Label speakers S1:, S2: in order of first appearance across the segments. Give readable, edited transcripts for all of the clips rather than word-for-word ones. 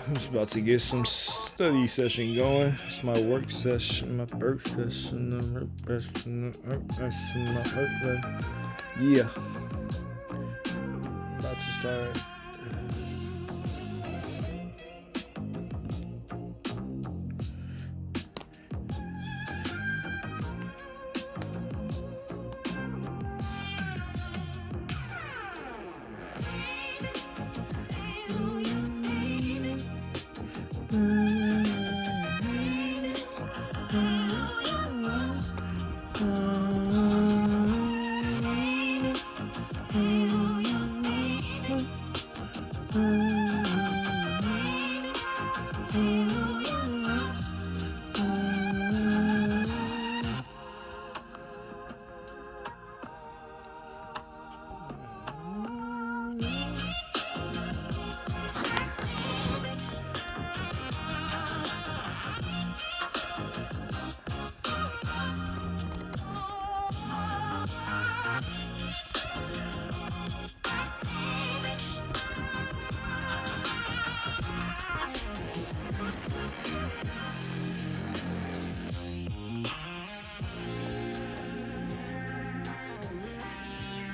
S1: I'm just about to get some study session going. It's my work session, my work session, my work session, my work session. Yeah. About to start.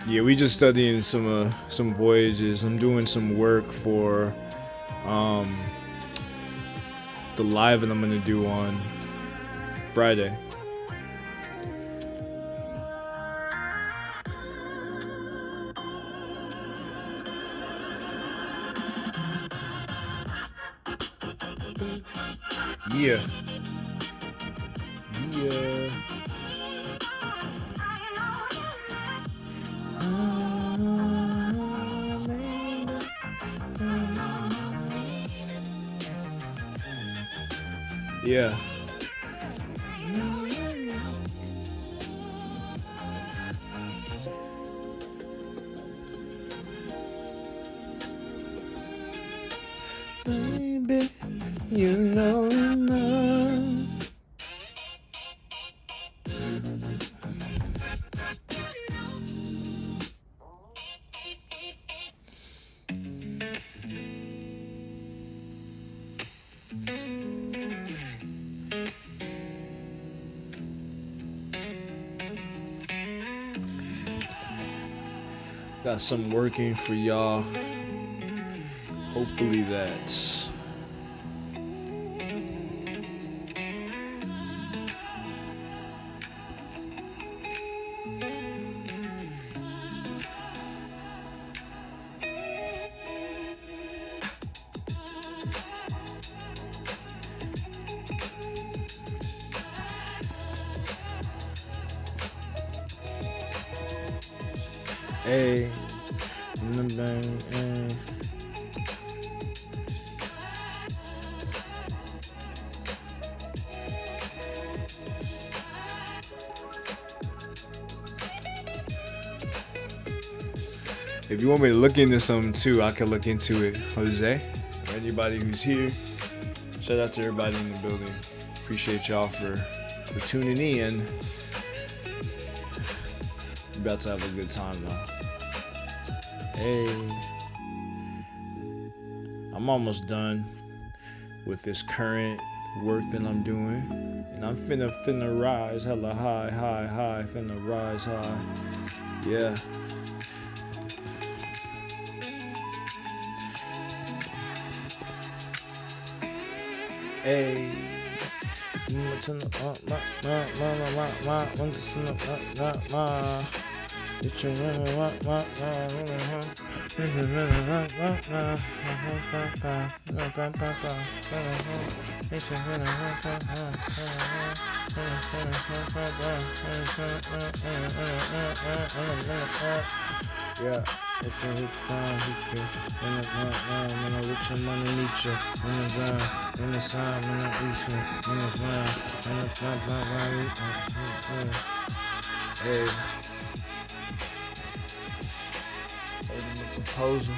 S1: Yeah, we just studying some voyages. I'm doing some work for the live that I'm gonna do on Friday. Yeah. Yeah. Yeah. Baby, you know enough. Got some working for y'all. Hopefully that's A in the bang. If you want me to look into something too, I can look into it. Jose, or anybody who's here. Shout out to everybody in the building. Appreciate y'all for tuning in. We're about to have a good time though. Hey, I'm almost done with this current work that I'm doing, and I'm finna rise hella high, finna rise high. Yeah. Hey. Yeah, it's a hit time, when I reach your money, meet you, when the ground, when the sign, when I reach you, when the ground, when the top, hey. Holding the proposal.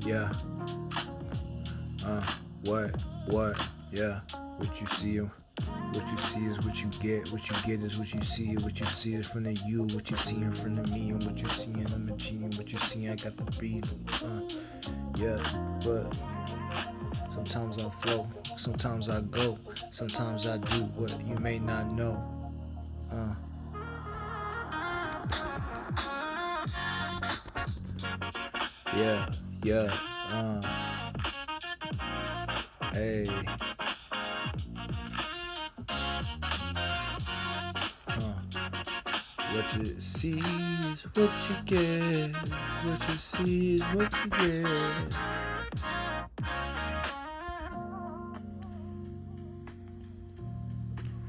S1: Yeah. What? Yeah. What you see is what you get. What you get is what you see. What you see is from the you. What you see in front of me, and what you see in a machine. What you see, I got the beat. Yeah. But sometimes I flow. Sometimes I go. Sometimes I do what you may not know. Yeah. Hey. What you see is what you get. What you see is what you get.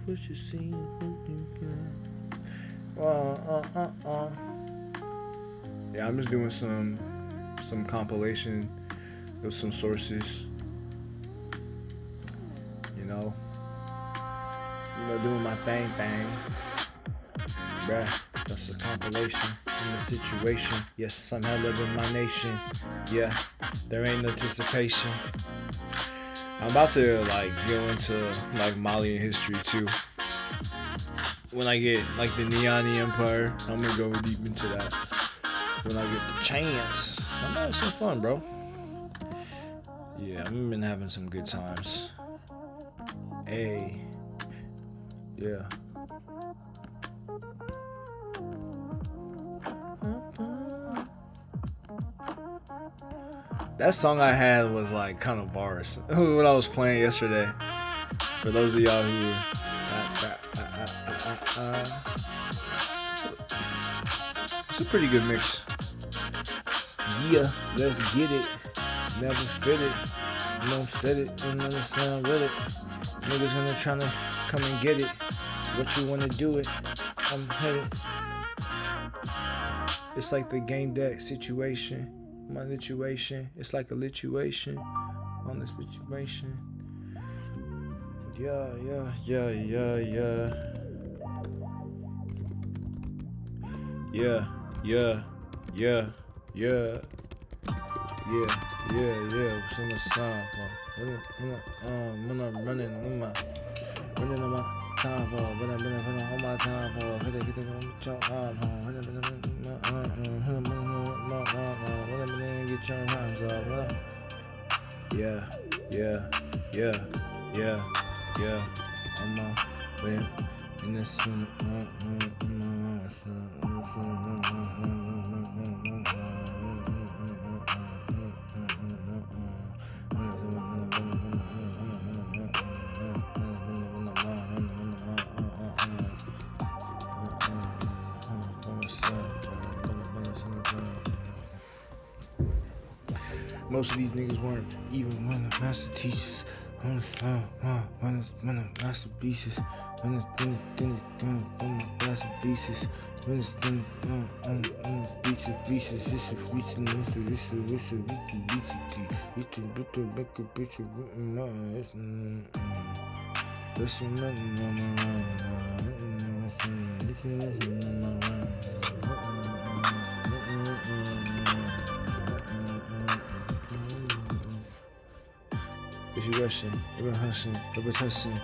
S1: What you see is what you get. Yeah, I'm just doing some compilation of some sources. You know, doing my thing. Bruh, that's a compilation in the situation. Yes, I'm hella in my nation. Yeah, there ain't no anticipation. I'm about to go into Malian history too. When I get the Niani Empire, I'm gonna go deep into that. When I get the chance. I'm having some fun, bro. Yeah, I've been having some good times. Hey. Yeah. That song I had was kind of bars. What I was playing yesterday. For those of y'all who it's a pretty good mix. Yeah, let's get it. Never fit it. No set it. You understand with it. Niggas gonna tryna come and get it. What you wanna do it? I'm headed. It's like the game deck situation. My lituation, it's like a lituation on this situation. Yeah. What's on the sign for? When I'm running on my time for, when I'm on my time for, turn times up. Yeah, yeah, yeah, yeah, yeah. I'm on with in this. Most of these niggas weren't even one of the master teachers. One of the masterpieces. One of the masterpieces. When it's done, pieces. This is reaching, if you rushing, if you're hustling, if you're hustling,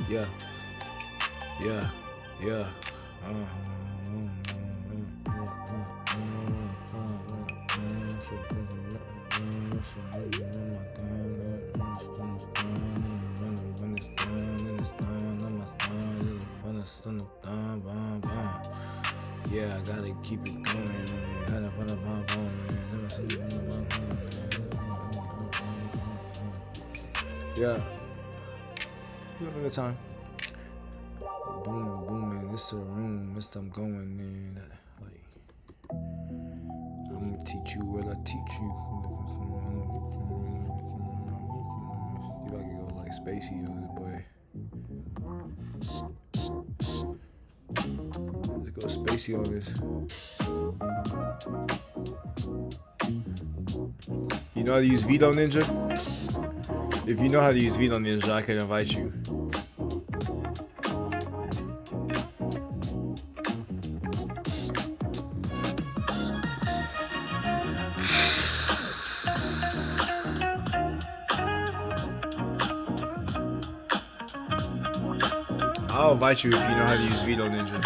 S1: yeah, yeah, yeah. Yeah, I gotta keep it going. Yeah, we're having a good time. Booming, it's a room, I'm going in. Like, I'm gonna teach you what I teach you. See if I can go like spacey on this boy. Let's go spacey on this. You know how to use Veto Ninja? If you know how to use Veto Ninja, I can invite you. I'll invite you if you know how to use Veto Ninja.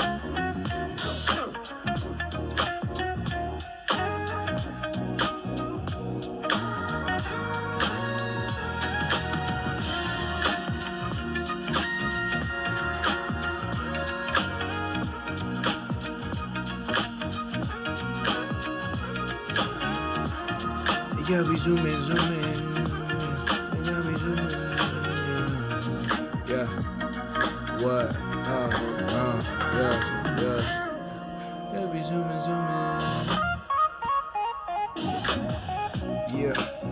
S1: Yeah, we zoom in. Yeah, we zoom in. Yeah. What? Yeah. Yeah, we zoom in.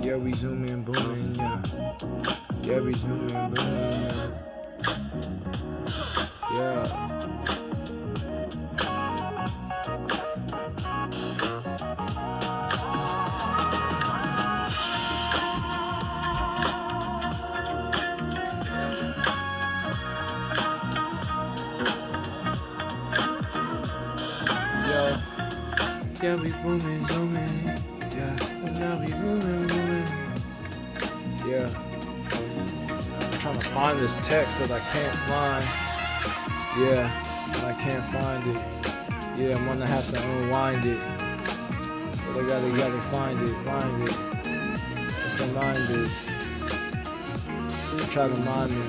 S1: Yeah, we zoom in, booming. Yeah, we zoom in, booming. Yeah. Yeah, we booming, zooming. Yeah, now we booming. Yeah. I'm trying to find this text that I can't find. Yeah, and I can't find it. Yeah, I'm gonna have to unwind it. But I gotta find it. Let's unwind it. Try to mind me.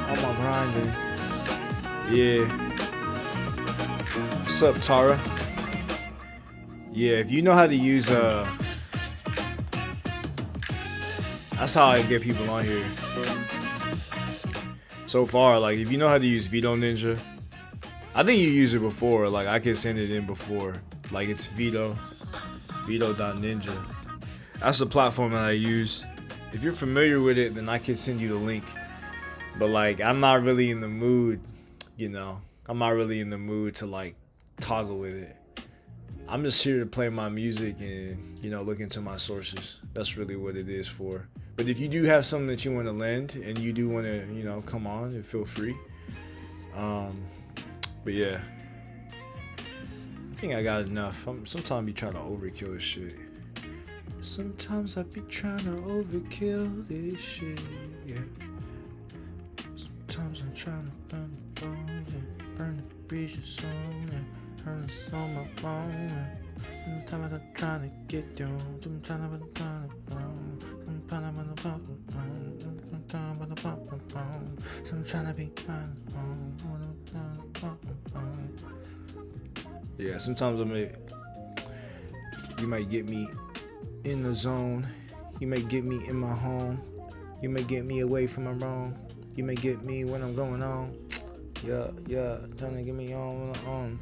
S1: I'm on grinding. Yeah. What's up, Tara? Yeah, if you know how to use that's how I get people on here. So far, like if you know how to use Veto Ninja, I think you used it before. Like I could send it in before. Like it's Veto.ninja. That's the platform that I use. If you're familiar with it, then I could send you the link. But like I'm not really in the mood, you know. I'm not really in the mood to like toggle with it. I'm just here to play my music and, you know, look into my sources. That's really what it is for. But if you do have something that you want to lend and you do want to, you know, come on and feel free. But yeah, I think I got enough. Sometimes I be trying to overkill this shit. Sometimes I be trying to overkill this shit, yeah. Sometimes I'm trying to burn the bones and burn the bridges on, yeah. turn this on my phone. Sometimes I'm trying to get you. Sometimes I'm trying to be yeah, sometimes you might get me in the zone. You may get me in my home. You may get me away from my wrong. You may get me when I'm going on. Yeah, trying to get me on when I'm on.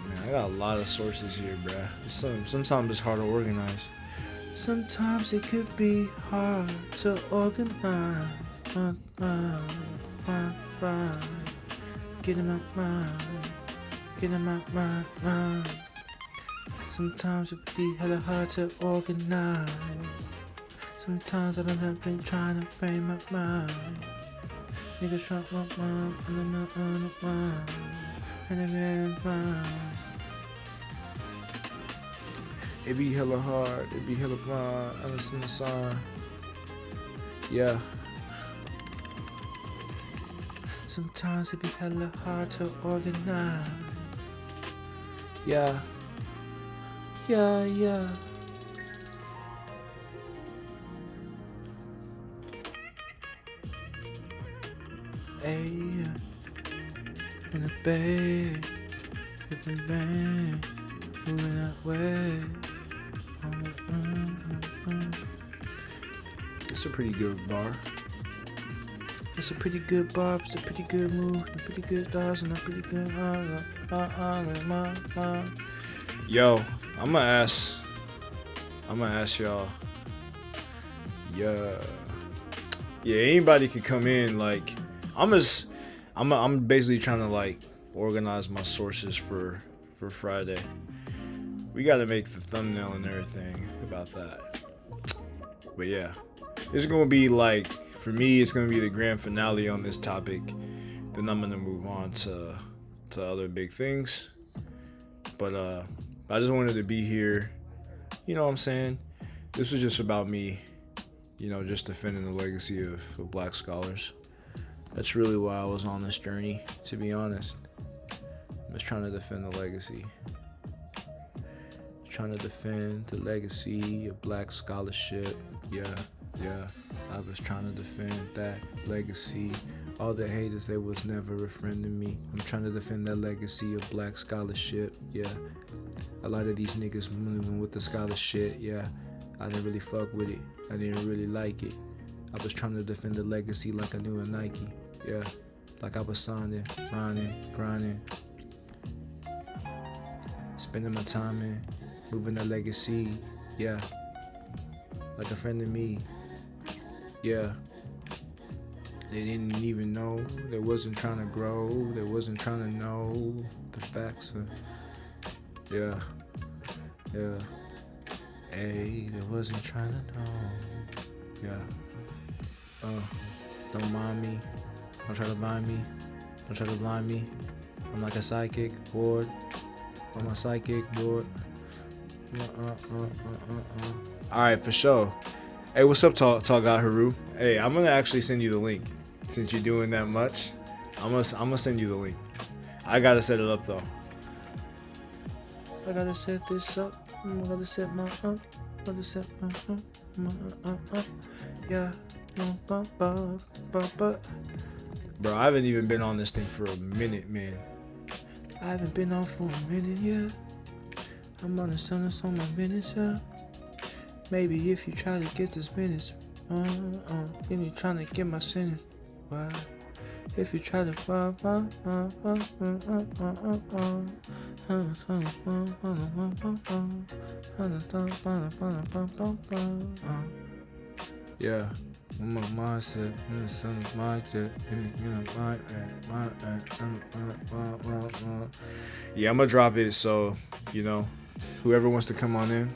S1: Man, I got a lot of sources here, bruh. Sometimes it's hard to organize. Sometimes it could be hard to organize. Get in my mind. Sometimes it be hella hard to organize. Sometimes I've been trying to frame my mind. Niggas try my mind, and then it be hella hard, it be hella blind, understand the sign. Yeah. Sometimes it be hella hard to organize. Yeah. Hey, in the bay, it's been rain, moving that way. It's a pretty good bar. It's a pretty good bar. It's a pretty good move. A pretty good stars and a pretty good Yo, I'm gonna ask y'all. Yeah, anybody could come in. Like, I'm basically trying to like organize my sources for Friday. We gotta make the thumbnail and everything about that. But yeah, it's gonna be like, for me, it's gonna be the grand finale on this topic. Then I'm gonna move on to other big things. But I just wanted to be here. You know what I'm saying? This was just about me, just defending the legacy of black scholars. That's really why I was on this journey, to be honest. I was trying to defend the legacy. Trying to defend the legacy of black scholarship. Yeah. I was trying to defend that legacy. All the haters, they was never a friend to me. I'm trying to defend that legacy of black scholarship. Yeah. A lot of these niggas moving with the scholarship. Yeah. I didn't really fuck with it. I didn't really like it. I was trying to defend the legacy like I knew a Nike. Yeah. Like I was signing, grinding. Spending my time in moving the legacy. Yeah. Like a friend of me. Yeah. They didn't even know. They wasn't trying to grow. They wasn't trying to know the facts. Yeah. Hey, they wasn't trying to know. Yeah. Don't mind me. Don't try to bind me. Don't try to blind me. I'm like a psychic bored. I'm a psychic bored. Alright, for sure. Hey, what's up, Tall Guy Haru? Hey, I'm gonna actually send you the link. Since you're doing that much, I'm gonna send you the link. I gotta set it up though. I gotta set this up. I gotta set my Yeah. Bro, I haven't even been on this thing for a minute, man. I haven't been on for a minute yet. I'm on the sentence on my minutes, yeah. Maybe if you try to get this minutes, then you trying to get my sentence. Why? If you try to yeah. My mindset, in the sun of mindset, yeah, I'm gonna drop it so, whoever wants to come on in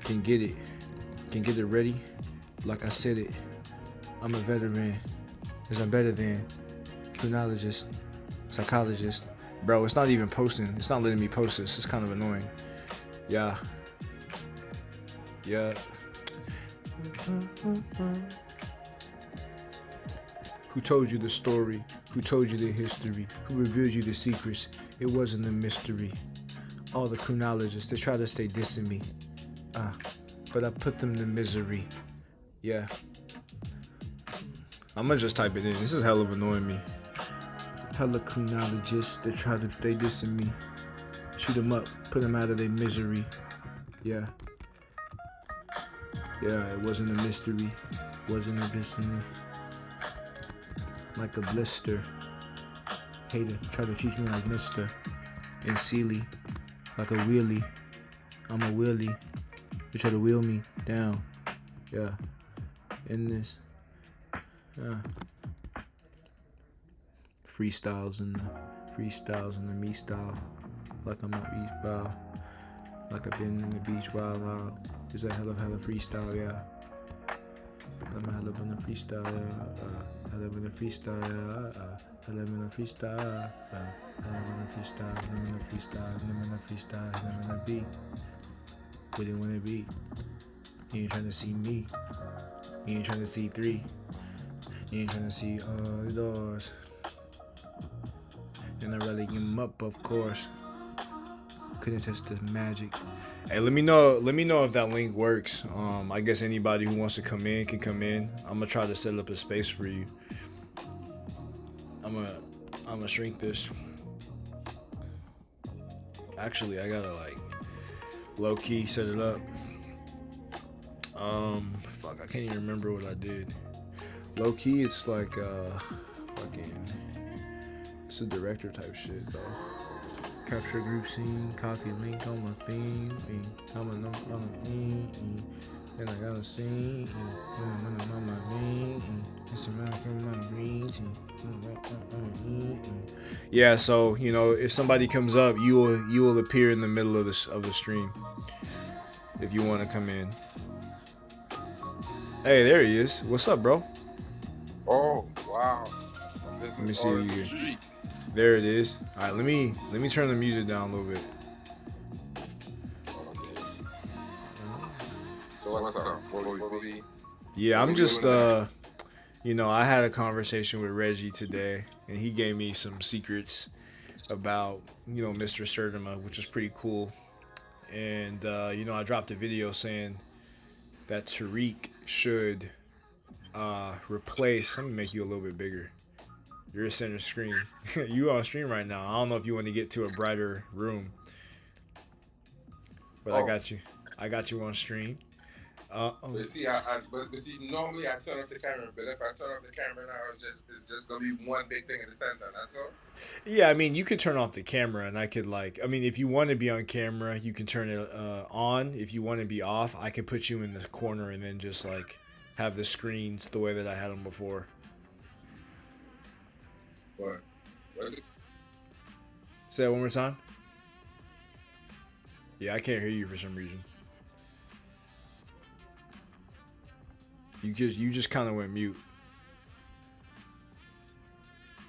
S1: can get it ready. Like I said it, I'm a veteran, cause I'm better than chronologist, psychologist. Bro, it's not even posting. It's not letting me post this. It's kind of annoying. Yeah. Who told you the story? Who Who told you the history? Who revealed you the secrets? It wasn't a mystery. All the chronologists, they try to stay dissing me. But I put them to misery. Yeah. I'm gonna just type it in. This is hell of annoying me. Hella chronologists, they try to stay dissing me. Shoot them up, put them out of their misery. Yeah. Yeah, it wasn't a mystery. Wasn't a mystery. Like a blister. Hater, try to teach me like Mister. And Sealy, like a wheelie. I'm a wheelie. You try to wheel me down. Yeah. In this. Yeah. Freestyles and the me style. Like I'm on East Bow. Like I've been in the beach wild out. Is a hella freestyle, yeah. I'm a hella in the freestyle, yeah. Hella in the freestyle, yeah. Hella in the freestyle, yeah. Hella in the freestyle, hella in the freestyle, hella in the freestyle, hella in the beat. We didn't want to beat. You ain't trying to see me. You ain't trying to see 3. You ain't trying to see the doors. And I rally him up, of course. Couldn't test the magic. Hey, let me know if that link works. I guess anybody who wants to come in can come in. I'm gonna try to set up a space for you. I'm gonna shrink this. Actually, I gotta like low key set it up. Fuck, I can't even remember what I did. Low key, it's like fucking, it's a director type shit though. Capture group scene, copy link on my theme, and I got a scene, on my ring, it's around from my green. Yeah, so you know, if somebody comes up, you will appear in the middle of the stream. If you want to come in. Hey, there he is. What's up, bro?
S2: Oh wow!
S1: Let me see you. There it is. All right, let me turn the music down a little bit.
S2: So what's up?
S1: Yeah, I'm just you know, I had a conversation with Reggie today, and he gave me some secrets about, you know, Mr. Sertima, which is pretty cool. And you know, I dropped a video saying that Tariq should replace. Let me make you a little bit bigger. You're a center screen. You on stream right now. I don't know if you want to get to a brighter room, but I got you. I got you on stream.
S2: But see, normally I turn off the camera, but if I turn off the camera now, it's just gonna be one big thing in the center. That's all.
S1: Yeah, I mean, you could turn off the camera, and I could like. I mean, if you want to be on camera, you can turn it on. If you want to be off, I can put you in the corner and then just like have the screens the way that I had them before.
S2: What is it?
S1: Say that one more time. Yeah, I can't hear you for some reason. You just kind of went mute.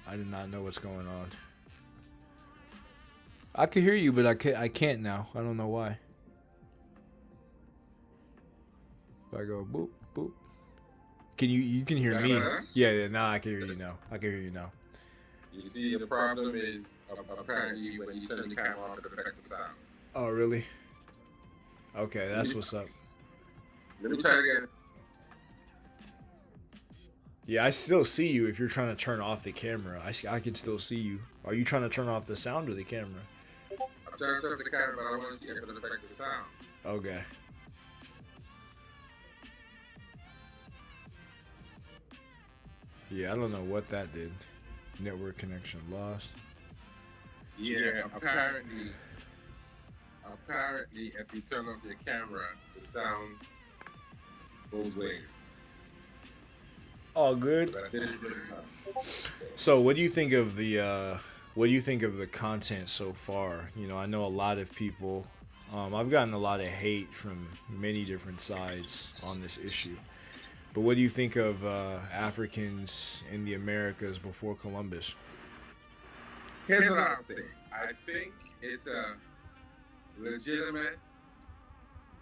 S1: I did not know what's going on. I could hear you, but I can't now. I don't know why. If I go boop boop. You can hear me? Yeah. Now I can hear you now. I can hear you now.
S2: You see, the problem is apparently when you turn the camera off, it affects the sound.
S1: Oh, really? Okay, that's what's up.
S2: Let me try again.
S1: Yeah, I still see you if you're trying to turn off the camera. I can still see you. Are you trying to turn off the sound or the camera?
S2: I'm trying to turn off the camera, but I want to see if it affects the sound.
S1: Okay. Yeah, I don't know what that did. Network connection lost.
S2: Yeah, apparently, if you turn off your camera, the sound goes away.
S1: All good. So, what do you think of the content so far? You know, I know a lot of people. I've gotten a lot of hate from many different sides on this issue. But what do you think of Africans in the Americas before Columbus?
S2: Here's what I'll say. I think it's a legitimate,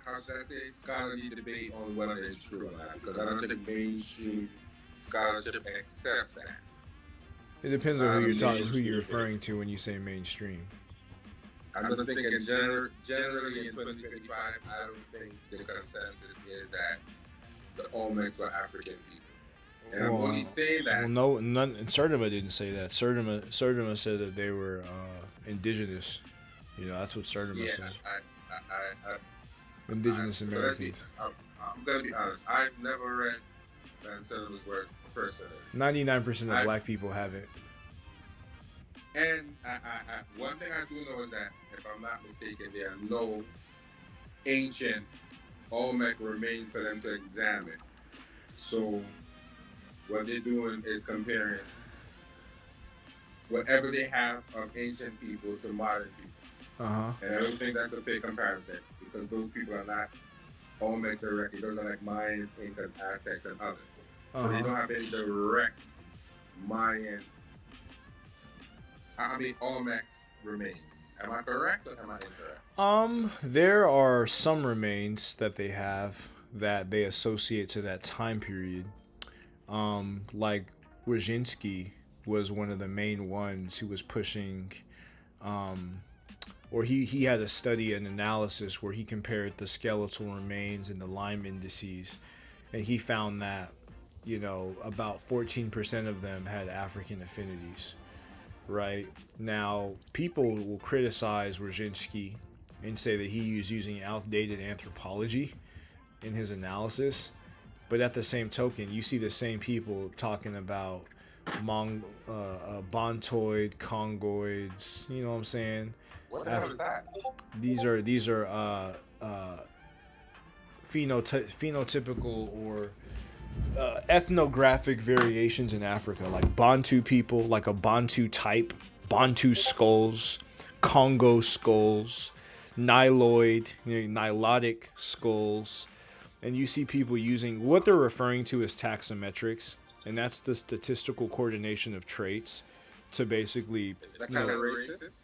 S2: how should I say, scholarly debate on whether it's true or not. Because I don't think mainstream scholarship accepts that.
S1: It depends on who you're talking, who you're
S2: mainstream.
S1: referring to when you say mainstream.
S2: I'm just thinking generally in 2025, I don't think the consensus is that the Olmecs are African people. And I'm only
S1: Well,
S2: saying
S1: well,
S2: that.
S1: no, none. Surdima didn't say that. Surdima said that they were indigenous. You know, that's what Surdima
S2: Yeah,
S1: said.
S2: I
S1: Indigenous
S2: but let's be,
S1: Americans.
S2: I'm gonna be honest. I've never read Van Server's work personally.
S1: 99% of
S2: I
S1: black people have it.
S2: and one thing I do know is that if I'm not mistaken, there are no ancient Olmec remains for them to examine. So what they're doing is comparing whatever they have of ancient people to modern people.
S1: Uh huh.
S2: And I don't think that's a fair comparison because those people are not Olmecs directly. Those are like Mayans, Incas, Aztecs, and others. So they don't have any direct Mayan, Olmec remains. Am I correct or am I incorrect?
S1: There are some remains that they have that they associate to that time period. Like Wojcinski was one of the main ones who was pushing, um, or he had a study and analysis where he compared the skeletal remains and the Lyme indices, and he found that, you know, about 14% of them had African affinities. Right now, people will criticize Wojcinski and say that he was using outdated anthropology in his analysis. But at the same token, you see the same people talking about Bontoid, Congoids. You know what I'm saying?
S2: What the hell is that?
S1: These are phenotypical or ethnographic variations in Africa, like Bantu people, like a Bantu type, Bantu skulls, Congo skulls, Niloid, Nilotic skulls, and you see people using what they're referring to as taxometrics, and that's the statistical coordination of traits to basically,
S2: Is that kind of racist?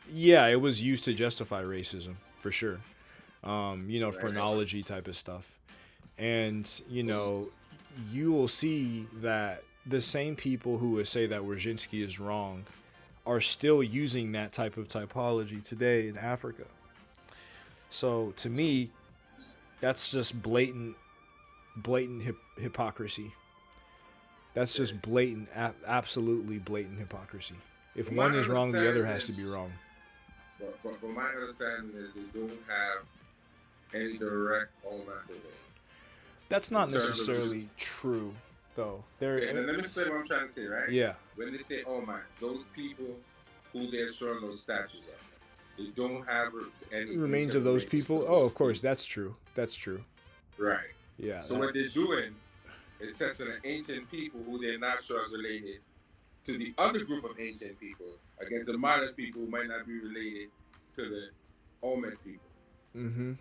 S1: yeah, it was used to justify racism for sure.
S2: Right.
S1: Phrenology type of stuff, and you will see that the same people who would say that Wojcinski is wrong are still using that type of typology today in Africa. So to me, that's just blatant hypocrisy. That's just blatant, absolutely blatant hypocrisy. If
S2: My
S1: one is wrong, the other has to
S2: understanding-
S1: be wrong.
S2: But my understanding is they don't have any direct Olmec remains.
S1: That's not
S2: In terms of
S1: necessarily true, though.
S2: Okay, then let me explain what I'm trying to say, right?
S1: Yeah.
S2: When they say Olmecs, those people who they're showing those statues of, they don't have any
S1: Remains
S2: ancient
S1: of those
S2: remains
S1: people.
S2: of
S1: Oh,
S2: those
S1: of course,
S2: people.
S1: that's true. That's true.
S2: Right.
S1: Yeah.
S2: So what they're doing is testing the ancient people who they're not sure is related to the other group of ancient people against the modern people who might not be related to the Olmec people.
S1: Mm-hmm.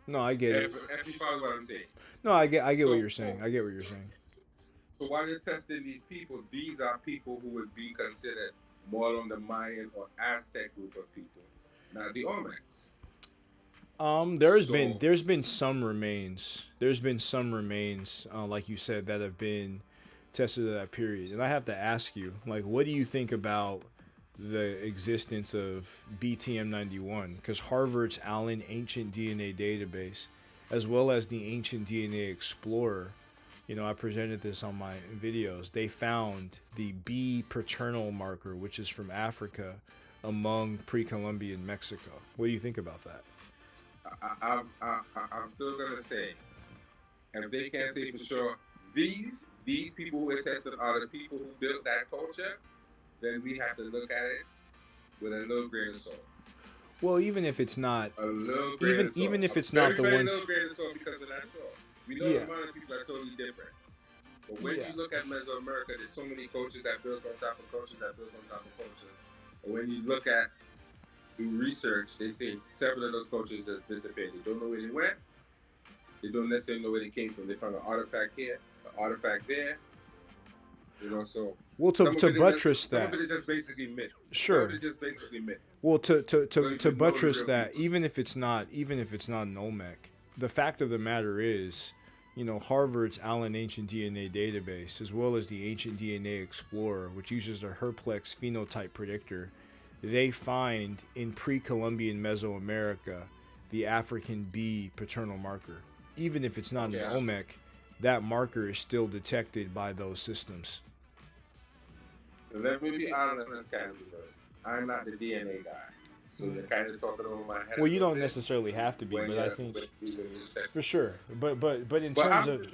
S1: No, I get it.
S2: If you follow what I'm saying.
S1: No, I get what you're saying. I get what you're saying.
S2: So while you're testing these people, these are people who would be considered more on the Mayan or Aztec group of people, not the Olmecs.
S1: There's been some remains. There's been some remains, like you said, that have been tested at that period. And I have to ask you, like, what do you think about the existence of BTM91? Because Harvard's Allen Ancient DNA Database, as well as the Ancient DNA Explorer, I presented this on my videos. They found the B paternal marker, which is from Africa, among pre-Columbian Mexico. What do you think about that?
S2: I'm still gonna say, if they can't say for sure, these people who are tested are the people who built that culture, then we have to look at it with a little grain of salt.
S1: Well, even if it's not,
S2: a little grain of salt.
S1: Even if it's not the
S2: very
S1: ones,
S2: little grain of salt because of that salt. We know the modern people are totally different. But when you look at Mesoamerica, there's so many cultures that built on top of cultures that built on top of cultures. And when you look at do research, they say several of those cultures just disappeared. They don't know where they went. They don't necessarily know where they came from. They found an artifact here, an artifact there. So
S1: well, to buttress that,
S2: some of it is just basically myth.
S1: Sure.
S2: Some of it is just basically myth.
S1: Well, to buttress that, even if it's not an Olmec, the fact of the matter is, Harvard's Allen Ancient DNA database, as well as the Ancient DNA Explorer, which uses a herplex phenotype predictor, they find in pre-Columbian Mesoamerica the African B paternal marker. Even if it's not an Olmec, that marker is still detected by those systems.
S2: Let me be honest, Kamji, because I'm not the DNA guy. So you're kind of talking over my head.
S1: Well, you don't necessarily have to be, but I think for sure. But in terms of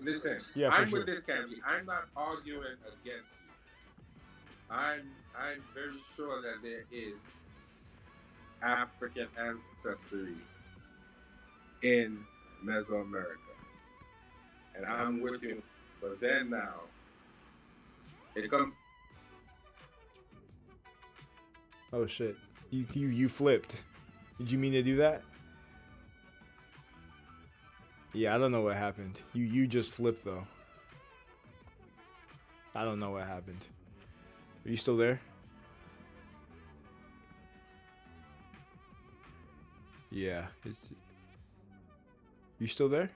S2: listen,
S1: yeah,
S2: I'm
S1: sure.
S2: with this, Kamji. I'm not arguing against you. I'm very sure that there is African ancestry in Mesoamerica, and I'm with you. But then now, it comes.
S1: Oh shit! You flipped. Did you mean to do that? Yeah, I don't know what happened. You just flipped though. I don't know what happened. Are you still there? Yeah. You still there?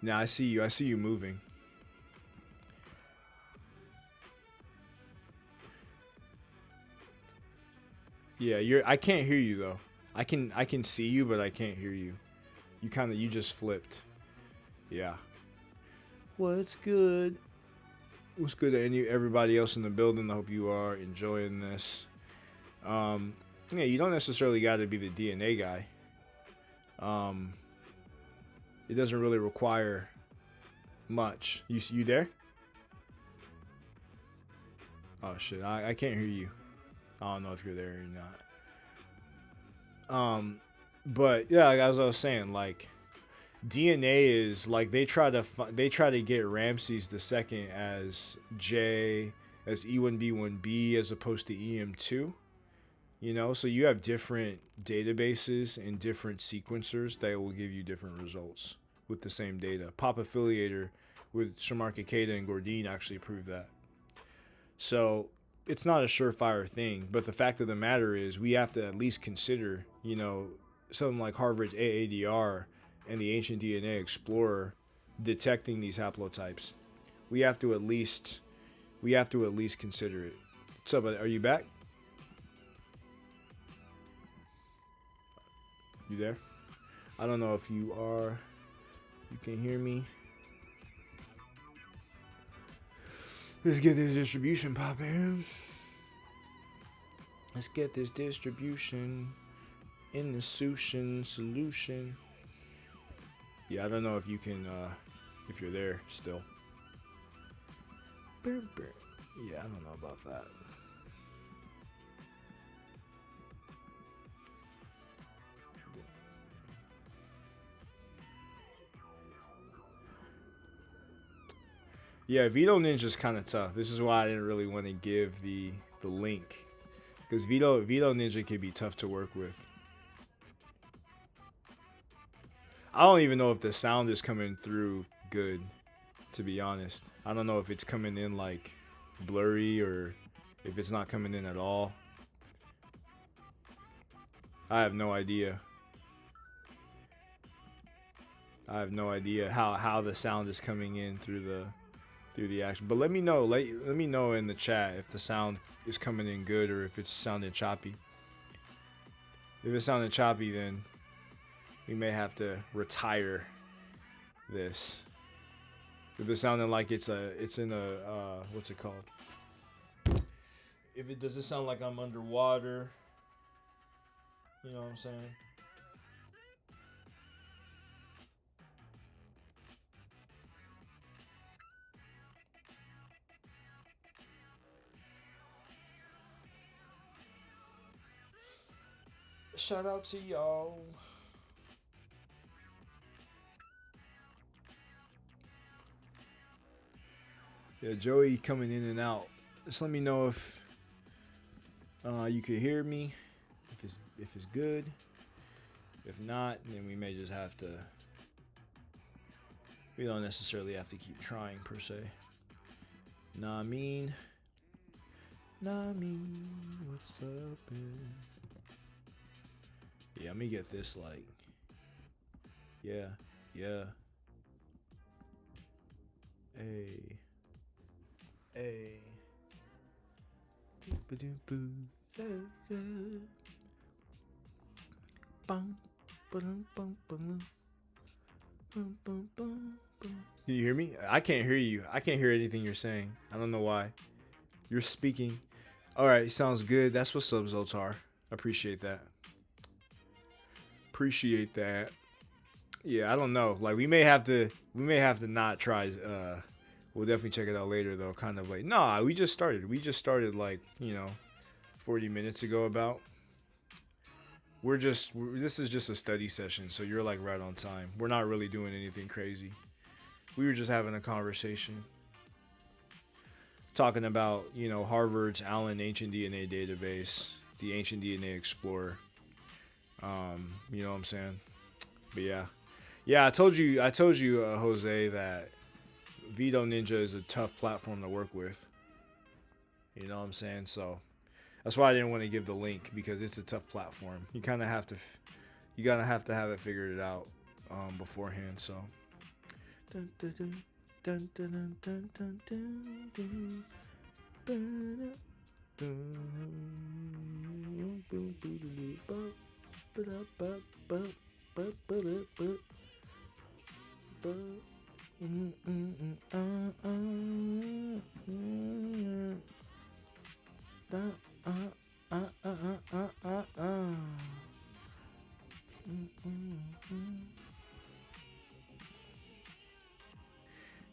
S1: Nah, I see you. I see you moving. Yeah, I can't hear you though. I can see you, but I can't hear you. You just flipped. Yeah. What's good? What's good to everybody else in the building? I hope you are enjoying this. Yeah, you don't necessarily got to be the DNA guy. It doesn't really require much. You there? Oh shit, I can't hear you. I don't know if you're there or not. But yeah, as I was saying, like DNA is like they try to get Ramses II as E1B1B as opposed to EM2. So you have different databases and different sequencers that will give you different results with the same data. Pop Affiliator with Shamarka Keita and Gordine actually proved that. So it's not a surefire thing, but the fact of the matter is we have to at least consider, something like Harvard's AADR and the Ancient DNA Explorer detecting these haplotypes. We have to at least consider it. What's up? Are you back? You there? I don't know if you are. You can hear me. Let's get this distribution popping. Let's get this distribution in the solution. Yeah, I don't know if you can, if you're there still. Yeah, I don't know about that. Yeah, Vito Ninja's kind of tough. This is why I didn't really want to give the link, because Vito Ninja can be tough to work with. I don't even know if the sound is coming through good, to be honest. I don't know if it's coming in like blurry or if it's not coming in at all. I have no idea. I have no idea how the sound is coming in through the action. But let me know. Let me know in the chat if the sound is coming in good or if it's sounding choppy. If it's sounding choppy, then we may have to retire this. If it's sounding like it's in a what's it called? If it does it sound like I'm underwater? You know what I'm saying? Shout out to y'all. Yeah, Joey coming in and out. Just let me know if you can hear me. If it's good. If not, then we may just have to. We don't necessarily have to keep trying per se. Nah, I mean, what's up? Yeah, let me get this like. Yeah, yeah. Hey, hey. Bum, ba-dum, bum, bum, bum, bum, bum, bum. Can you hear me? I can't hear you. I can't hear anything you're saying. I don't know why. You're speaking. All right, sounds good. That's what subs are. Appreciate that. Appreciate that. Yeah, I don't know. Like we may have to not try. We'll definitely check it out later though. Kind of like nah. We just started. We just started like 40 minutes ago about. This is just a study session, so you're like right on time. We're not really doing anything crazy. We were just having a conversation, talking about Harvard's Allen Ancient DNA database, the Ancient DNA Explorer. You know what I'm saying? But yeah. I told you, Jose, that Vito Ninja is a tough platform to work with. You know what I'm saying? So that's why I didn't want to give the link because it's a tough platform. You kind of have to, you gotta have to have it figured out beforehand. So. Dun, dun, dun, dun, dun, dun, dun, dun, dun,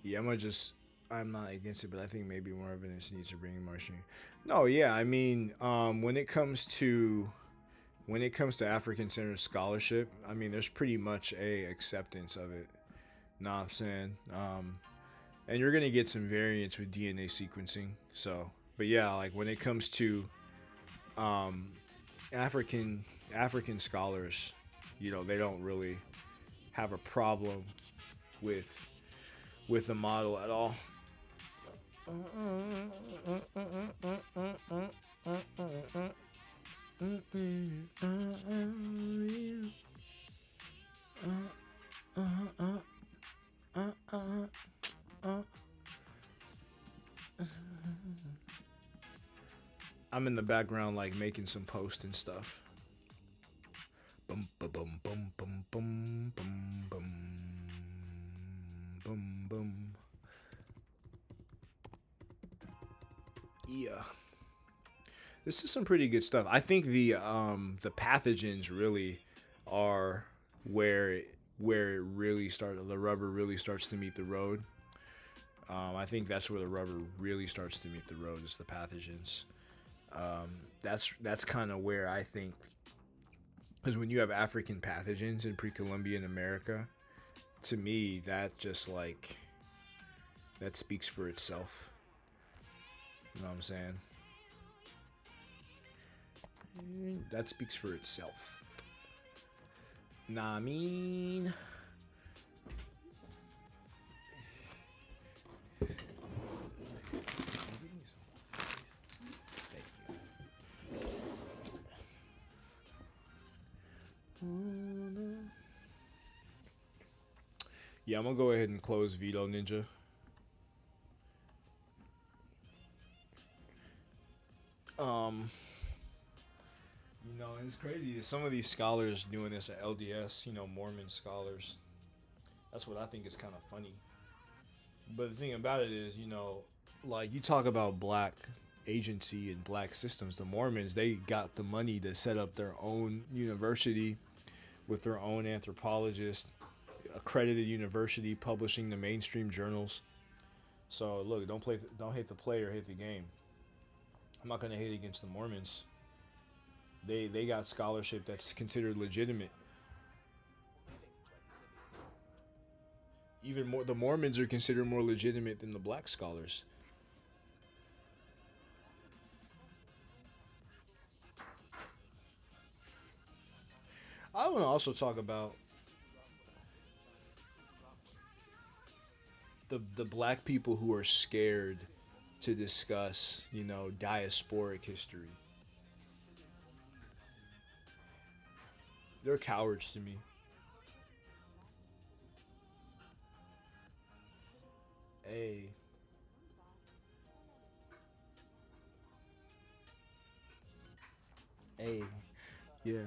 S1: Yeah, I'm not against it, but I think maybe more evidence needs to bring Martian. No, yeah, I mean, when it comes to African centered scholarship, I mean, there's pretty much a acceptance of it. Know what I'm saying? And you're gonna get some variance with DNA sequencing. So, but yeah, like when it comes to um, African scholars, they don't really have a problem with the model at all. I'm in the background like making some posts and stuff. Bum bum bum bum bum bum bum bum bum bum. Yeah. This is some pretty good stuff. I think the pathogens really are where it really started. The rubber really starts to meet the road. I think that's where the rubber really starts to meet the road. Is the pathogens. That's kind of where I think, because when you have African pathogens in pre-Columbian America, to me that just like that speaks for itself. You know what I'm saying? That speaks for itself. Nah, I mean. Yeah, I'm gonna go ahead and close Vito Ninja. It's crazy. Some of these scholars doing this at LDS, Mormon scholars. That's what I think is kind of funny. But the thing about it is, like you talk about black agency and black systems, the Mormons, they got the money to set up their own university with their own anthropologist, accredited university, publishing the mainstream journals. So look, don't hate the player, hate the game. I'm not gonna hate against the Mormons. They got scholarship that's considered legitimate. Even more, the Mormons are considered more legitimate than the black scholars. I want to also talk about the black people who are scared to discuss, diasporic history. They're cowards to me. Hey. Hey. Yeah.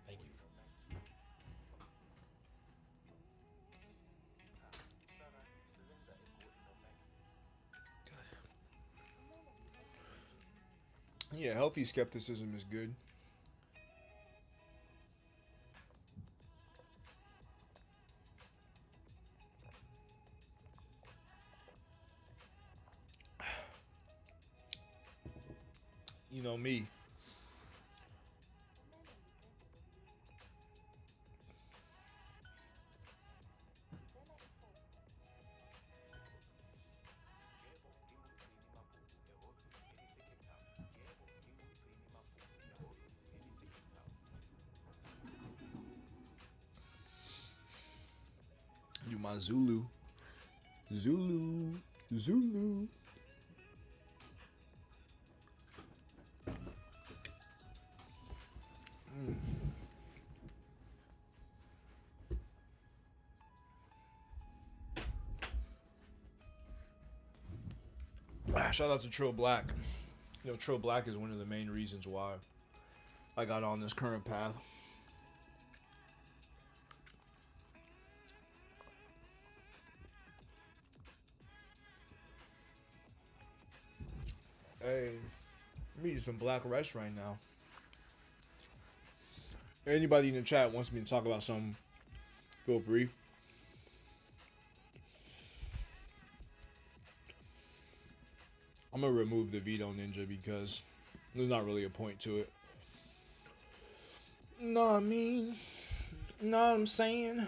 S1: Thank you. Yeah, healthy skepticism is good. You know me. You my Zulu. Zulu. Zulu. Shout out to Trill Black. You know, Trill Black is one of the main reasons why I got on this current path. Hey, I'm eating some black rice right now. Anybody in the chat wants me to talk about something, feel free. I'm gonna remove the Veto Ninja because there's not really a point to it. Know what I mean? Know what I'm saying?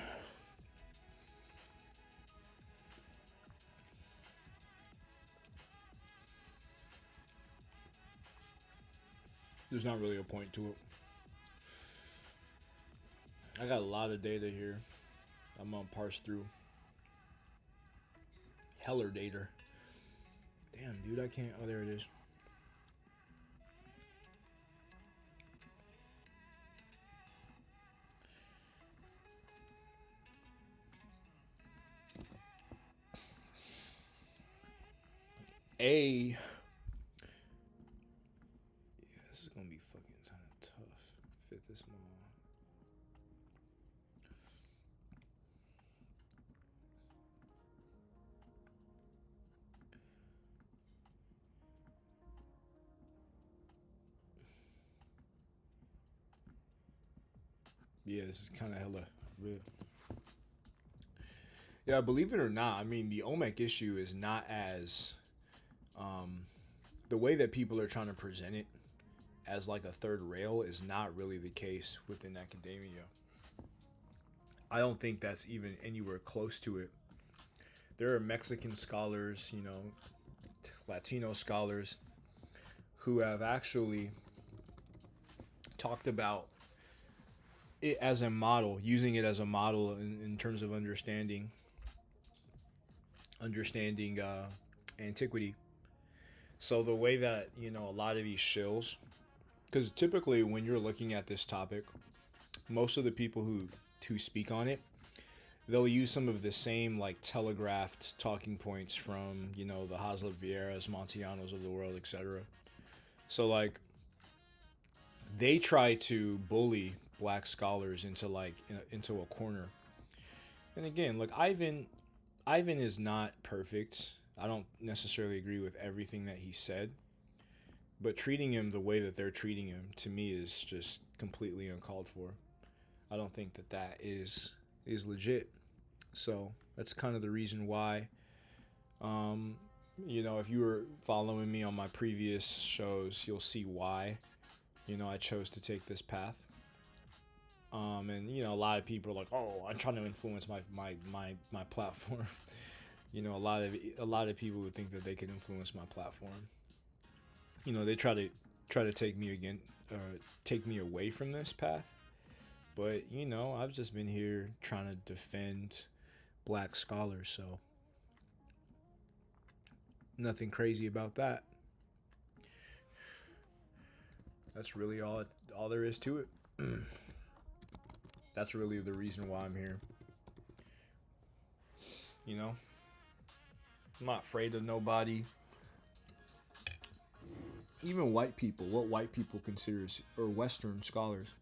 S1: There's not really a point to it. I got a lot of data here. I'm gonna parse through. Heller data. Damn, dude, I can't. Oh, there it is. A. Yeah, this is gonna be fucking kind of tough. Fit this small. Yeah, this is kind of hella real. Yeah, believe it or not, I mean, the OMEC issue is not as the way that people are trying to present it as like a third rail is not really the case within academia. I don't think that's even anywhere close to it. There are Mexican scholars, you know, Latino scholars who have actually talked about it as a model, using it as a model in terms of understanding antiquity. So the way that, you know, a lot of these shills, because typically when you're looking at this topic, most of the people who speak on it, they'll use some of the same like telegraphed talking points from, you know, the Haslet Vieiras, Montianos of the world, etc. So like they try to bully black scholars into like into a corner. And again, look, Ivan is not perfect. I don't necessarily agree with everything that he said, but treating him the way that they're treating him to me is just completely uncalled for. I don't think that that is legit. So that's kind of the reason why, you know, if you were following me on my previous shows, you'll see why, you know, I chose to take this path. And you know, a lot of people are like, "Oh, I'm trying to influence my platform." You know, a lot of people would think that they could influence my platform. You know, they try to take me again, take me away from this path. But you know, I've just been here trying to defend black scholars, so nothing crazy about that. That's really all there is to it. That's really the reason why I'm here. You know, I'm not afraid of nobody. Even white people, what white people consider, or Western scholars,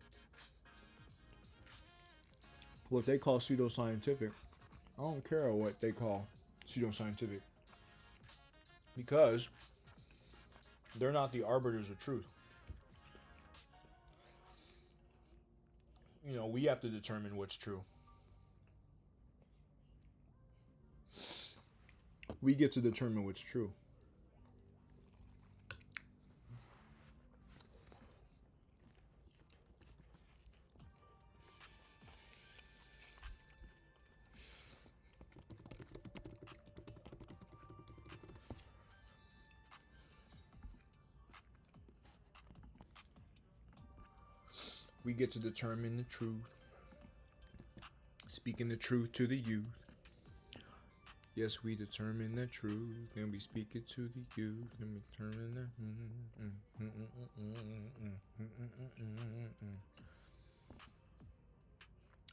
S1: what they call pseudoscientific. I don't care what they call pseudoscientific because they're not the arbiters of truth. You know, we have to determine what's true. We get to determine what's true. We get to determine the truth. Speaking the truth to the youth. Yes, we determine the truth, and we speak it to the youth, and we determine the.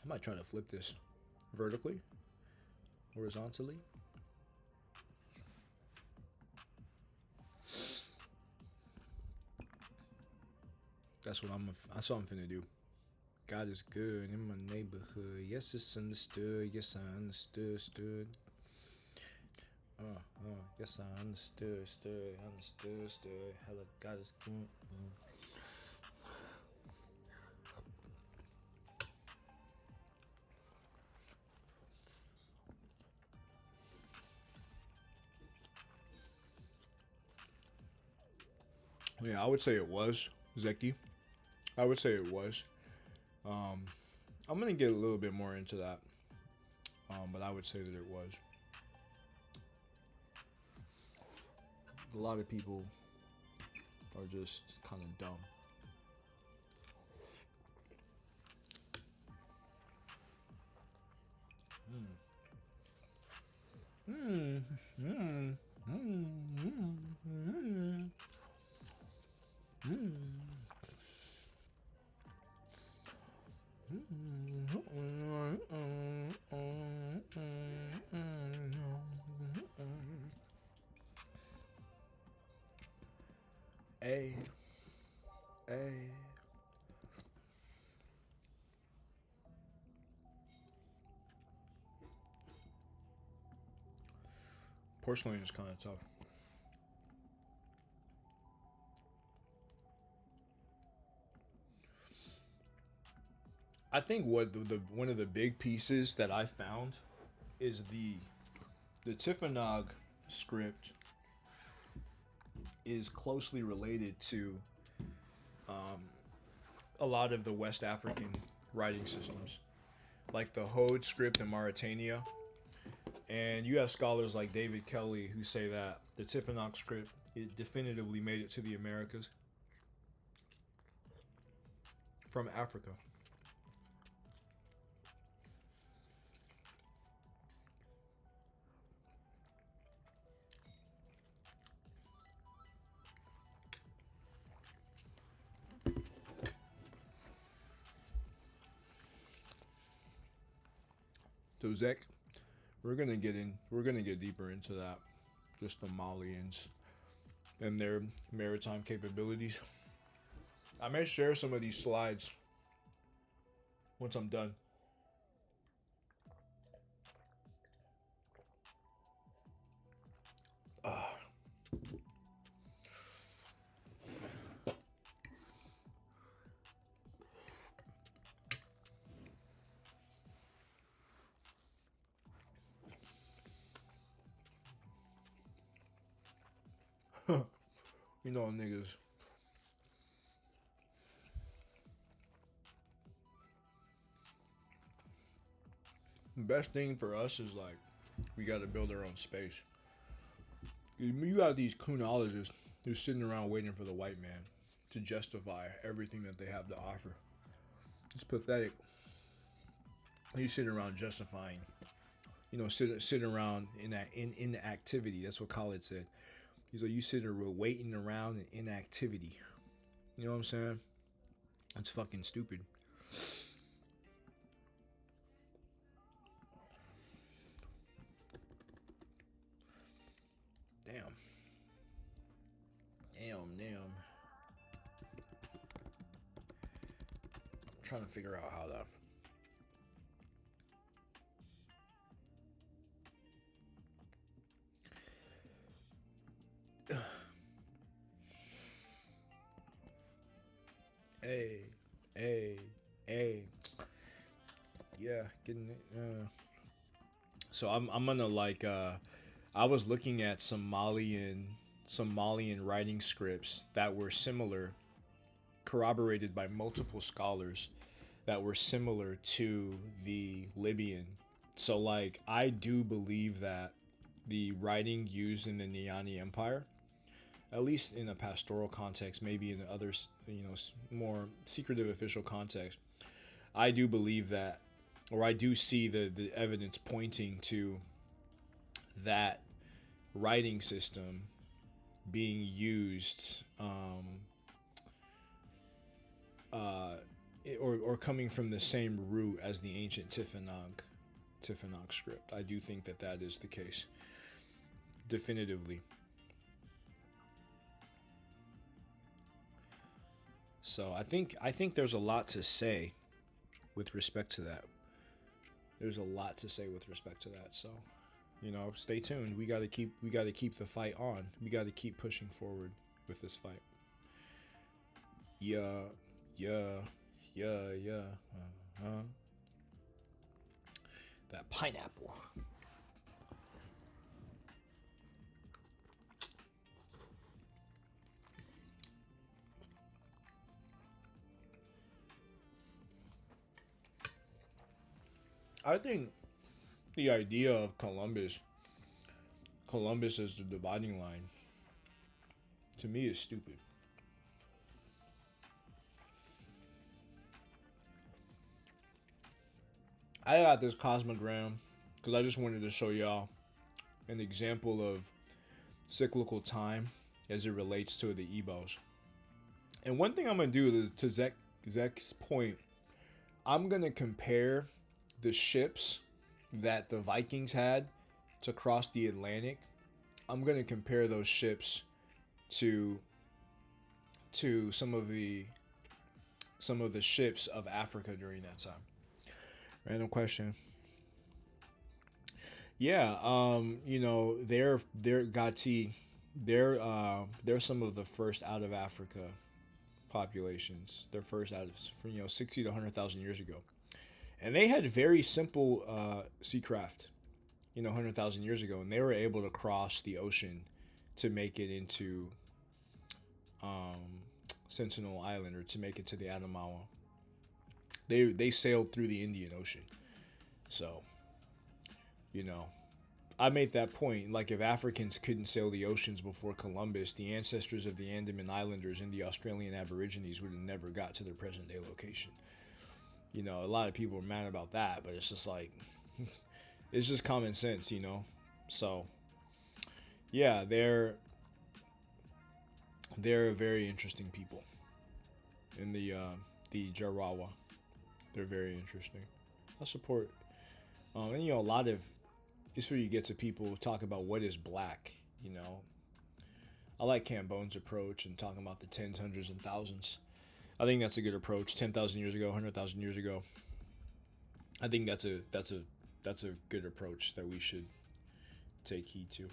S1: I might try to flip this vertically, horizontally. That's what I'm finna do. God is good in my neighborhood. Yes, it's understood. Yes, I understood. Yes, I understood. Hella God is good. Yeah, I would say it was Zeki. I would say it was. I'm gonna get a little bit more into that, but I would say that it was. A lot of people are just kind of dumb. Hey, hey. Porcelain is kind of tough. I think what the one of the big pieces that I found is the Tiffanyog script is closely related to a lot of the West African writing systems, like the Hode script in Mauritania. And you have scholars like David Kelly who say that the Tiffanyog script it definitively made it to the Americas from Africa. So Zek, we're gonna get deeper into that, just the Malians and their maritime capabilities. I may share some of these slides once I'm done. You know, niggas. The best thing for us is like We got to build our own space. You got these criminologists who's sitting around waiting for the white man to justify everything that they have to offer. It's pathetic. He's sitting around justifying, sitting around in inactivity. That's what Khaled said. He's like, you sitting around waiting around in inactivity. You know what I'm saying? That's fucking stupid. Damn. I'm trying to figure out how to. Hey. Yeah, getting it. So I'm gonna I was looking at Somalian writing scripts that were similar, corroborated by multiple scholars that were similar to the Libyan. So like I do believe that the writing used in the Niani Empire, at least in a pastoral context, maybe in others, more secretive official context, I do believe that, or I do see the evidence pointing to that writing system being used, or coming from the same root as the ancient Tifinagh script. I do think that is the case, definitively. So I think there's a lot to say with respect to that. There's a lot to say with respect to that. So, stay tuned. We gotta keep the fight on. We gotta keep pushing forward with this fight. Yeah. That pineapple. I think the idea of Columbus as the dividing line, to me, is stupid. I got this cosmogram because I just wanted to show y'all an example of cyclical time as it relates to the Ebos. And one thing I'm going to do is, to Zek's point, I'm going to compare the ships that the Vikings had to cross the Atlantic. I'm going to compare those ships to some of the ships of Africa during that time. Random question. Yeah, they're Gati, they're some of the first out of Africa populations. They're first out of 60 to 100,000 years ago. And they had very simple sea craft, 100,000 years ago, and they were able to cross the ocean to make it into Sentinel Island, or to make it to the Adamawa. They sailed through the Indian Ocean. So, I made that point. Like, if Africans couldn't sail the oceans before Columbus, the ancestors of the Andaman Islanders and the Australian Aborigines would have never got to their present day location. A lot of people are mad about that, but it's just like, it's just common sense, So, yeah, they're very interesting people. In the Jarawa, they're very interesting. I support, and a lot of, it's where you get to people talk about what is black. I like Cambone's approach and talking about the tens, hundreds, and thousands. I think that's a good approach. 10,000 years ago, 100,000 years ago. I think that's a good approach that we should take heed to.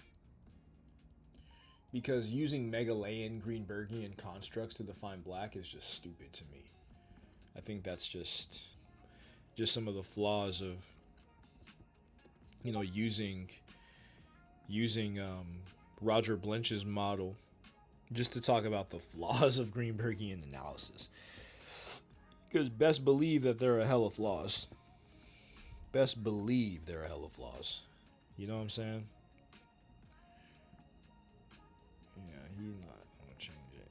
S1: Because using Megalayan Greenbergian constructs to define black is just stupid to me. I think that's just some of the flaws of using Roger Blench's model just to talk about the flaws of Greenbergian analysis. Because best believe that there are a hell of flaws. Best believe there are a hell of flaws. You know what I'm saying? Yeah, he not gonna change it.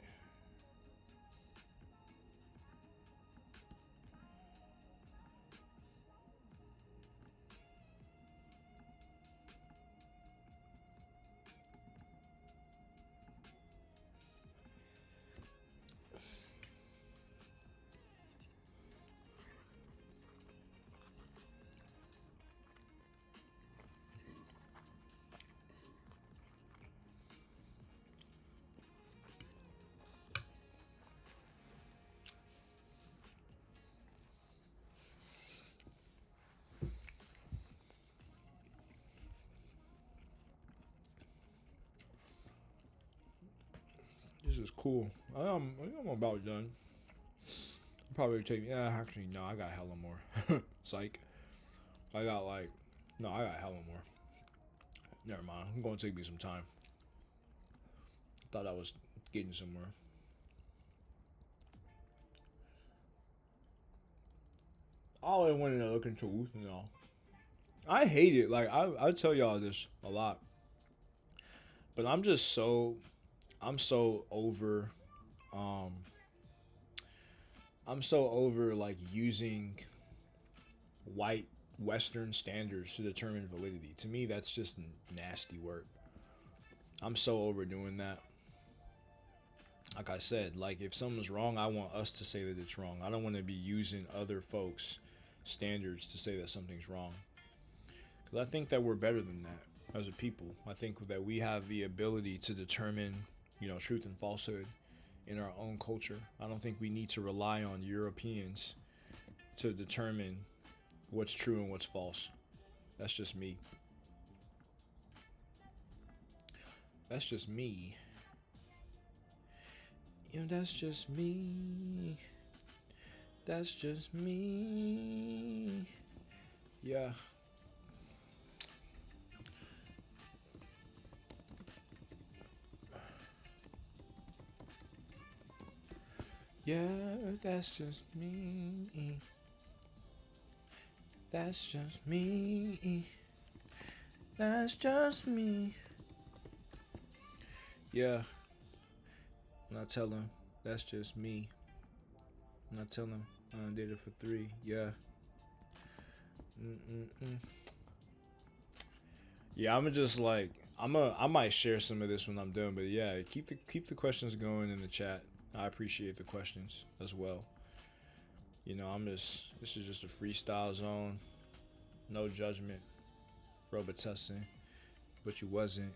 S1: This is cool. I'm about done. Probably take me. Yeah, actually, no. I got hella more. Psych. I got like, no, I got hella more. Never mind. I'm gonna take me some time. Thought I was getting somewhere. All I wanted to look into, you know. I hate it. Like I tell y'all this a lot, but I'm so over um I'm so over like using white Western standards to determine validity. To me, that's just nasty work. I'm so over doing that. Like I said, like if something's wrong, I want us to say that it's wrong. I don't want to be using other folks' standards to say that something's wrong. Because I think that we're better than that as a people. I think that we have the ability to determine, truth and falsehood in our own culture. I don't think we need to rely on Europeans to determine what's true and what's false. That's just me. That's just me. That's just me. That's just me. Yeah. Yeah, that's just me. That's just me. That's just me. Yeah. I'm not telling. That's just me. I'm not telling. I done did it for 3. Yeah. Yeah, I'm just like I might share some of this when I'm done, but yeah, keep the questions going in the chat. I appreciate the questions as well. This is just a freestyle zone. No judgment. Robot testing. But you wasn't.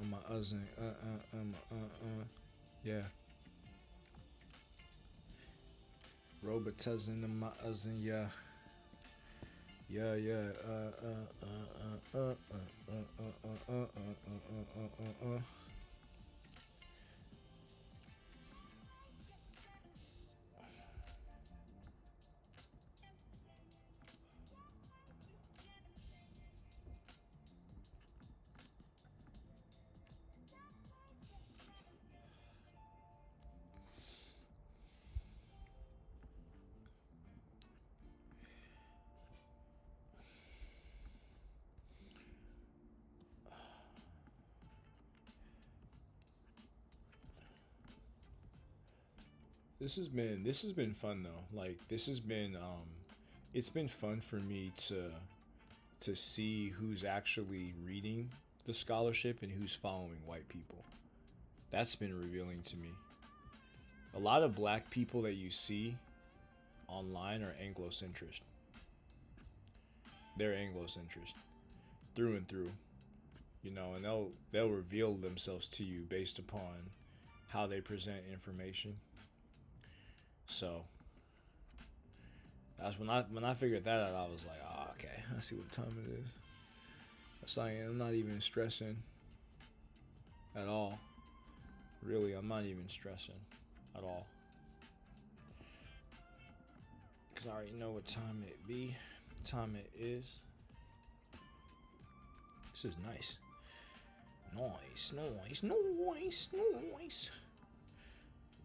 S1: On my uzzin'. Yeah. Robot testing in my uzzin', yeah. Yeah. This has been fun though. Like this has been it's been fun for me to see who's actually reading the scholarship and who's following white people. That's been revealing to me. A lot of black people that you see online are Anglo-centrist. They're Anglo-centrist through and through. And they'll reveal themselves to you based upon how they present information. So that's when I figured that out. I was like, oh, okay, I see what time it is. That's like I'm not even stressing at all. Really, I'm not even stressing at all. Cause I already know what time it be, what time it is. This is nice. Nice.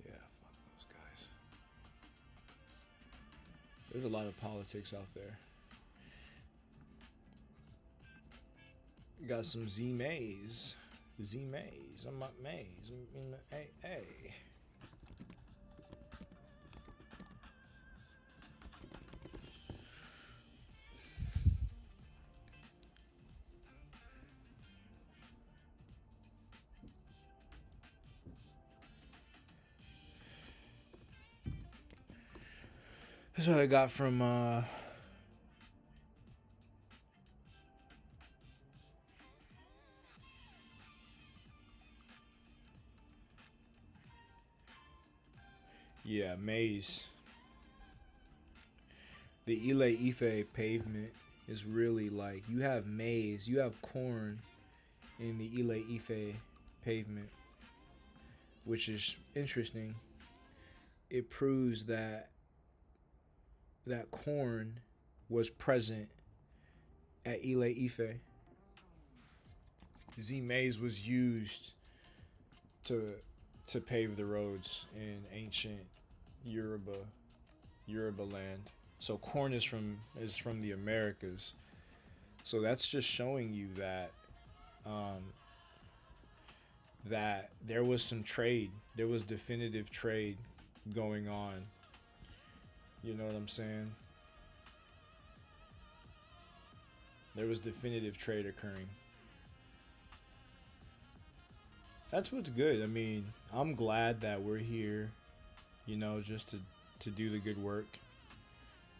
S1: Yeah, fuck those guys. There's a lot of politics out there. Got some Z Maze. Z Maze. I'm up Maze. Hey, hey. That's what I got from yeah, Maze. The Ile Ife pavement is really like you have maize, you have corn in the Ile Ife pavement, which is interesting. It proves that corn was present at Ile Ife. Z maize was used to pave the roads in ancient Yoruba land. So corn is from the Americas. So that's just showing you that that there was some trade. There was definitive trade going on. You know what I'm saying? There was definitive trade occurring. That's what's good. I mean, I'm glad that we're here, you know, just to do the good work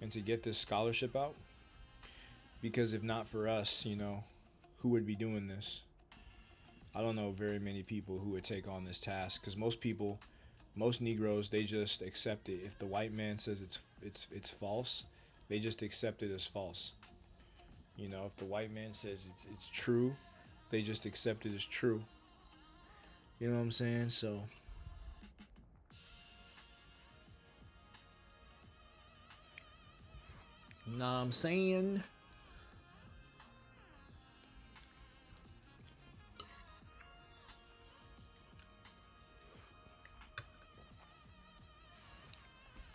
S1: and to get this scholarship out. Because if not for us, you know, who would be doing this? I don't know very many people who would take on this task, because most Negroes, they just accept it. If the white man says it's false, they just accept it as false. You know, if the white man says it's true, they just accept it as true. You know what I'm saying? So nah, I'm saying.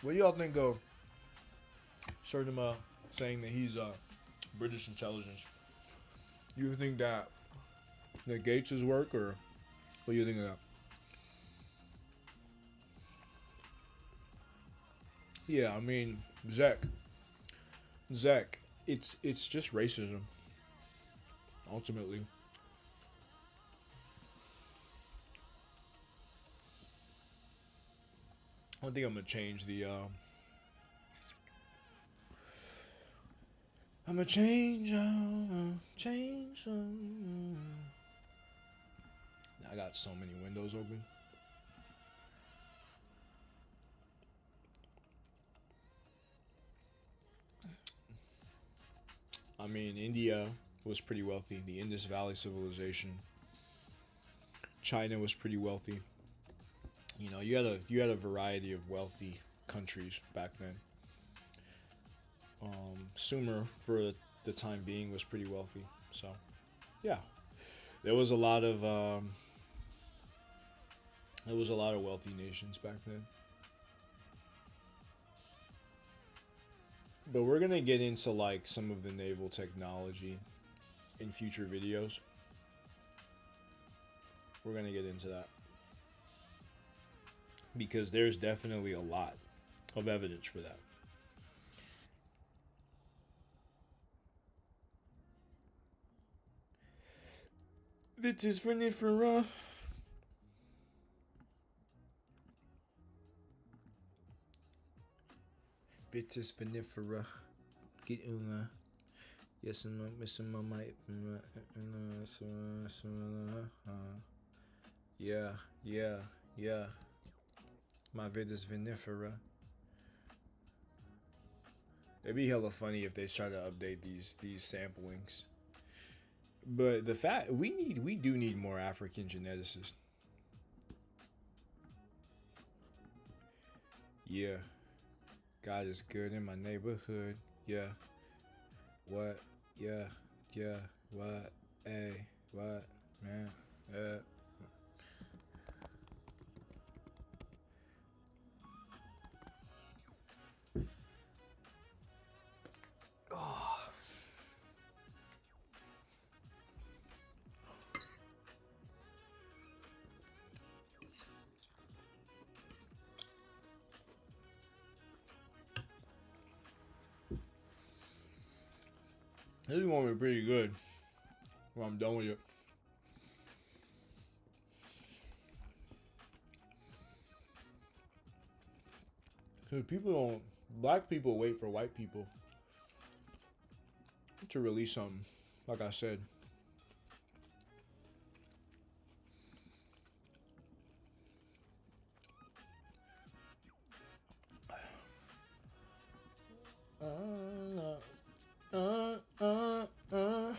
S1: What do y'all think of Surdima saying that he's British intelligence? You think that negates his work, or what do you think of that? Yeah, I mean, Zach, it's just racism, ultimately. I think I'm gonna change the. I'm gonna change. Change. I got so many windows open. I mean, India was pretty wealthy. The Indus Valley civilization. China was pretty wealthy. You know, you had a variety of wealthy countries back then. Sumer, for the time being, was pretty wealthy. So, yeah, there was a lot of wealthy nations back then. But we're gonna get into like some of the naval technology in future videos. We're gonna get into that because there's definitely a lot of evidence for that. Vitis vinifera. Vitis vinifera. Get in. Yes, I'm missing my mic. Yeah. My vitis vinifera. It'd be hella funny if they try to update these samplings. But the fact we do need more African geneticists. Yeah. God is good in my neighborhood. Yeah. What? Yeah. What? Hey. What? Man. This is gonna be pretty good when I'm done with it. Cause people don't, black people wait for white people to release something. Like I said. Uh, uh, uh, uh,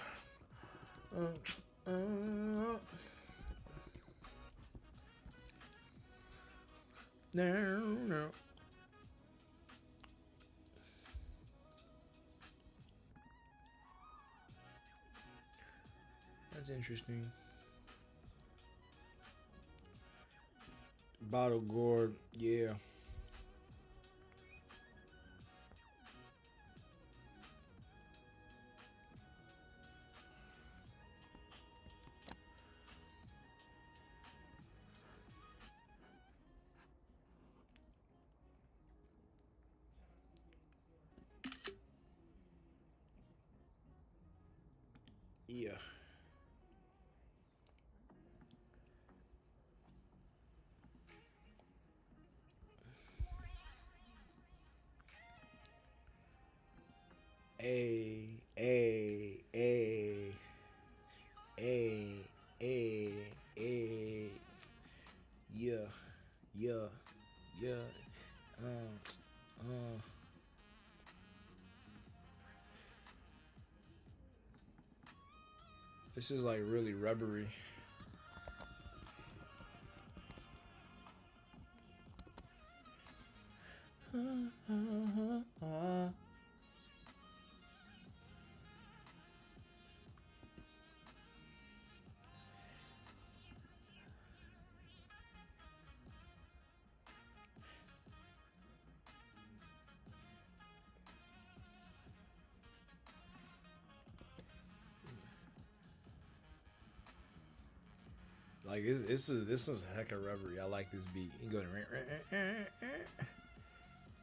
S1: no. That's interesting. Bottle gourd, yeah. Yeah. A, a. Yeah, yeah, yeah. Uh. This is like really rubbery. Like this is hecka rubbery. I like this beat. You go.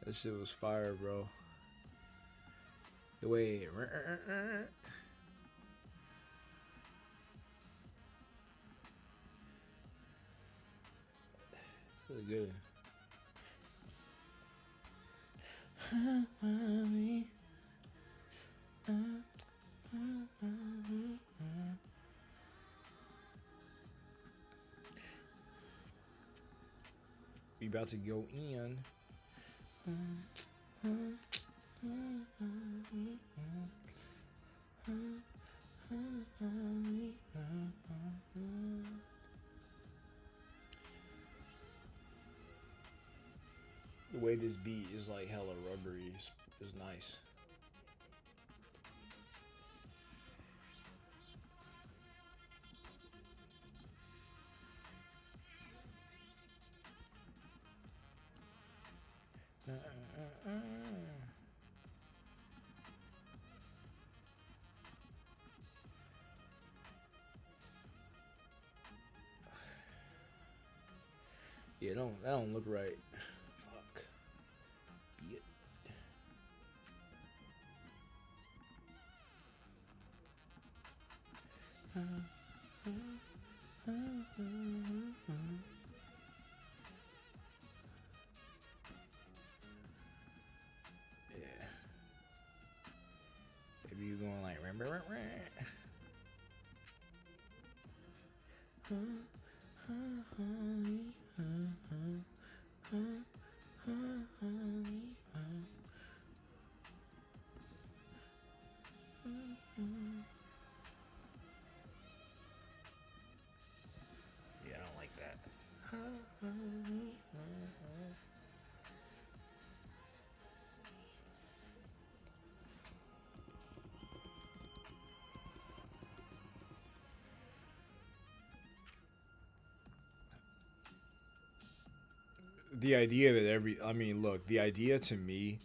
S1: That shit was fire, bro. The way. Really good. We about to go in. The way this beat is like hella rubbery is nice. Yeah, that don't look right. Fuck. Beat. Yeah. Maybe you going like yeah, I don't like that. The idea that look, the idea to me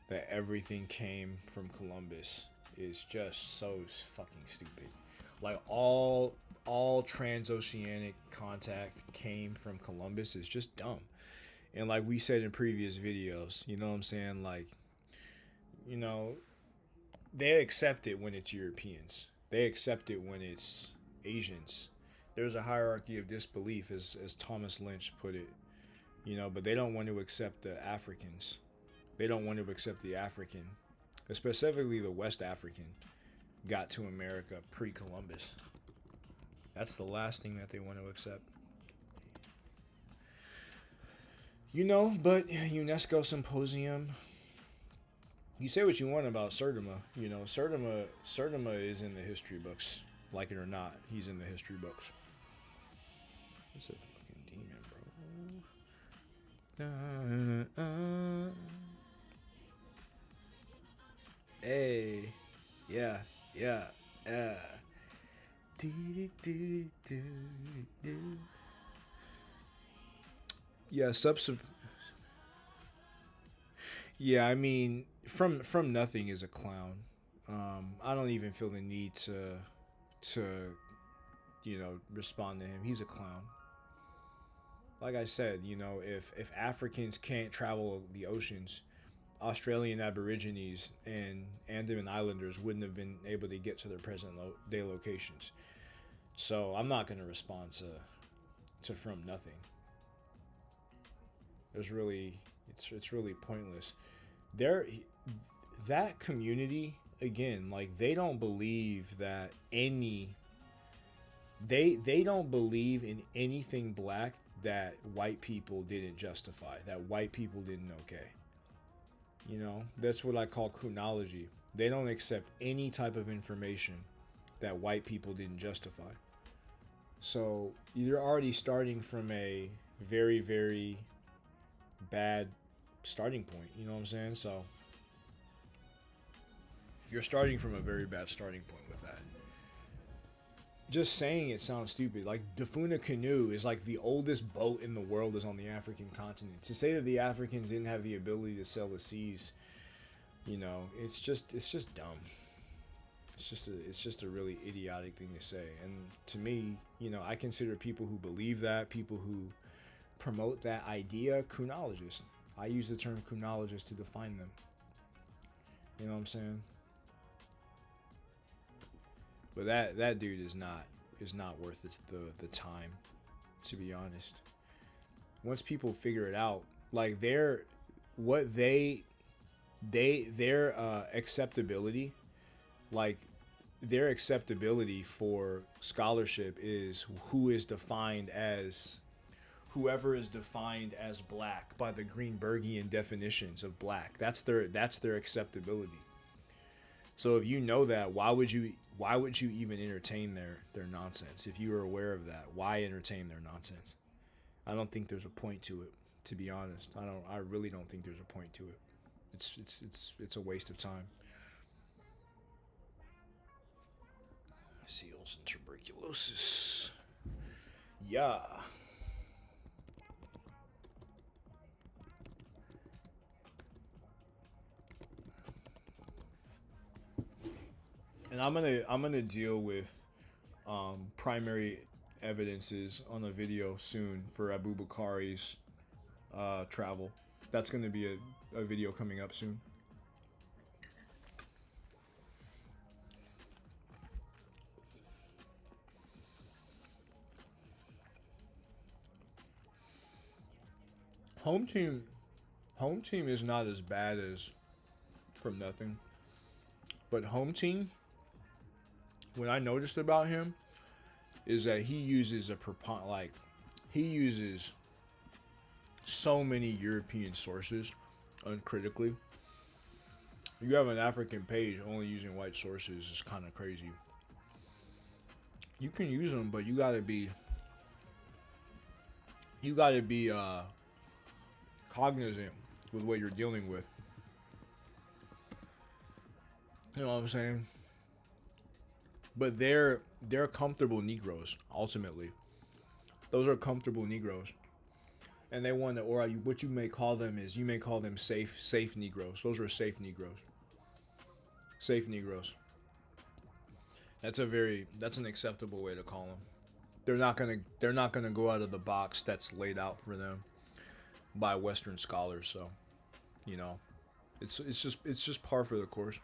S1: that everything came from Columbus is just so fucking stupid. Like all transoceanic contact came from Columbus is just dumb. And like we said in previous videos, you know what I'm saying? Like, you know, they accept it when it's Europeans. They accept it when it's Asians. There's a hierarchy of disbelief, as Thomas Lynch put it, you know, but they don't want to accept the Africans. They don't want to accept the African, specifically the West African, got to America pre-Columbus. That's the last thing that they want to accept. You know, but UNESCO symposium. You say what you want about Sertima. You know, Sertima is in the history books. Like it or not, he's in the history books. It's a fucking demon, bro. Hey, yeah, yeah, yeah. Yeah, Yeah, I mean, from nothing is a clown. I don't even feel the need to respond to him. He's a clown. Like I said, you know, if Africans can't travel the oceans, Australian Aborigines and Andaman Islanders wouldn't have been able to get to their present day locations. So I'm not gonna respond to from nothing. There's really it's really pointless. There, that community again, like they don't believe that they don't believe in anything black that white people didn't justify, that white people didn't okay. You know, that's what I call chronology. They don't accept any type of information that white people didn't justify. So you're already starting from a very, very bad starting point. You know what I'm saying? So you're starting from a very bad starting point with that. Just saying it sounds stupid. Like Dafuna Canoe is like the oldest boat in the world is on the African continent. To say that the Africans didn't have the ability to sail the seas, you know, it's just dumb. It's just a really idiotic thing to say. And to me, you know, I consider people who believe that, people who promote that idea, chronologists. I use the term chronologist to define them. You know what I'm saying? But that dude is not worth the time, to be honest. Once people figure it out, like their acceptability, like their acceptability for scholarship is whoever is defined as black by the Greenbergian definitions of black. That's their acceptability. So if you know that, why would you even entertain their nonsense? If you are aware of that, why entertain their nonsense? I don't think there's a point to it, to be honest. I really don't think there's a point to it. It's a waste of time. Seals and tuberculosis. Yeah. And I'm gonna deal with primary evidences on a video soon for Abu Bakari's travel. That's gonna be a video coming up soon. Home team, home team is not as bad as from nothing, but home team. What I noticed about him is that he uses he uses so many European sources uncritically. You have an African page only using white sources is kind of crazy. You can use them, but you gotta be cognizant with what you're dealing with. You know what I'm saying? But they're comfortable Negroes ultimately. Those are comfortable Negroes, and they want to, or what you may call them is you may call them safe Negroes. Those are safe Negroes. Safe Negroes. That's an acceptable way to call them. They're not gonna go out of the box that's laid out for them by Western scholars. So, you know, it's just par for the course.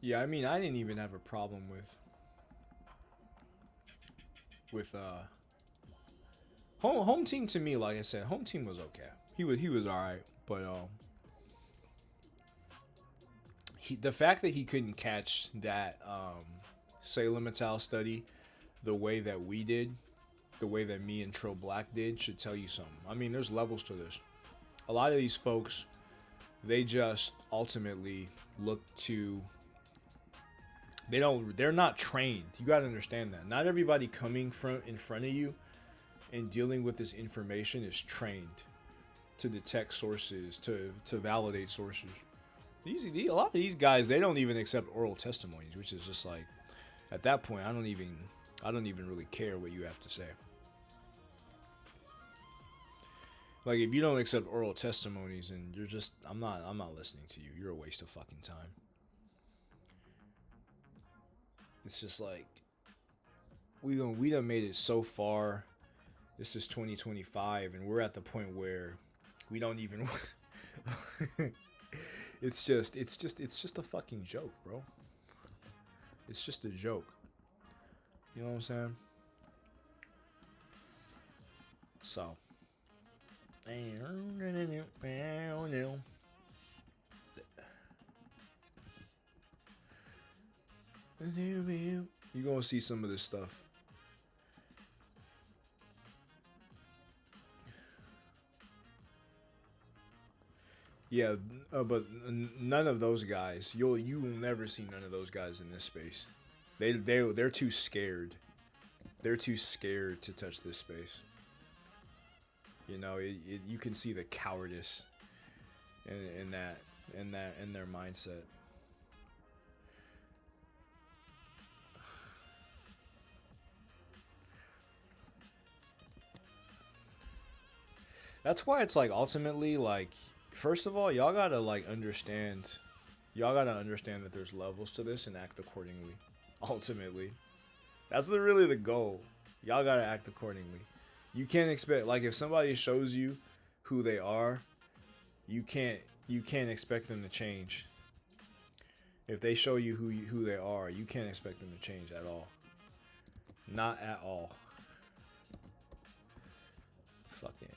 S1: Yeah, I mean, I didn't even have a problem with home team. To me, like I said, home team was okay. He was all right, but the fact that he couldn't catch that Salem et al. Study the way that we did, the way that me and Trill Black did, should tell you something. I mean, there's levels to this. A lot of these folks, they just ultimately look to. They're not trained. You got to understand that. Not everybody coming from in front of you and dealing with this information is trained to detect sources, to validate sources. A lot of these guys, they don't even accept oral testimonies, which is just like, at that point, I don't even really care what you have to say. Like, if you don't accept oral testimonies, and you're just, I'm not listening to you. You're a waste of fucking time. It's just like, we done made it so far. This is 2025, and we're at the point where we don't even. It's just a fucking joke, bro. It's just a joke. You know what I'm saying? So. You're gonna see some of this stuff. Yeah, but none of those guys. You will never see none of those guys in this space. They're too scared. They're too scared to touch this space. You know, you can see the cowardice in their mindset. That's why it's like, ultimately, like, first of all, y'all gotta understand that there's levels to this and act accordingly. Ultimately, that's really the goal. Y'all gotta act accordingly. You can't expect, like, if somebody shows you who they are, you can't expect them to change. If they show you who they are, you can't expect them to change at all. Not at all. Fucking.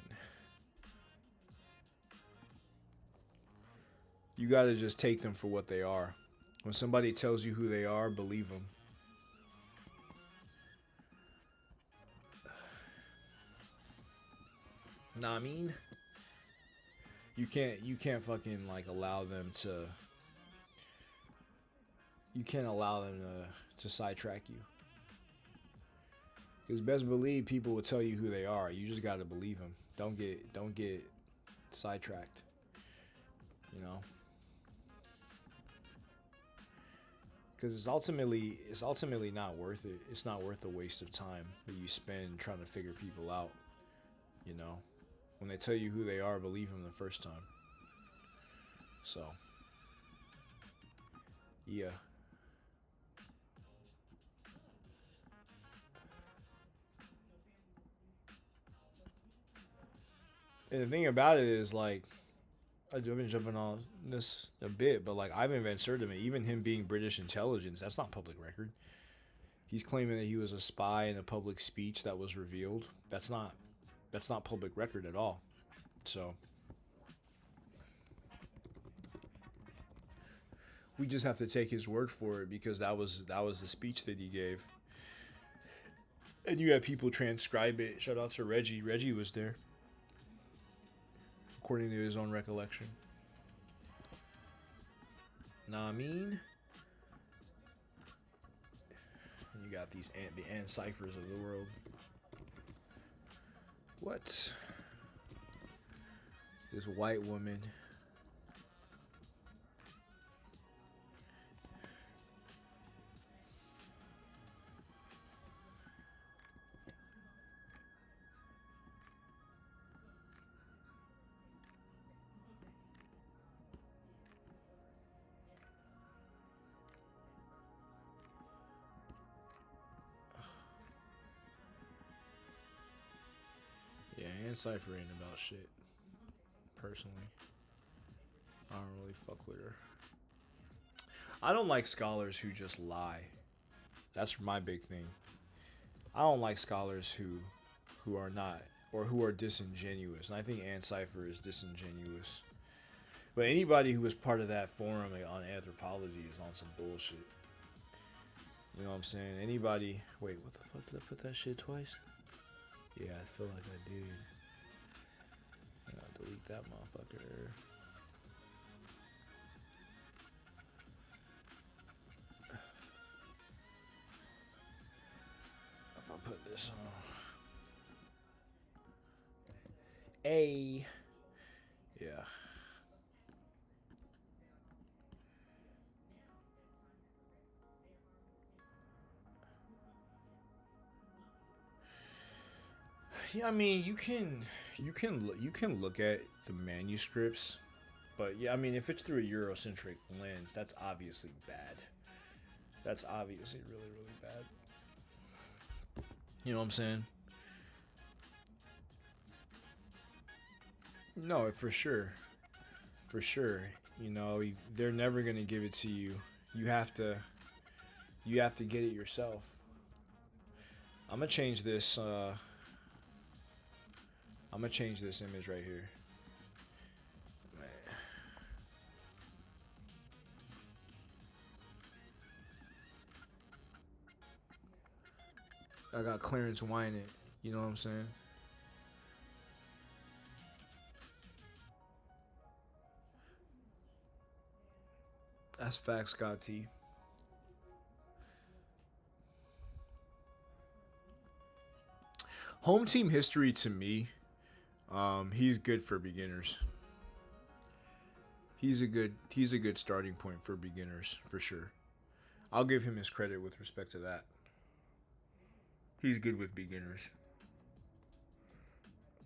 S1: You gotta just take them for what they are. When somebody tells you who they are, believe them. Nah, I mean, you can't fucking, like, allow them to. You can't allow them to sidetrack you. Because best believe people will tell you who they are. You just gotta believe them. Don't get sidetracked. You know. Because it's ultimately not worth it. It's not worth the waste of time that you spend trying to figure people out. You know, when they tell you who they are, believe them the first time. So, yeah. And the thing about it is, like, I've been jumping on this a bit, but, like, Ivan Van Sertima, even him being British intelligence, that's not public record. He's claiming that he was a spy in a public speech that was revealed. That's not public record at all. So we just have to take his word for it, because that was the speech that he gave. And you had people transcribe it. Shout out to Reggie. Reggie was there, according to his own recollection. Nah, I mean, you got the Ann Cyphers of the world. What? This white woman. Yeah, Ann Cypher ain't about shit. Personally, I don't really fuck with her. I don't like scholars who just lie. That's my big thing. I don't like scholars who are not or who are disingenuous. And I think Ann Cypher is disingenuous. But anybody who was part of that forum on anthropology is on some bullshit. You know what I'm saying? Anybody. Wait, what the fuck did I put that shit twice? Yeah, I feel like I did. I gotta delete that motherfucker. If I put this on A. Yeah. Yeah, I mean, you can look at the manuscripts, but yeah, I mean, if it's through a Eurocentric lens, that's obviously bad. That's obviously really, really bad. You know what I'm saying? No, for sure, for sure. You know, they're never gonna give it to you. You have to, you have to get it yourself. I'm gonna change this. I'm gonna change this image right here. I got Clarence whining. You know what I'm saying? That's facts, Scott T. Home team history to me, he's good for beginners. He's a good starting point for beginners for sure. I'll give him his credit with respect to that. He's good with beginners.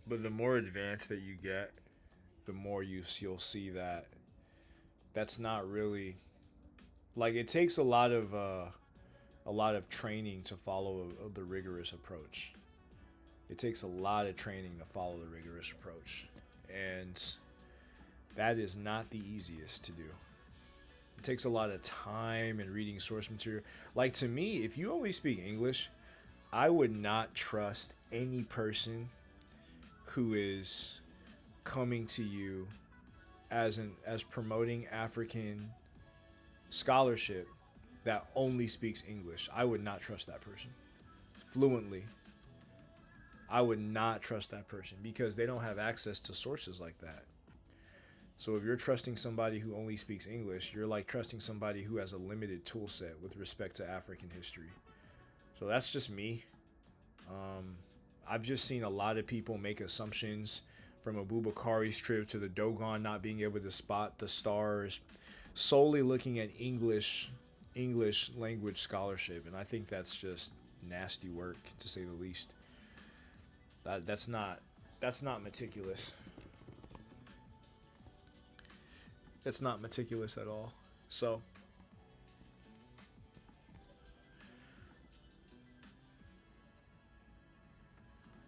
S1: But the more advanced that you get, the more you'll see that that's not really like it takes a lot of training to follow the rigorous approach. It takes a lot of training to follow the rigorous approach, and that is not the easiest to do. It takes a lot of time and reading source material. Like to me, if you only speak English, I would not trust any person who is coming to you as promoting African scholarship that only speaks English. I would not trust that person fluently. I would not trust that person because they don't have access to sources like that. So if you're trusting somebody who only speaks English, you're like trusting somebody who has a limited tool set with respect to African history. So that's just me. I've just seen a lot of people make assumptions from Abubakari's trip to the Dogon not being able to spot the stars, solely looking at English language scholarship, and I think that's just nasty work to say the least. That's not meticulous. It's not meticulous at all. So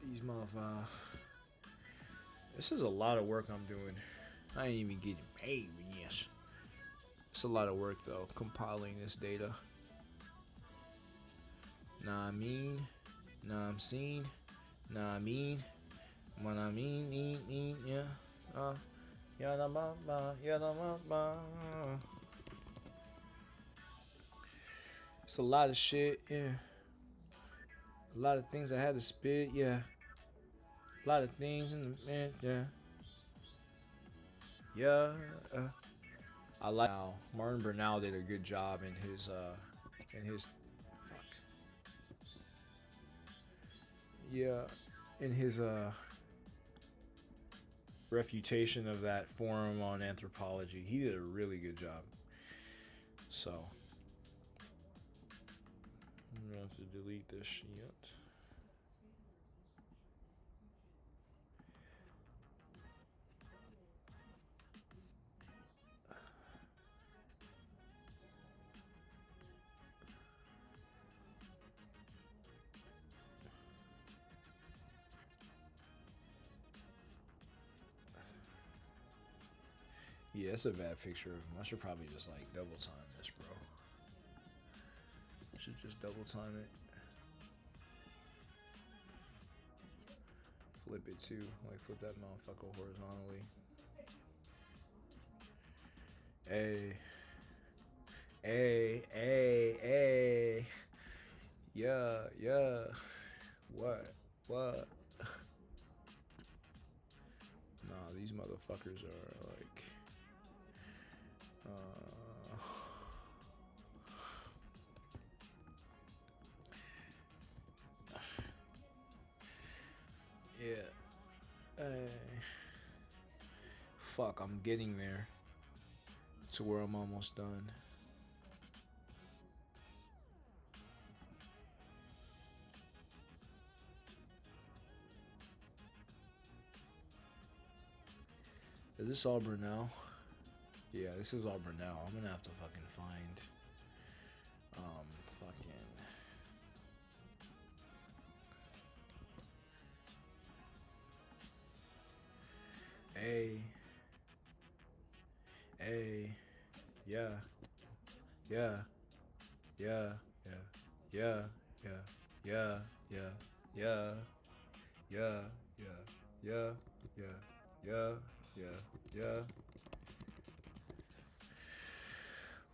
S1: these motherfuckers. This is a lot of work I'm doing. I ain't even getting paid, but yes. It's a lot of work though, compiling this data. Nah, I mean, nah, I'm seen. Nah, I mean, when I mean, yeah. Yada ba, yada ba. It's a lot of shit, yeah. A lot of things I had to spit, yeah. A lot of things in the man, yeah. Yeah. I like how Martin Bernal did a good job in his fuck. Yeah, in his refutation of that forum on anthropology. He did a really good job. So I'm gonna have to delete this shit. Yeah, it's a bad picture of him. I should probably just like double time this, bro. I should just double time it. Flip it too. Like flip that motherfucker horizontally. Hey. Hey, hey, hey. Yeah, yeah. What? What? Nah, these motherfuckers are like yeah. Fuck, I'm getting there to where I'm almost done. Is this all Brunel? Yeah, this is all Brunel. I'm gonna have to fucking find fucking A. Yeah. Yeah. Yeah. Yeah. Yeah. Yeah. Yeah. Yeah. Yeah. Yeah. Yeah. Yeah. Yeah. Yeah. Yeah.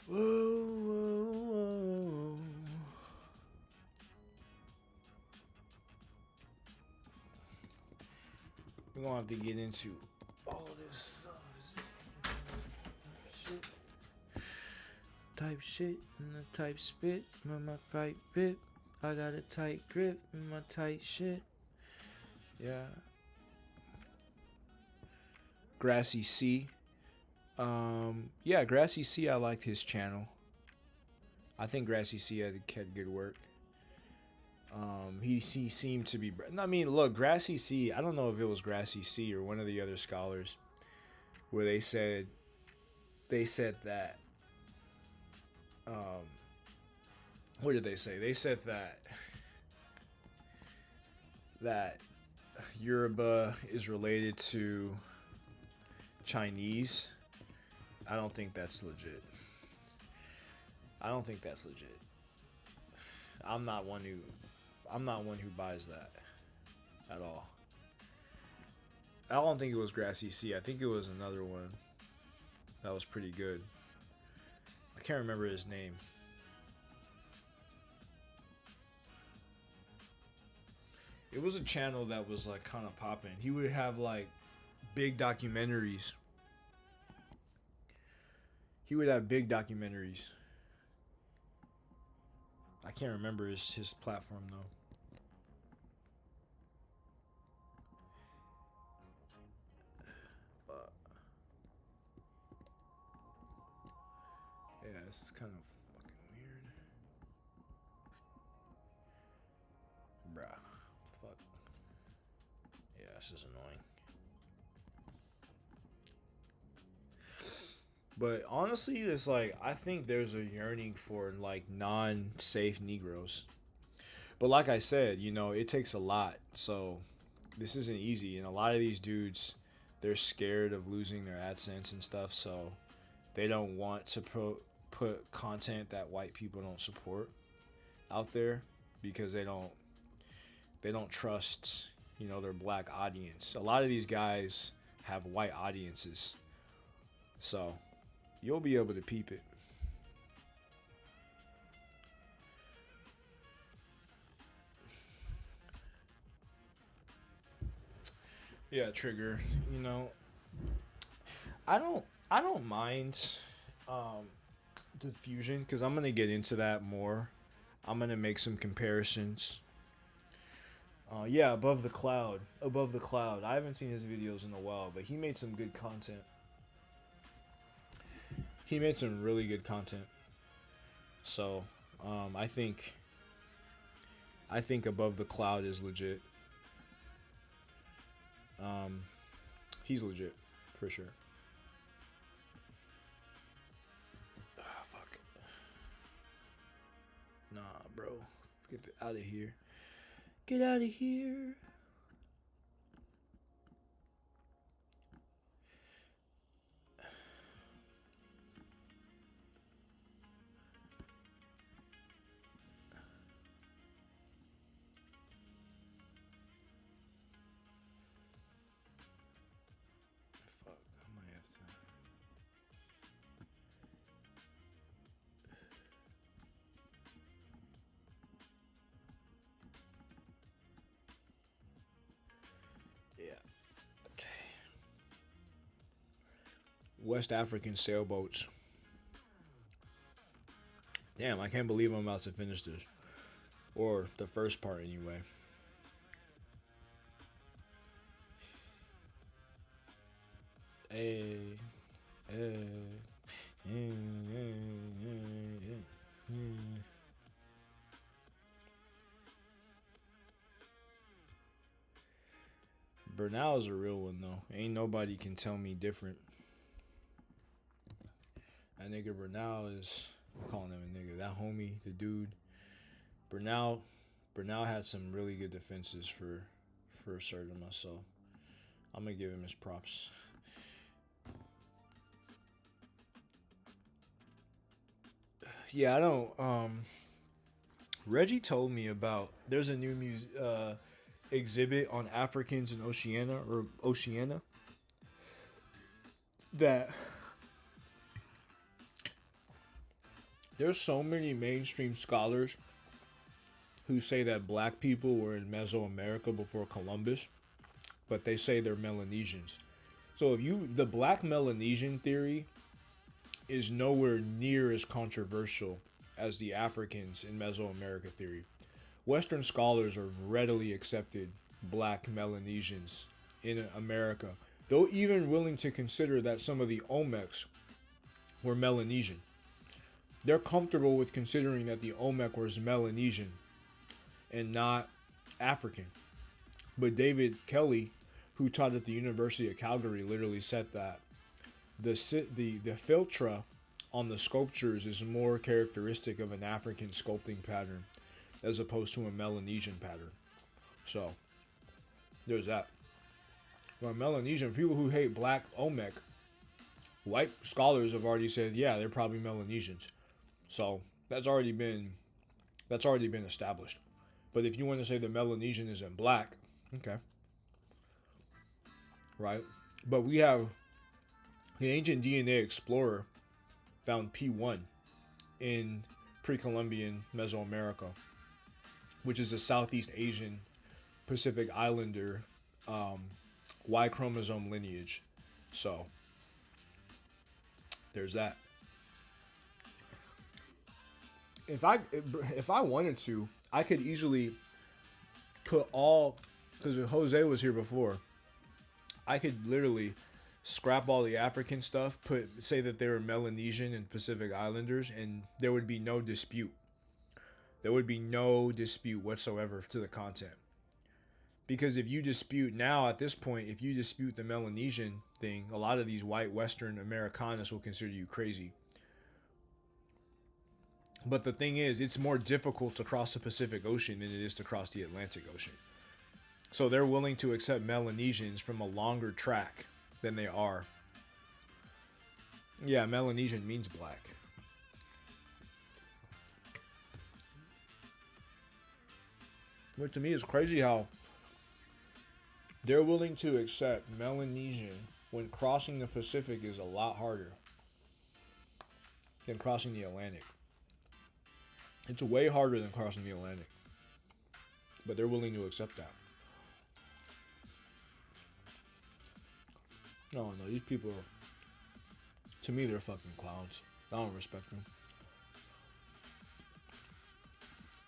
S1: Whoa, whoa, whoa. We're gonna have to get into all this stuff. Type shit and the type spit with my pipe bit. I got a tight grip in my tight shit. Yeah. Grassy C. Yeah, Grassy C. I liked his channel. I think Grassy C had good work. He seemed to be. I mean, look, Grassy C. I don't know if it was Grassy C or one of the other scholars, where they said that. What did they say? They said that Yoruba is related to Chinese. I don't think that's legit. I'm not one who buys that at all. I don't think it was Grassy C. I think it was another one that was pretty good. I can't remember his name. It was a channel that was like kind of popping. He would have like big documentaries. I can't remember his platform though. But yeah, this is kind of fucking weird. Bruh. Fuck. Yeah, this is annoying. But honestly, it's like I think there's a yearning for like non-safe Negroes. But like I said, you know, it takes a lot. So this isn't easy, and a lot of these dudes, they're scared of losing their AdSense and stuff, so they don't want to put content that white people don't support out there because they don't trust, you know, their black audience. A lot of these guys have white audiences, so you'll be able to peep it. Yeah, Trigger. You know, I don't mind diffusion because I'm gonna get into that more. I'm gonna make some comparisons. Yeah, above the cloud. I haven't seen his videos in a while, but he made some good content. He made some really good content. So, I think above the cloud is legit. He's legit for sure. Ah, fuck. Nah, bro. Get out of here. Get out of here. West African sailboats. Damn, I can't believe I'm about to finish this. Or the first part, anyway. Bernal's a real one, though. Ain't nobody can tell me different. That nigga Bernal is... I'm calling him a nigga. That homie, the dude. Bernal had some really good defenses for asserting myself. I'm gonna give him his props. Yeah, I don't. Reggie told me about. There's a new exhibit on Africans in Oceania that there's so many mainstream scholars who say that black people were in Mesoamerica before Columbus, but they say they're Melanesians. So the black Melanesian theory is nowhere near as controversial as the Africans in Mesoamerica theory. Western scholars are readily accepted black Melanesians in America, though even willing to consider that some of the Olmecs were Melanesian. They're comfortable with considering that the Olmec was Melanesian and not African. But David Kelly, who taught at the University of Calgary, literally said that the filtra on the sculptures is more characteristic of an African sculpting pattern as opposed to a Melanesian pattern. So there's that. Well, Melanesian people who hate black Olmec, white scholars have already said, yeah, they're probably Melanesians. So that's already been established. But if you want to say the Melanesian isn't black, okay, right? But we have the ancient DNA explorer found P1 in pre-Columbian Mesoamerica, which is a Southeast Asian Pacific Islander Y chromosome lineage. So there's that. If I wanted to, I could easily put all, because Jose was here before, I could literally scrap all the African stuff, say that they were Melanesian and Pacific Islanders, and there would be no dispute. There would be no dispute whatsoever to the content. Because if you dispute now, at this point, if you dispute the Melanesian thing, a lot of these white Western Americanas will consider you crazy. But the thing is, it's more difficult to cross the Pacific Ocean than it is to cross the Atlantic Ocean. So they're willing to accept Melanesians from a longer track than they are. Yeah, Melanesian means black. But to me, it's crazy how they're willing to accept Melanesian when crossing the Pacific is a lot harder than crossing the Atlantic. It's way harder than crossing the Atlantic. But they're willing to accept that. Oh no, these people, to me, they're fucking clowns. I don't respect them.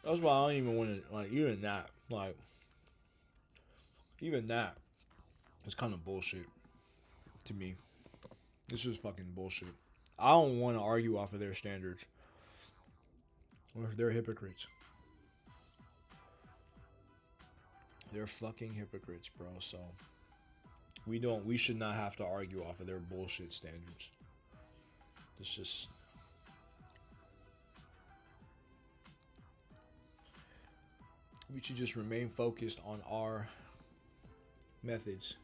S1: That's why I don't even want to, like, even that is kind of bullshit to me. It's just fucking bullshit. I don't want to argue off of their standards. Or if they're hypocrites. They're fucking hypocrites, bro. So we should not have to argue off of their bullshit standards. It's just, we should just remain focused on our methods.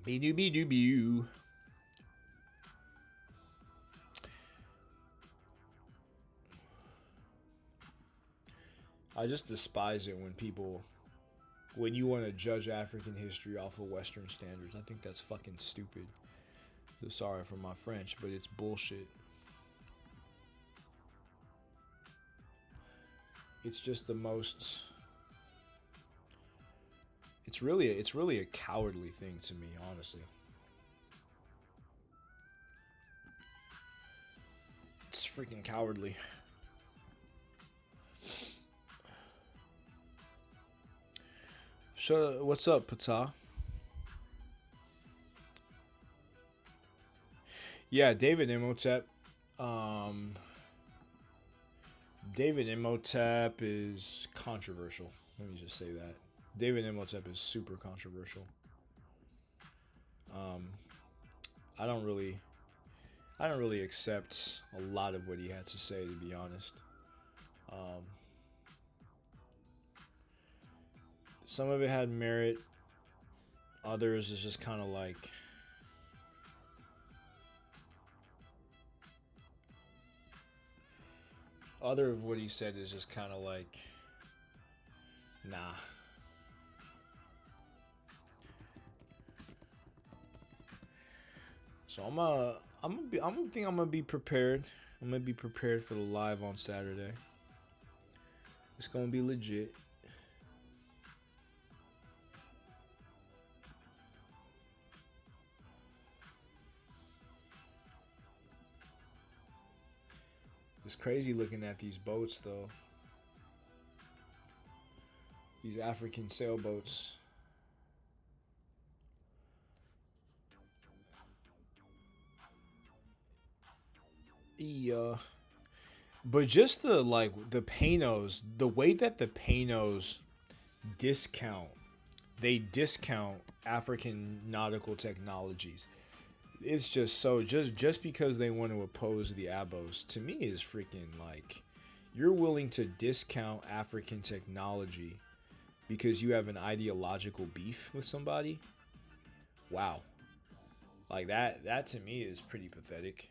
S1: Be-do-be-do-be-oo. I just despise it when you want to judge African history off of Western standards. I think that's fucking stupid. Sorry for my French, but it's bullshit. It's just the most it's really a cowardly thing to me, honestly. It's freaking cowardly. So what's up, Pata? Yeah, David Imhotep. Um, David Imhotep is controversial. Let me just say that. David Imhotep is super controversial. Um, I don't really, I don't really accept a lot of what he had to say, to be honest. Um, some of it had merit. Others is just kind of like, other of what he said is just kind of like, nah. So I'm gonna be prepared. I'm gonna be prepared for the live on Saturday. It's gonna be legit. It's crazy looking at these boats though. These African sailboats. Yeah. But just the Panos, the way that the Panos discount they discount African nautical technologies. It's just so just because they want to oppose the Abos, to me is freaking like you're willing to discount African technology because you have an ideological beef with somebody. Wow. Like that to me is pretty pathetic.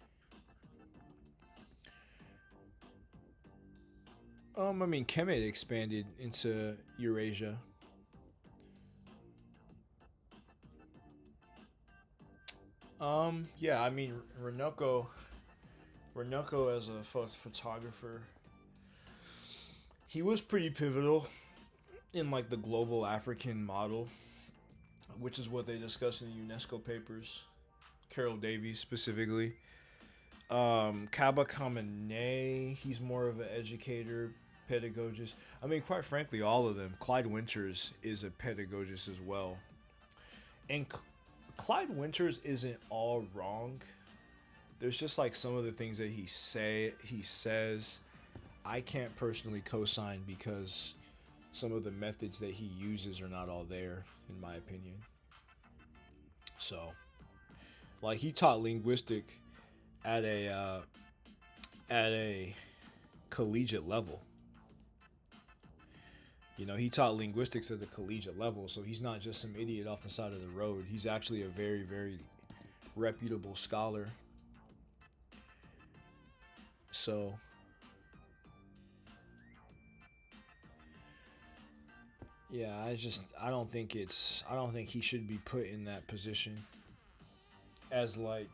S1: I mean Kemet expanded into Eurasia. Yeah, I mean Renoko as a photographer, he was pretty pivotal in like the global African model, which is what they discuss in the UNESCO papers. Carol Davies specifically. Kaba Kamene, he's more of an educator, pedagogist. I mean, quite frankly, all of them. Clyde Winters is a pedagogist as well. And Clyde Winters isn't all wrong. There's just like some of the things that he says I can't personally co-sign because some of the methods that he uses are not all there in my opinion. So, like he taught linguistic at a collegiate level. You know, he taught linguistics at the collegiate level, so he's not just some idiot off the side of the road. He's actually a very, very reputable scholar. So, yeah, I don't think he should be put in that position as like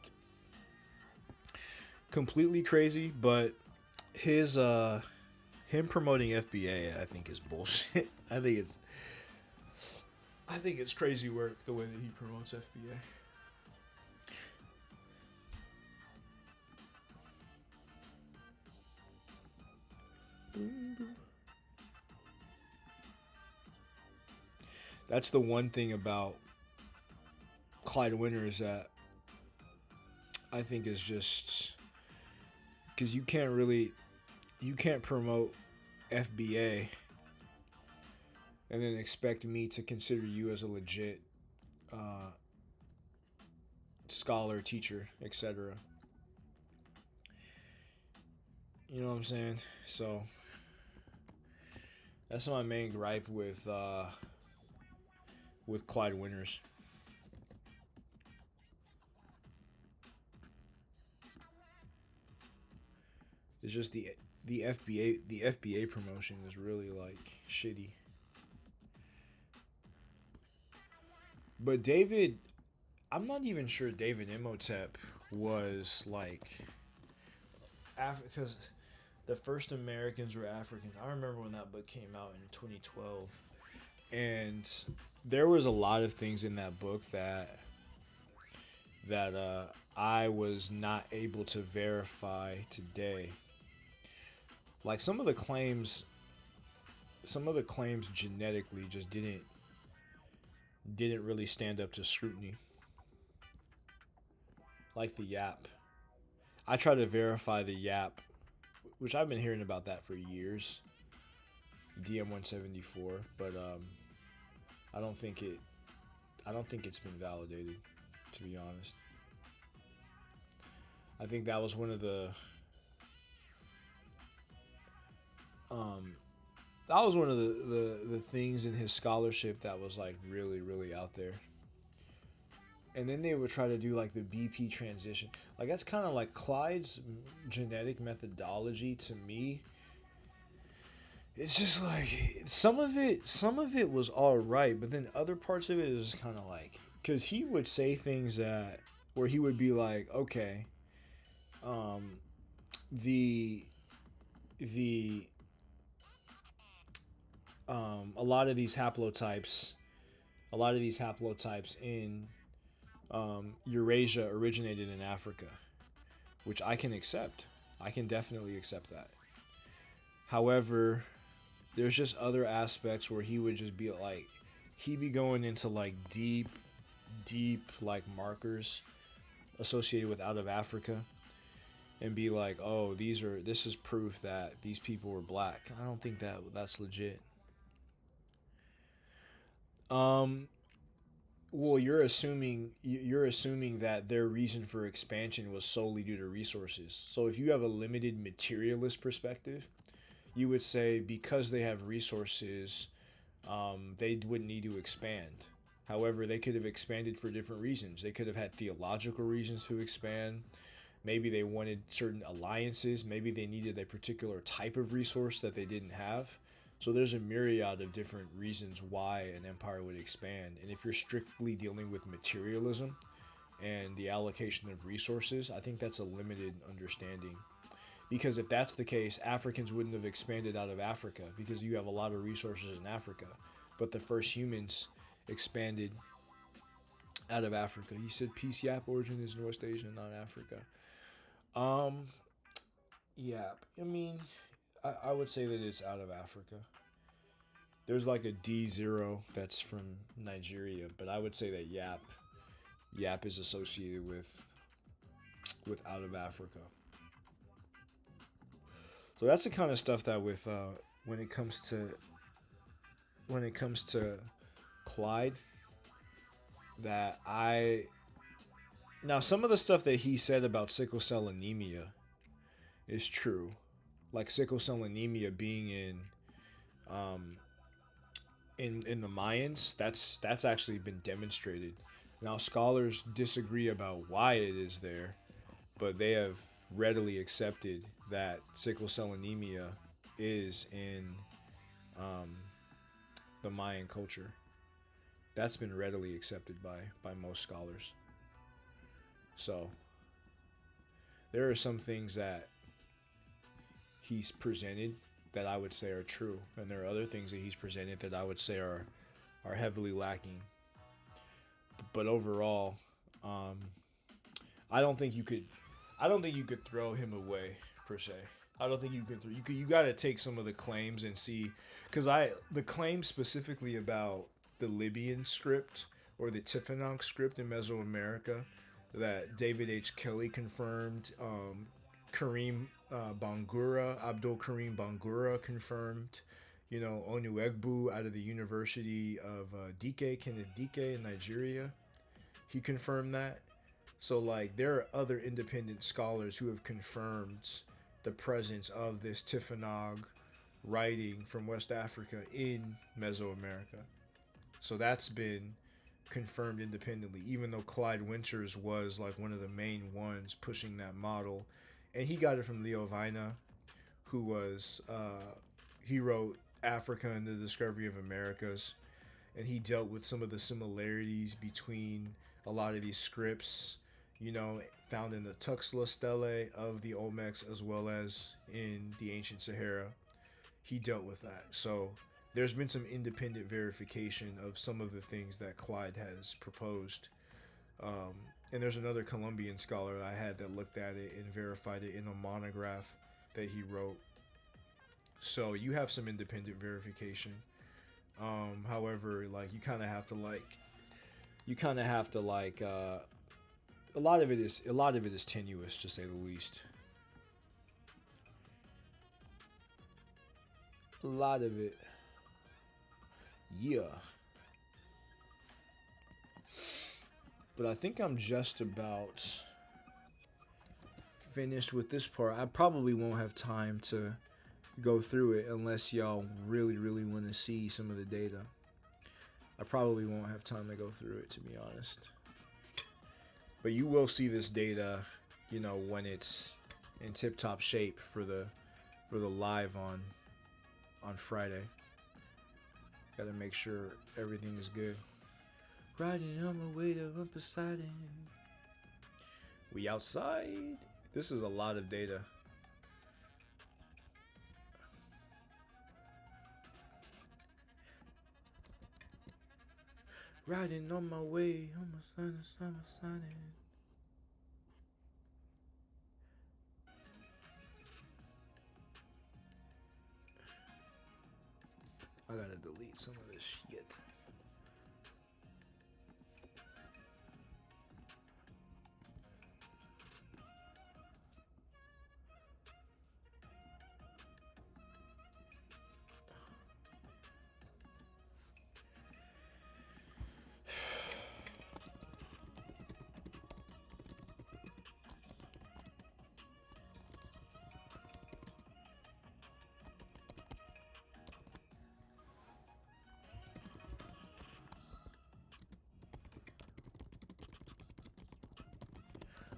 S1: completely crazy, but his him promoting FBA I think is bullshit. I think it's crazy work the way that he promotes FBA. That's the one thing about Clyde Winters that I think is just because you can't promote FBA and then expect me to consider you as a legit uh, scholar, teacher, etc. You know what I'm saying? So that's my main gripe with Clyde Winters. It's just the FBA promotion is really like shitty. But David, I'm not even sure David Imhotep was like because the first Americans were African. I remember when that book came out in 2012, and there was a lot of things in that book that I was not able to verify today. Like some of the claims genetically just didn't really stand up to scrutiny. Like the yap. I try to verify the yap, which I've been hearing about that for years. DM-174, but I don't think it I don't think it's been validated, to be honest. I think that was one of um the things in his scholarship that was like really really out there. And then they would try to do like the BP transition. Like that's kind of like Clyde's genetic methodology to me. It's just like some of it was all right, but then other parts of it is kind of like cuz he would say things that where he would be like, "Okay, um the the a lot of these haplotypes in Eurasia originated in Africa," which I can accept. I can definitely accept that. However, there's just other aspects where he would just be like, he'd be going into like deep like markers associated with out of Africa and be like, oh, this is proof that these people were black. I don't think that's legit. Um, well, you're assuming that their reason for expansion was solely due to resources. So if you have a limited materialist perspective, you would say because they have resources, they wouldn't need to expand. However, they could have expanded for different reasons. They could have had theological reasons to expand. Maybe they wanted certain alliances. Maybe they needed a particular type of resource that they didn't have. So there's a myriad of different reasons why an empire would expand. And if you're strictly dealing with materialism and the allocation of resources, I think that's a limited understanding. Because if that's the case, Africans wouldn't have expanded out of Africa because you have a lot of resources in Africa. But the first humans expanded out of Africa. He said peace yap origin is North Asia, not Africa. Um, Yap. I mean, I would say that it's out of Africa. There's like a D0 that's from Nigeria, but I would say that Yap is associated with out of Africa. So that's the kind of stuff that with when it comes to Clyde that I now some of the stuff that he said about sickle cell anemia is true. Like sickle cell anemia being um in the Mayans, that's actually been demonstrated. Now scholars disagree about why it is there, but they have readily accepted that sickle cell anemia is in um, the Mayan culture. That's been readily accepted by most scholars. So there are some things that he's presented that I would say are true, and there are other things that he's presented that I would say are heavily lacking. But overall, um, I don't think you could I don't think you could throw him away per se. I don't think you can. You got to take some of the claims and see, because the claims specifically about the Libyan script or the Tifinagh script in Mesoamerica that David H. Kelly confirmed, Kareem Bangura, Abdul Kareem Bangura confirmed, Onuegbu out of the University of Kenneth Dike in Nigeria, he confirmed that. So like there are other independent scholars who have confirmed the presence of this Tifinagh writing from West Africa in Mesoamerica. So that's been confirmed independently, even though Clyde Winters was like one of the main ones pushing that model. And he got it from Leo Vina, who was, he wrote Africa and the Discovery of Americas. And he dealt with some of the similarities between a lot of these scripts, found in the Tuxtla Stele of the Olmecs as well as in the ancient Sahara. He dealt with that. So there's been some independent verification of some of the things that Clyde has proposed. And there's another Colombian scholar I had that looked at it and verified it in a monograph that he wrote. So you have some independent verification. However, like you kind of have to a lot of it is tenuous to say the least. A lot of it, yeah. But I think I'm just about finished with this part. I probably won't have time to go through it unless y'all really, really want to see some of the data. I probably won't have time to go through it, to be honest. But you will see this data, you know, when it's in tip-top shape for the live on Friday. Gotta make sure everything is good. Riding on my way to up beside him. We outside. This is a lot of data. Riding on my way, almost on the summer sunny. I gotta delete some of this shit.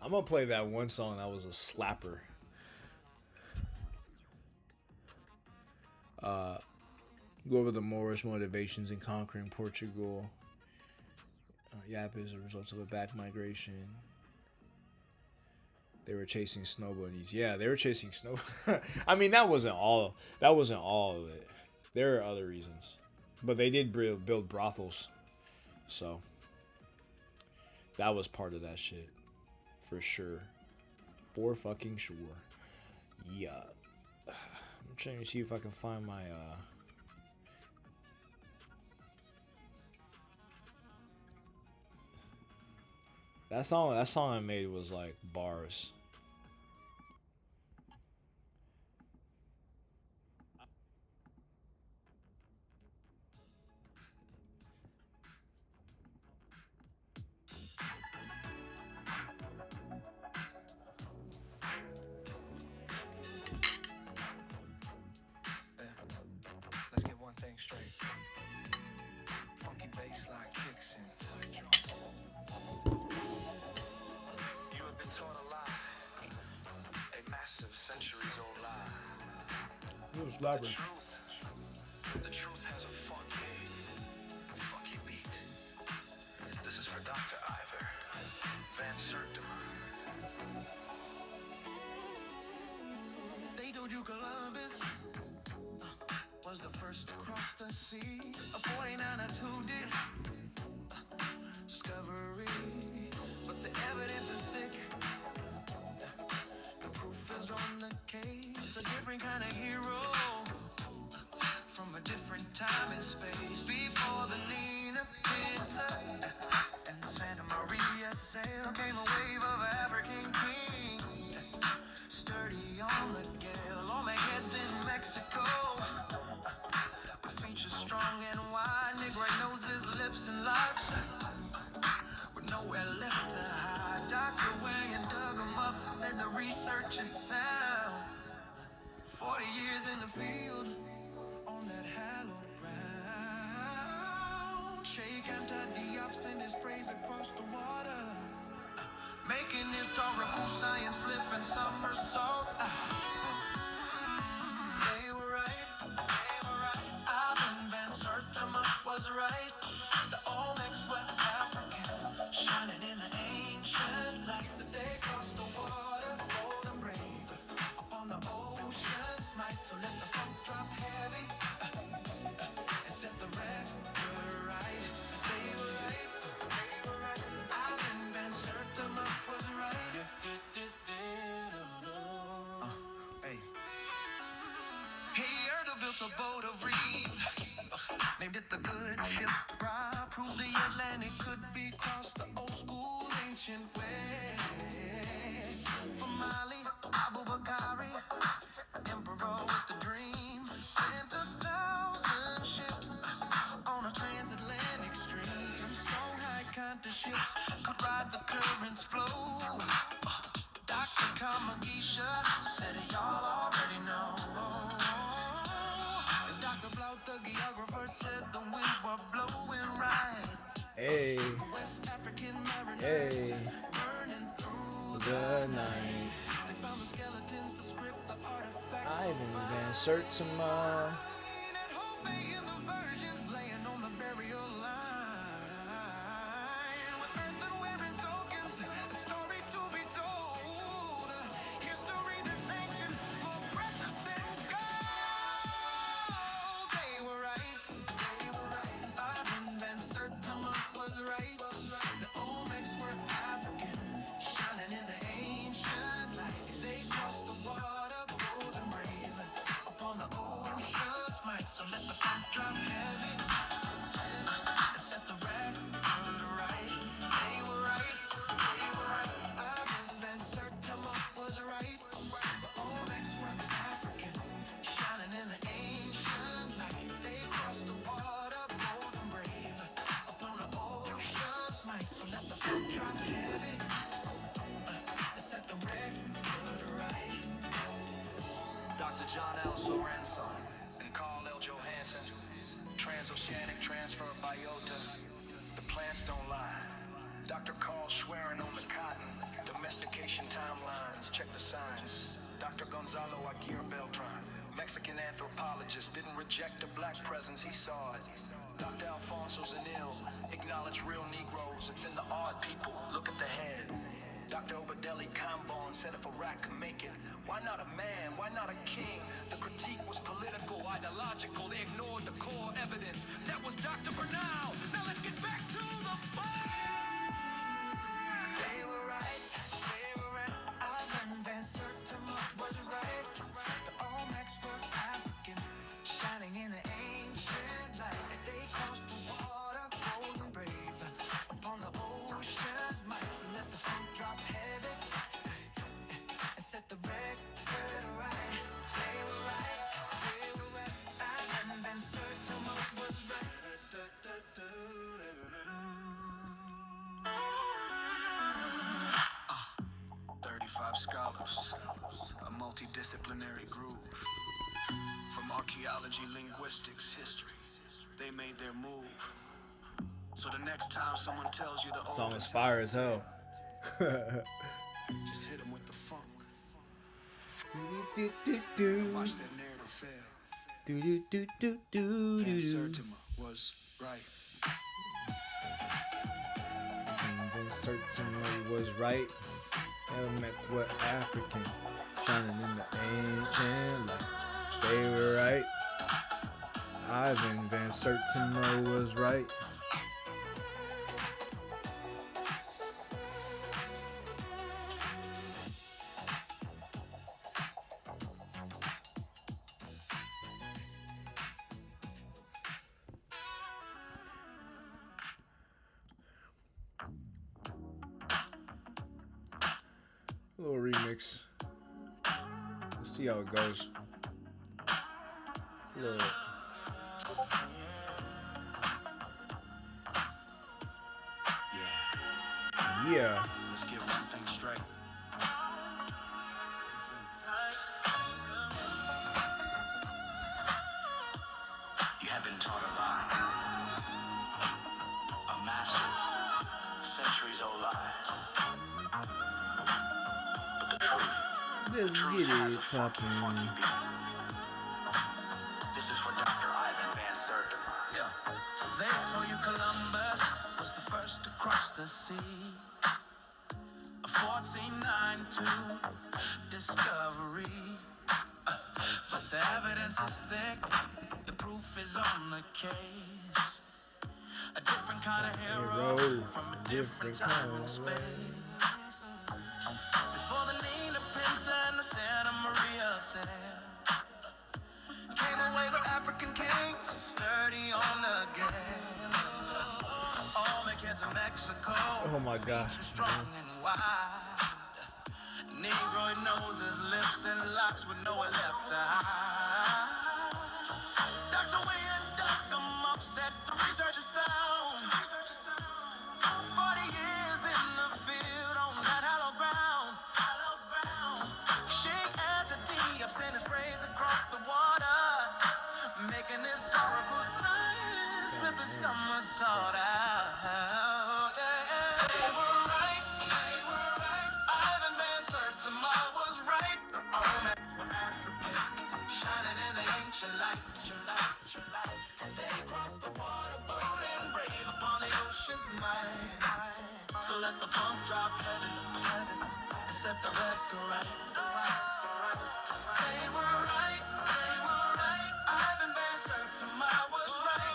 S1: I'm gonna play that one song that was a slapper. Go over the Moorish motivations in conquering Portugal. Yap is a result of a back migration. They were chasing snow bunnies. Yeah, they were chasing snow. I mean, that wasn't all. That wasn't all of it. There are other reasons, but they did build brothels, so that was part of that shit. For sure. For fucking sure. Yeah. I'm trying to see if I can find my that song I made was like bars.
S3: Let's get one thing straight. Funky bass line kicks in. You have been taught a lie, a massive centuries-old lie. The truth has a funky beat. This is for Dr. Ivor Van Sertima. They told you Columbus was the first to cross the sea. A 49ers who did discovery, but the evidence is thick. The proof is on the case. A different kind of hero from a different time and space. Before the Nina Pinta and Santa Maria sailed, came a wave of African king, sturdy on the gale. Olmecs in Mexico, features strong and wide, Negro noses, lips and locks, with nowhere left to hide. Dr. William dug him up, said the research is sound. 40 years in the field, on that hallowed ground. Sheikh Anta send his praise across the water, making historical science flip and somersault. They were right. Ivan Van Sertima was right. The Olmecs were African, shining in the ancient light. That they crossed the water, bold and brave, upon the ocean's might. So let the funk drop heavy. a boat of reeds. Named it the Good Ship. Ra proved the Atlantic could be crossed the old school ancient way. From Mali, Abu Bakari, an emperor with the dream, sent 1,000 ships on a transatlantic stream. Shanghai Conta ships could ride the current's flow. Dr. Kamji said it y'all already know. And Dr. Blout, the geographer, said the winds were blowing right.
S1: Hey,
S3: West African mariners
S1: hey,
S3: burning through
S1: the night.
S3: They found the skeletons, the script, the artifacts.
S1: Ivan Van Sertima.
S3: At Hope Bay and the virgins laying on the burial line. With earthenware and tokens, a story to be told. History that's ancient, more precious than gold. They were right. Ivan Van Sertima was right. The Olmecs were African, shining in the ancient light. They crossed the water, bold and brave, upon the ocean's might. So let the front drop heavy, set the record right. They were right. Ivan Van Sertima was right. The Olmecs were African, shining in the ancient light. They crossed the water, bold and brave, upon the ocean's might. So let the front drop heavy, set the record right. Dr. John L. Sorenson and Carl L. Johansson, transoceanic transfer biota, the plants don't lie. Dr. Carl Schwerin on the cotton, domestication timelines, check the signs. Dr. Gonzalo Aguirre Beltran, Mexican anthropologist, didn't reject a black presence, he saw it. Dr. Alfonso Zanil, acknowledged real Negroes, it's in the art, people, look at the head. Dr. Obadeli Kambon said if Iraq could make it, why not a man, why not a king? The critique was political, ideological, they ignored the core evidence. That was Dr. Bernal. Now let's get back to the fight. They were right. Ivan Van Sertima was right. The Olmecs were African, shining in the ancient light. They crossed the water, bold and brave, upon the ocean's might. So let the funk drop heavy, and set the record right. They were right. Ivan Van Sertima was right. 35 scholars, a multidisciplinary groove. From archaeology, linguistics, history, they made their move. So the next time someone tells you the old
S1: Song is fire as hell.
S3: just hit them with the funk. Watch
S1: Do
S3: that narrative fail.
S1: do do do do
S3: Van
S1: do.
S3: Sertima was right.
S1: Van Sertima was right. Olmec were African, shining in the ancient light. They were right. Ivan Van Sertima was right. A little remix. Let's see how it goes. Look. Yeah.
S3: Let's get one thing straight. You have been taught a lie. A massive, centuries-old lie. But the truth.
S1: Let's get
S3: has
S1: it
S3: a funky
S1: poppin'.
S3: beat. This is for Dr. Ivan Van Sertima. Yeah. They told you Columbus was the first to cross the sea. 1492 discovery. But the evidence is thick, the proof is on the case. A different kind of hero from a different time and space. Before the Nina Pinta and the Santa Maria sailed, came away with kings, sturdy on the game. All my kids in Mexico.
S1: Oh my gosh.
S3: Strong and wild. Negroid noses, lips, and locks with nowhere left to hide. Ducks away and duck them upset. The research is sound. 40 years in the field on that hollow ground. Shake hands to D, send his praise across the water. Making historical science, flipping somersault out. They were right, they were right. Ivan Van Sertima was right. The Olmecs were African, shining in the ancient light. They crossed the water, bold and brave upon the ocean's might. So let the funk drop heavy, and set the record right. They were right, they were right. Ivan Van Sertima was right.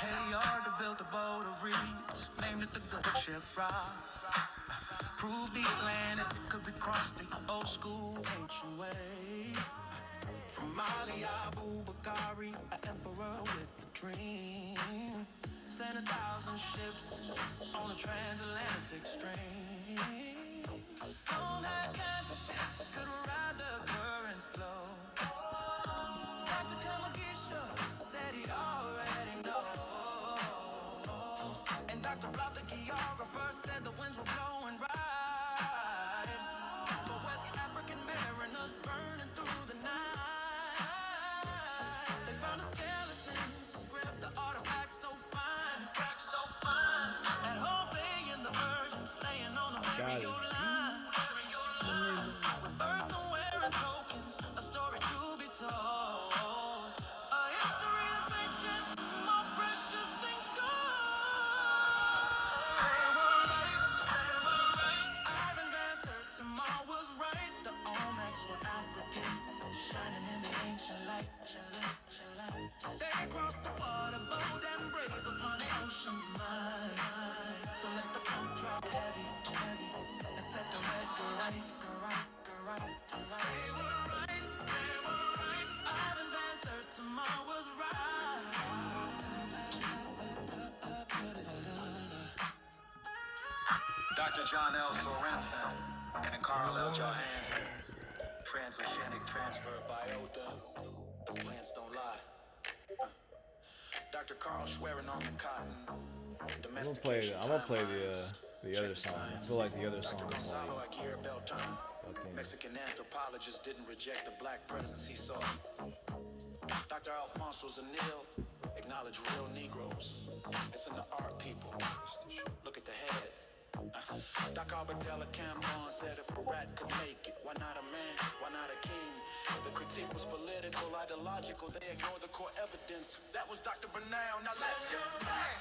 S3: Hey, yard to build a boat of reeds, named it the Good Ship Rock. Proved the Atlantic could be crossed the old school ancient way. From Ali Abu Bakari, an emperor with a dream. Sent 1,000 ships on a transatlantic stream. On that kind of ships could ride the current's flow. Dr. Kamji said he already know. And Dr. Block, the geographer, said the winds were blowing right. For West African mariners burning through the night. They found a skeleton, script the artifact so fine. And Hope in the virgins laying on the burial line. With birth nowhere and tokens, a story to be told. A history that's ancient, more precious than gold. They were right. Ivan Van Sertima was right. The Olmecs were African, shining in the ancient light. They crossed the water, bold and brave upon the ocean's mind. So let the funk drop heavy, and set the record right. They were right. Ivan Van Sertima was right. Dr. John L. Sorensen and Carl L. Johansson. Transoceanic transfer biota. The plants don't lie. Dr. Carl swearing on the cotton.
S1: I'm gonna play the other song. I feel like the other song is like okay.
S3: Mexican anthropologist didn't reject the black presence he saw. Dr. Alfonso Zanil acknowledged real Negroes. It's in the art, people. Look at the head. Doc Alberdella Cameron said if a rat could make it, why not a man, why not a king? The critique was political, ideological, they ignored the core evidence. That was Dr. Bernal, now let's get back.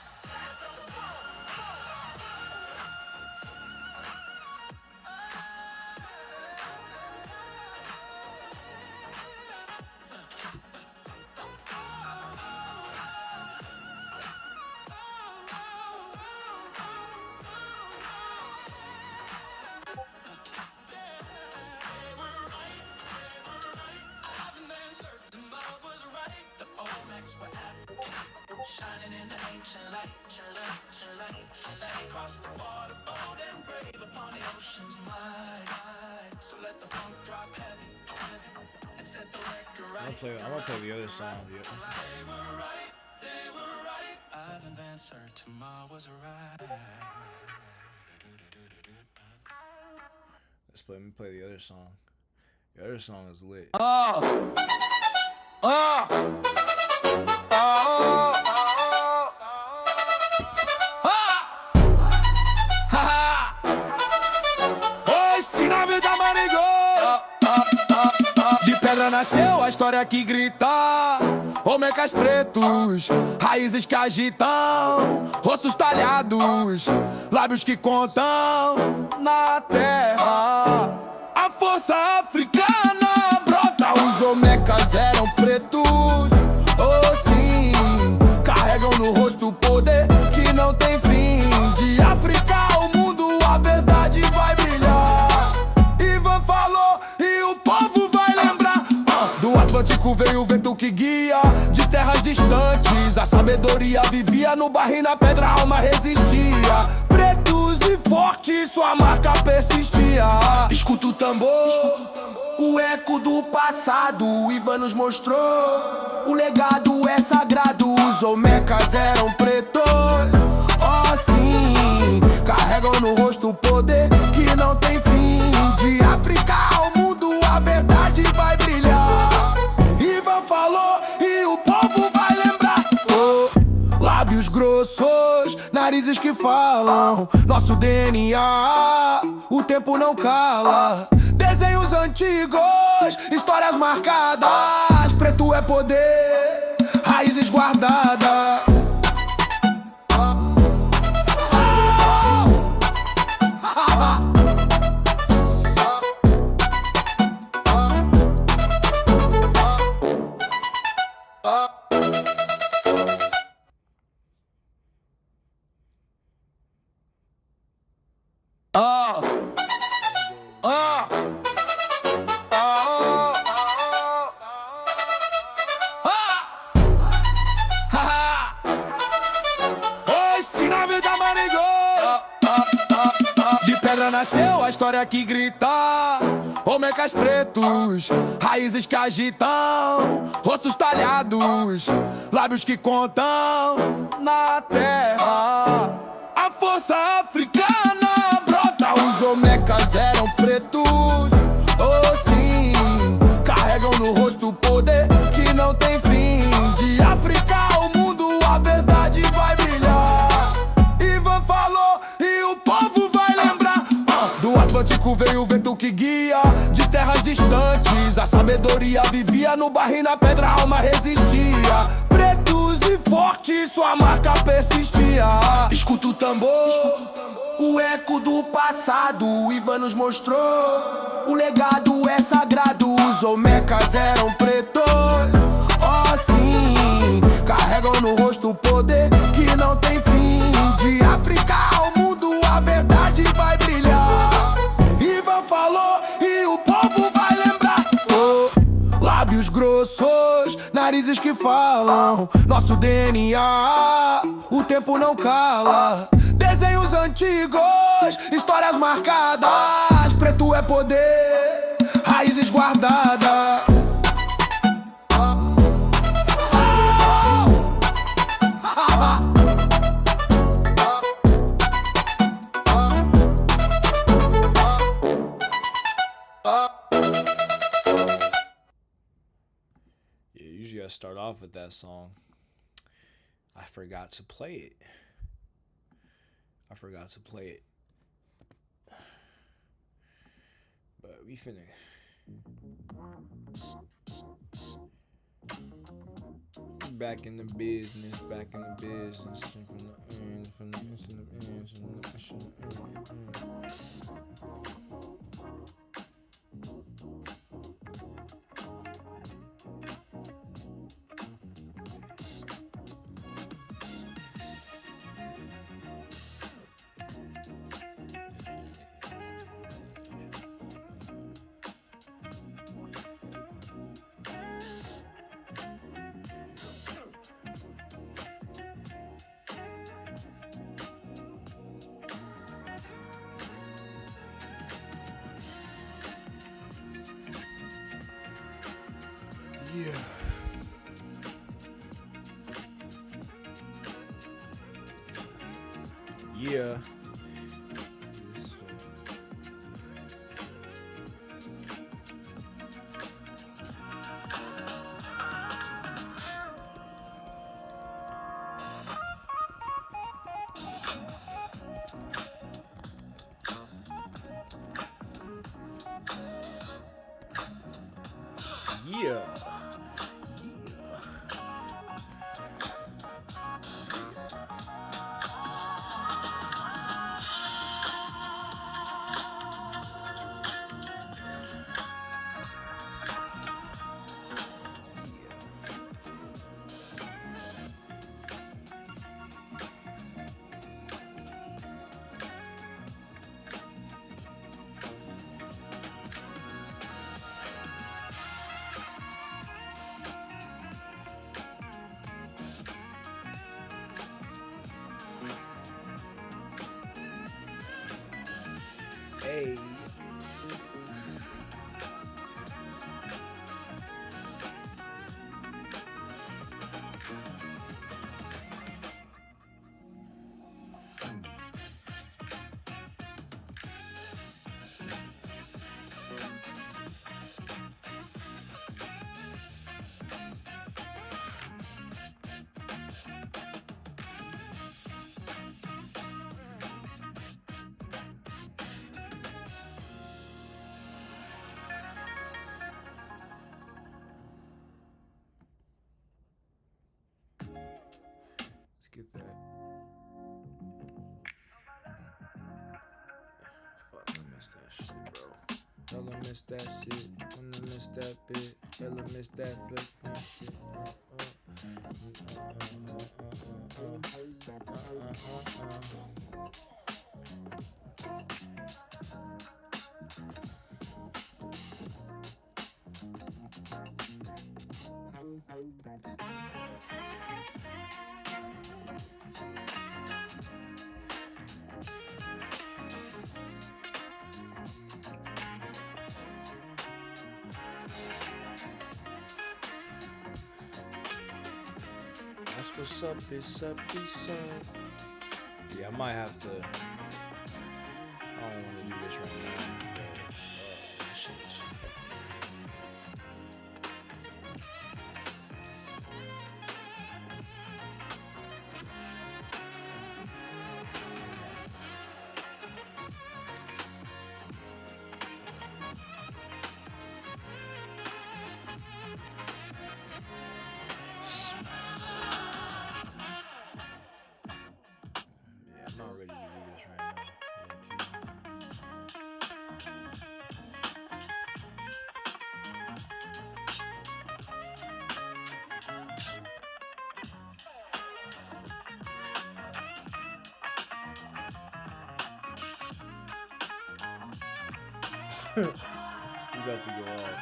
S3: Shining in the ancient light. They crossed the water, bold and brave upon the ocean's might. So let the funk drop heavy, and set the record right.
S1: I'm gonna play the other song. Yeah.
S3: They were right. Ivan Van Sertima was right.
S1: Let me play the other song. The other song is lit.
S3: Oi, na vida manigou. De pedra nasceu a história que grita. Omecas pretos, raízes que agitam, rostos talhados, lábios que contam na terra. A força africana brota. Os omecas eram pretos, oh sim, carregam no rosto o poder que não tem fim. De África ao mundo a verdade vai brilhar. Ivan falou e o povo
S4: guia de terras distantes. A sabedoria vivia no barro e na pedra, a alma resistia. Pretos e fortes, sua marca persistia. Escuta o tambor, o eco do passado. O Ivan nos mostrou, o legado é sagrado. Os Olmecas eram pretos, oh sim, carregam no rosto o poder que não tem fim. De África ao mundo a verdade vai brilhar. Ivan falou e o povo vai lembrar. Oh, lábios grossos, narizes que falam nosso DNA, o tempo não cala. Desenhos antigos, histórias marcadas. Preto é poder, raízes guardadas. Nasceu a história que grita, Olmecas pretos, raízes que agitam, rostos talhados, lábios que contam na terra. A força africana brota, os Olmecas eram pretos, oh sim, carregam no rosto o poder que não tem fim. De África ao mundo a verdade vai brilhar. Ivan falou e o povo vai lembrar. Do Atlântico veio o vento que guia de terras distantes. A sabedoria vivia no barro e na pedra, a alma resistia. Pretos e fortes, sua marca persistia. Escuta o tambor, o eco do passado. O Ivan nos mostrou, o legado é sagrado. Os Olmecas eram pretos, oh sim, carregam no rosto o poder que não tem fim. De África ao mundo a verdade vai brilhar. Ivan falou e o povo vai lembrar. Oh, lábios grossos, narizes que falam nosso DNA, o tempo não cala. Desenhos antigos, histórias marcadas. Preto é poder, raízes guardadas.
S1: Yeah, usually I start off with that song. I forgot to play it. But we finna. Back in the business. Yeah. Yeah. Yeah. at that. Fuck, I missed that shit, bro. Hella miss that shit. Hella miss that bit. Hella miss that flip. Shit. That's what's up, it's up, it's up. Yeah, I might have to. I don't want to do this right now, but this shit is fucking. Yeah, I'm not ready to do this right now. You about to go off.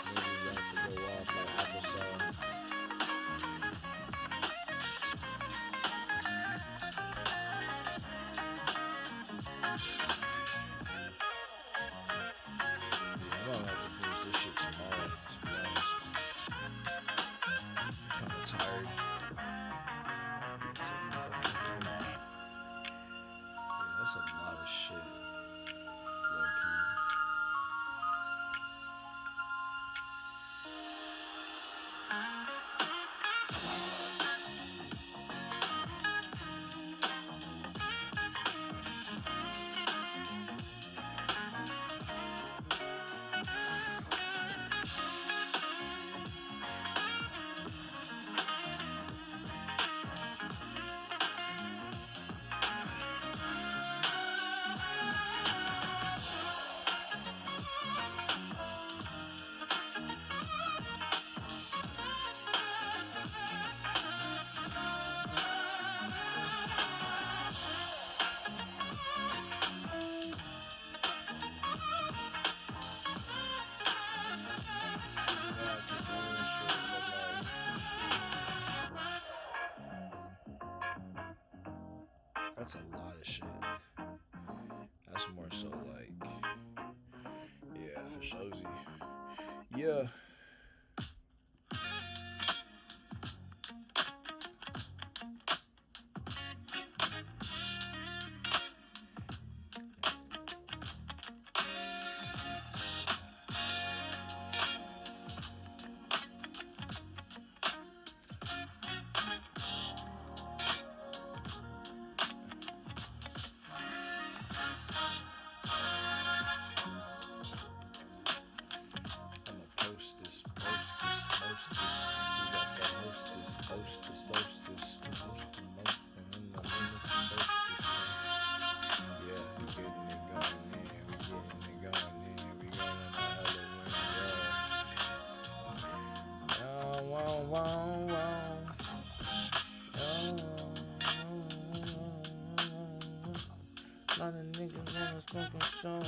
S1: Maybe you about to go off like applesauce. Yeah, I'm gonna have to finish this shit tomorrow, to be honest. Kinda tired. Yeah, that's a lot of shit. Low key. That's a lot of shit. That's more so like, yeah, for showsy. Yeah. Post this. We got the hostess, the most, and then the solstice. Yeah, we getting it going in, we going in the hella wind, lot of niggas wanna smoke and show,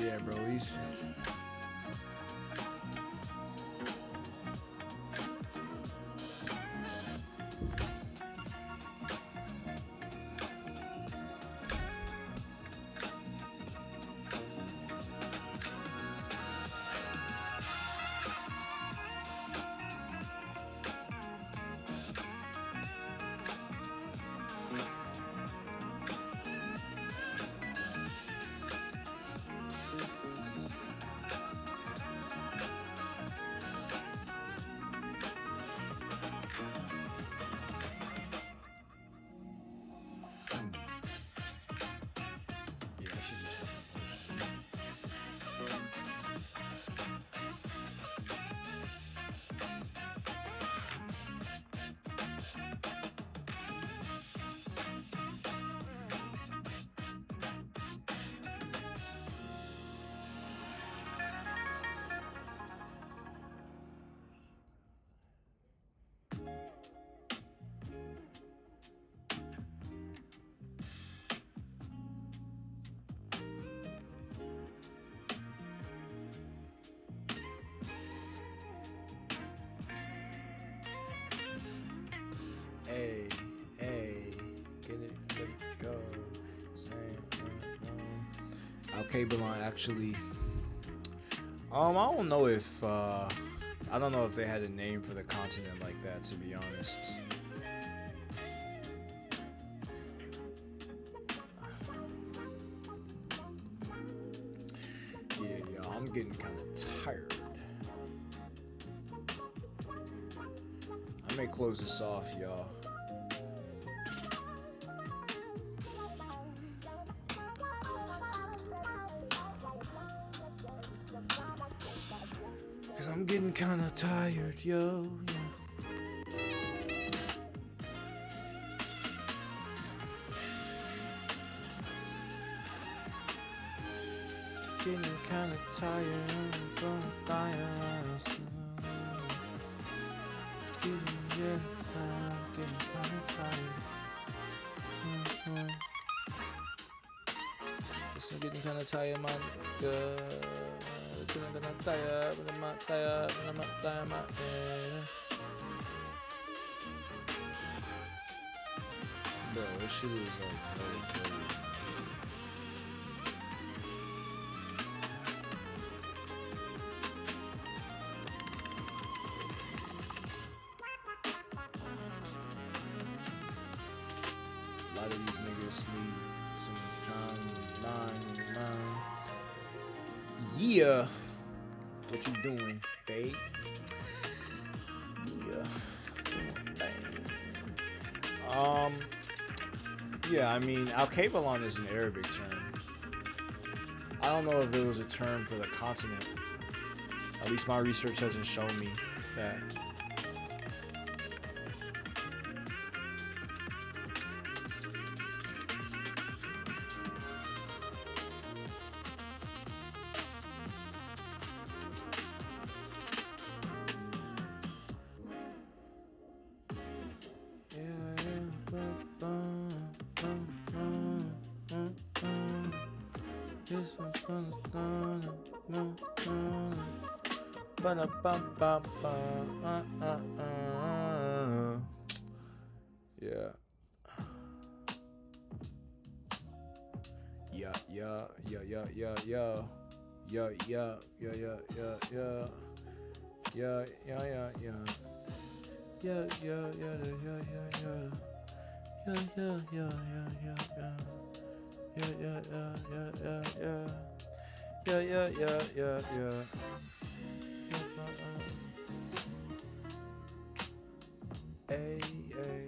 S1: Yeah, bro. He's. Yeah, I should just Hey, hey, get it, let it go. Alkebalon actually. I don't know if I don't know if they had a name for the continent like that, to be honest. Yeah, y'all, I'm getting kind of tired. I may close this off, y'all. Cause I'm getting kind of tired, yo. Getting kind of tired, I'm gonna die. Getting kind of tired. Guess I'm getting kind of tired, man. Getting kind of tired, but I'm not tired, and I'm not tired, man. Bro, this shit is like no joke. A lot of these niggas need some time. Yeah. What you doing, babe? Yeah. Yeah, I mean, Alkebalon is an Arabic term. I don't know if there was a term for the continent. At least my research hasn't shown me that. Yeah. Hey, hey.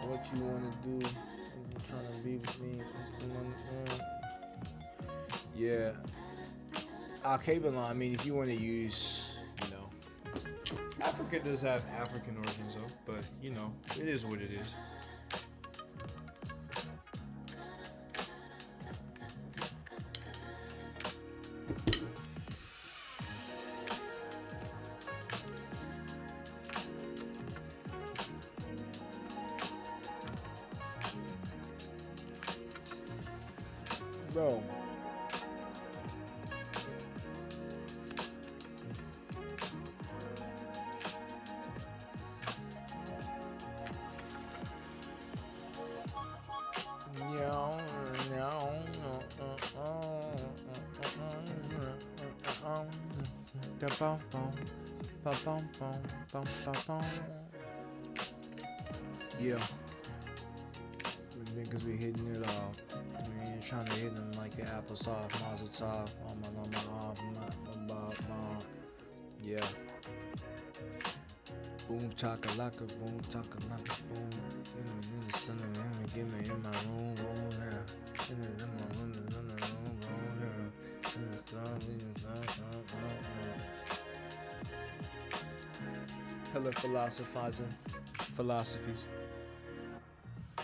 S1: What you wanna do? You trying to be with me? Yeah. Alkebalon, I mean, if you want to use, you know, Africa does have African origins though, but you know, it is what it is. Bro. Yeah, niggas be hitting it off. We ain't trying to hit them like the applesauce, mazel tov. Yeah. Boom chakalaka, boom chakalaka, boom. In the center, give me in my room, oh yeah. In my room, oh yeah. In the sun, hella philosophizing, philosophies.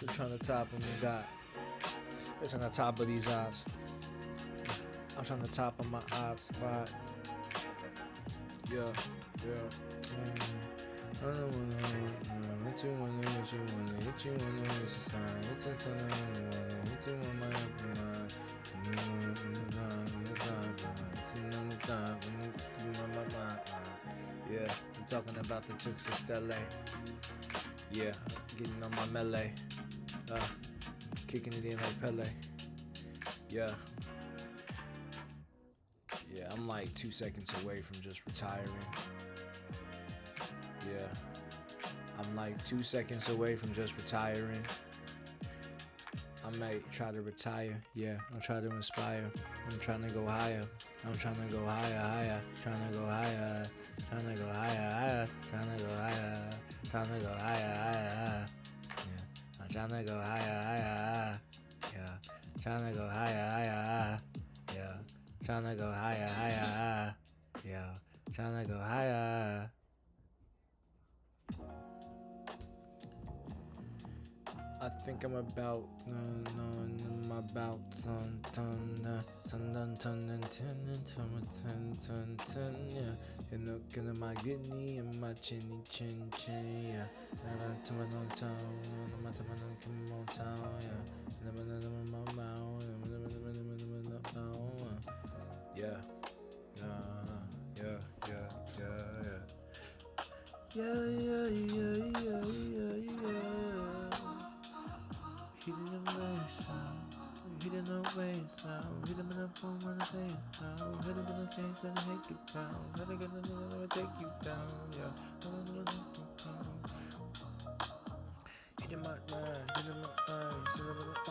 S1: They're trying to top them, they're trying to top of these eyes. I'm trying to top of my eyes, right? Yeah. I don't wanna hit you when you hit you when you hit you when you hit you sign. It's a ton of hit you on my yeah, I'm talking about the Tux Estelle. Yeah, getting on my melee. Kicking it in like Pele. Yeah, I'm like 2 seconds away from just retiring. Yeah, I'm like 2 seconds away from just retiring. I might try to retire. Yeah, I'll try to inspire. I'm trying to go higher. I'm trying to go higher. Trying to go higher. Trying to go higher. Trying to go higher. Trying to go higher. Yeah, I'm trying to go higher. Yeah, trying to go higher. Yeah, trying to go higher. Yeah, trying to go higher. I think I'm about yeah. And looking at my kidney and my chinny chin, yeah. And I'm to my town, my town, yeah. Hit in the waist out, hit him in the phone when I say it out, hit him in the face when I hate you down, hit him in the when I take you down, yeah. Hit him up, hit him up, hit him up,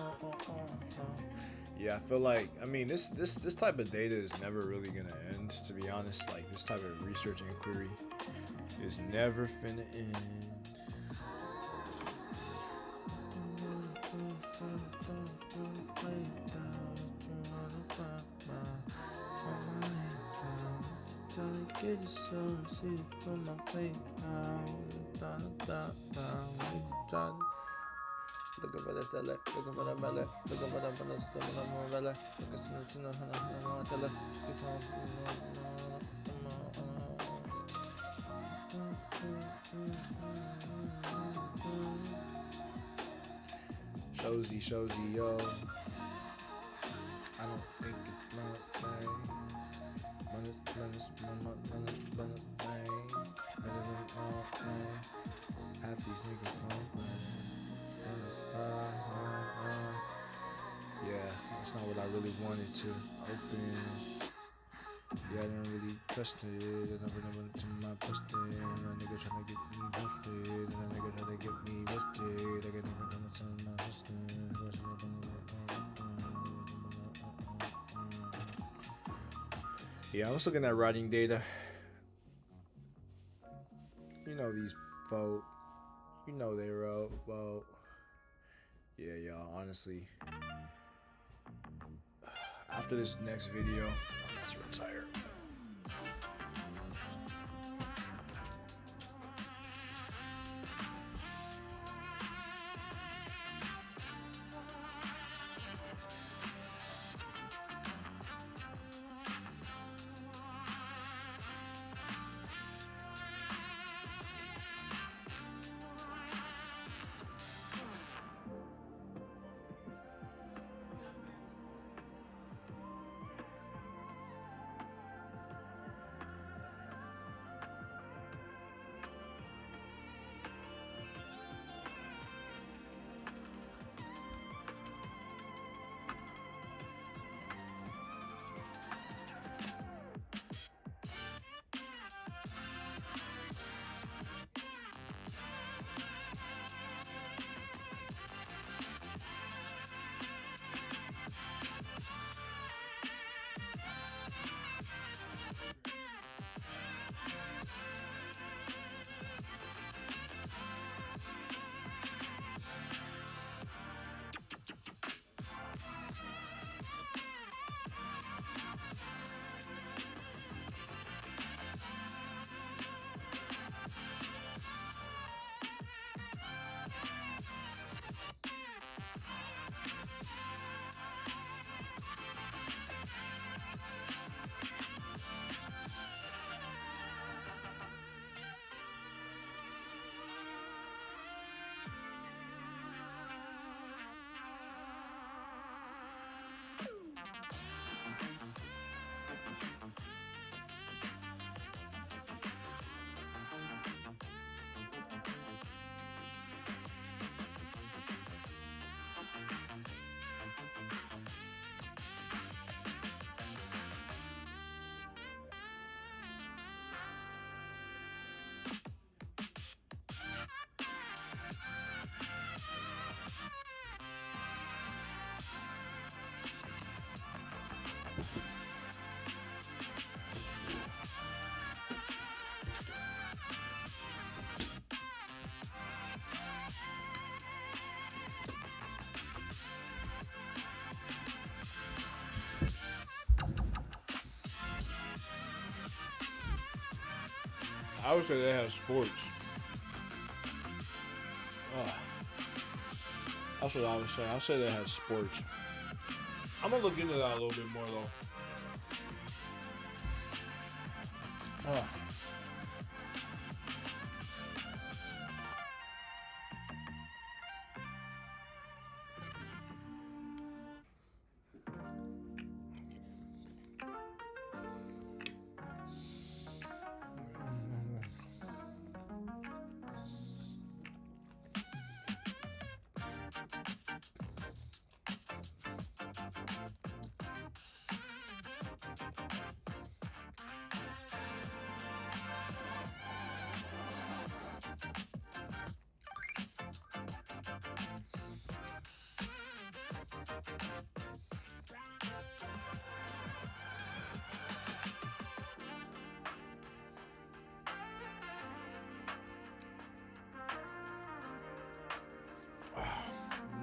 S1: Yeah, I feel like, I mean, this type of data is never really gonna end, to be honest. Like, this type of research inquiry is never finna end. Get so see from my face now. Looking for the stella, looking for the belly, looking for the stomach, belly, looking to the Showsy, yo. I don't think it's my thing. Half these niggas yeah, that's not what I really wanted to open. Yeah, I didn't really trust it. I never went to my busted. And a nigga tryna get me busted. And a nigga tryna get me busted. I got nigga tryna tell my husband. Yeah, I was looking at writing data. You know these folk. You know they wrote. Well, yeah, y'all, honestly. After this next video, I'm about to retire. I would say they have sports. That's what I would say. I say they have sports. I'm gonna look into that a little bit more though.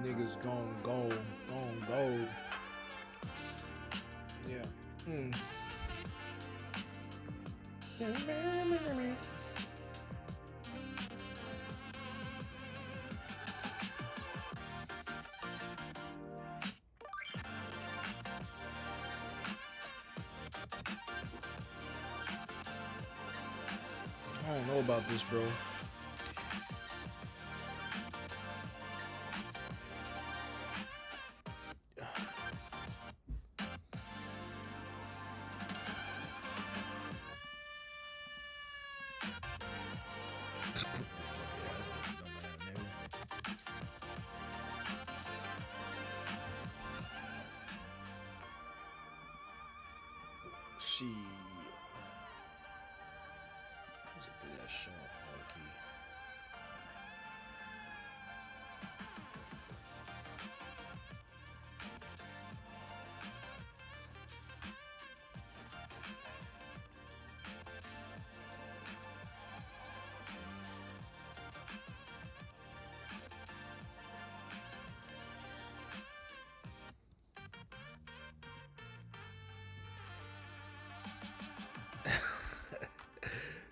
S1: Niggas gone gold. Yeah. I don't know about this, bro. She was a bit that shot, okay.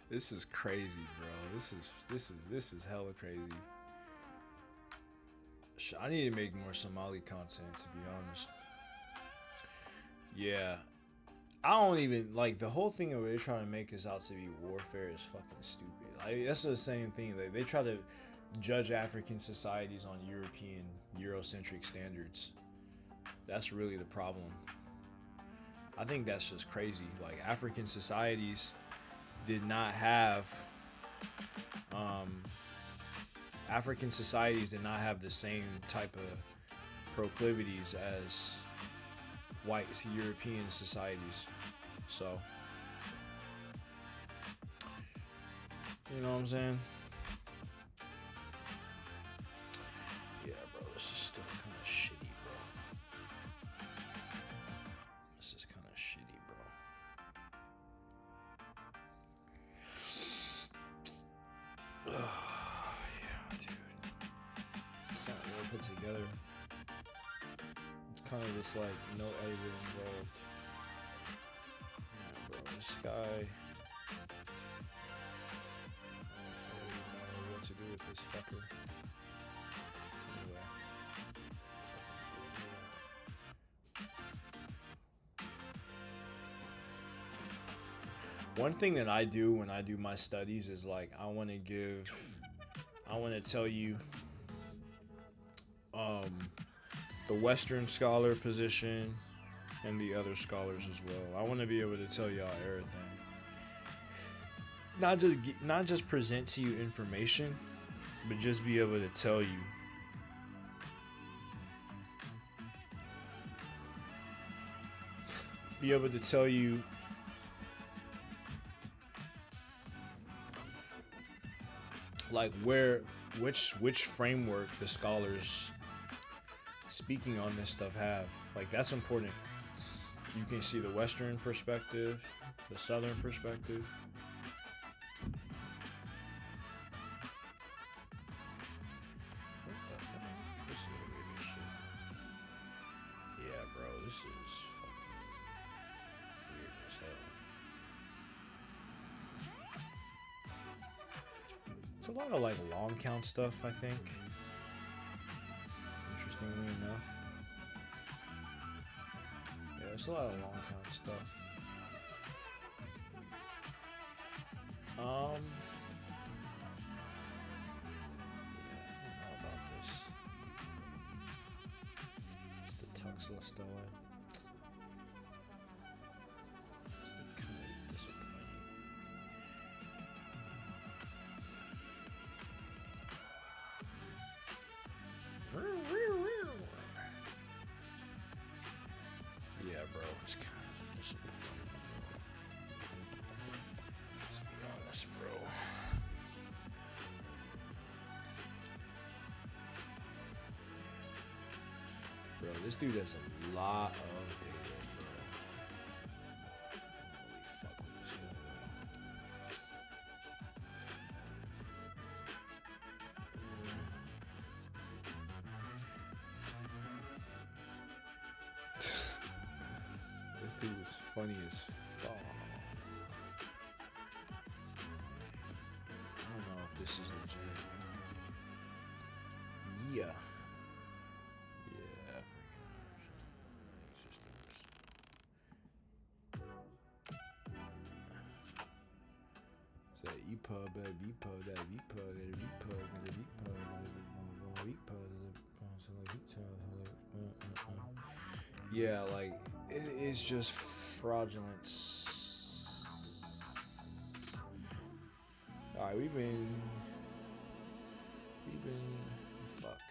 S1: This is crazy, bro. This is hella crazy. I need to make more Somali content, to be honest. Yeah. I don't even like the whole thing that they're trying to make us out to be warfare is fucking stupid. Like that's the same thing. Like they try to judge African societies on European Eurocentric standards. That's really the problem. I think that's just crazy. Like African societies did not have the same type of proclivities as white European societies. So, you know what I'm saying? Yeah, bro, this is still kind of shitty, bro. This is kind of shitty, bro. Yeah, dude. It's not really put together. It's kind of just like no editing involved. Yeah, bro, this guy. I don't really know what to do with this fucker. Anyway. One thing that I do when I do my studies is like I want to tell you the Western scholar position and the other scholars as well. I want to be able to tell y'all everything. Not just present to you information, but just be able to tell you. Be able to tell you like which framework the scholars speaking on this stuff have. Like that's important. You can see the Western perspective, the Southern perspective. Yeah, bro, this is fucking weird as hell. It's a lot of like long count stuff, I think. Interestingly enough. Yeah, it's a lot of long count stuff. Yeah, I don't know about this. It's the Tuxla Stella. It's kind of disappointing. Yeah, bro, it's kind of disappointing. Let's be honest, bro. Bro, this dude has a lot of data, bro. Holy fuck with this guy, bro. This dude is funny as fuck. I don't know if this is legit. Yeah. Yeah, it's that EPUB, that VPUB, that VPUB, that VPUB, that VPUB. Yeah, like it's just fraudulent. Alright, we've been fuck.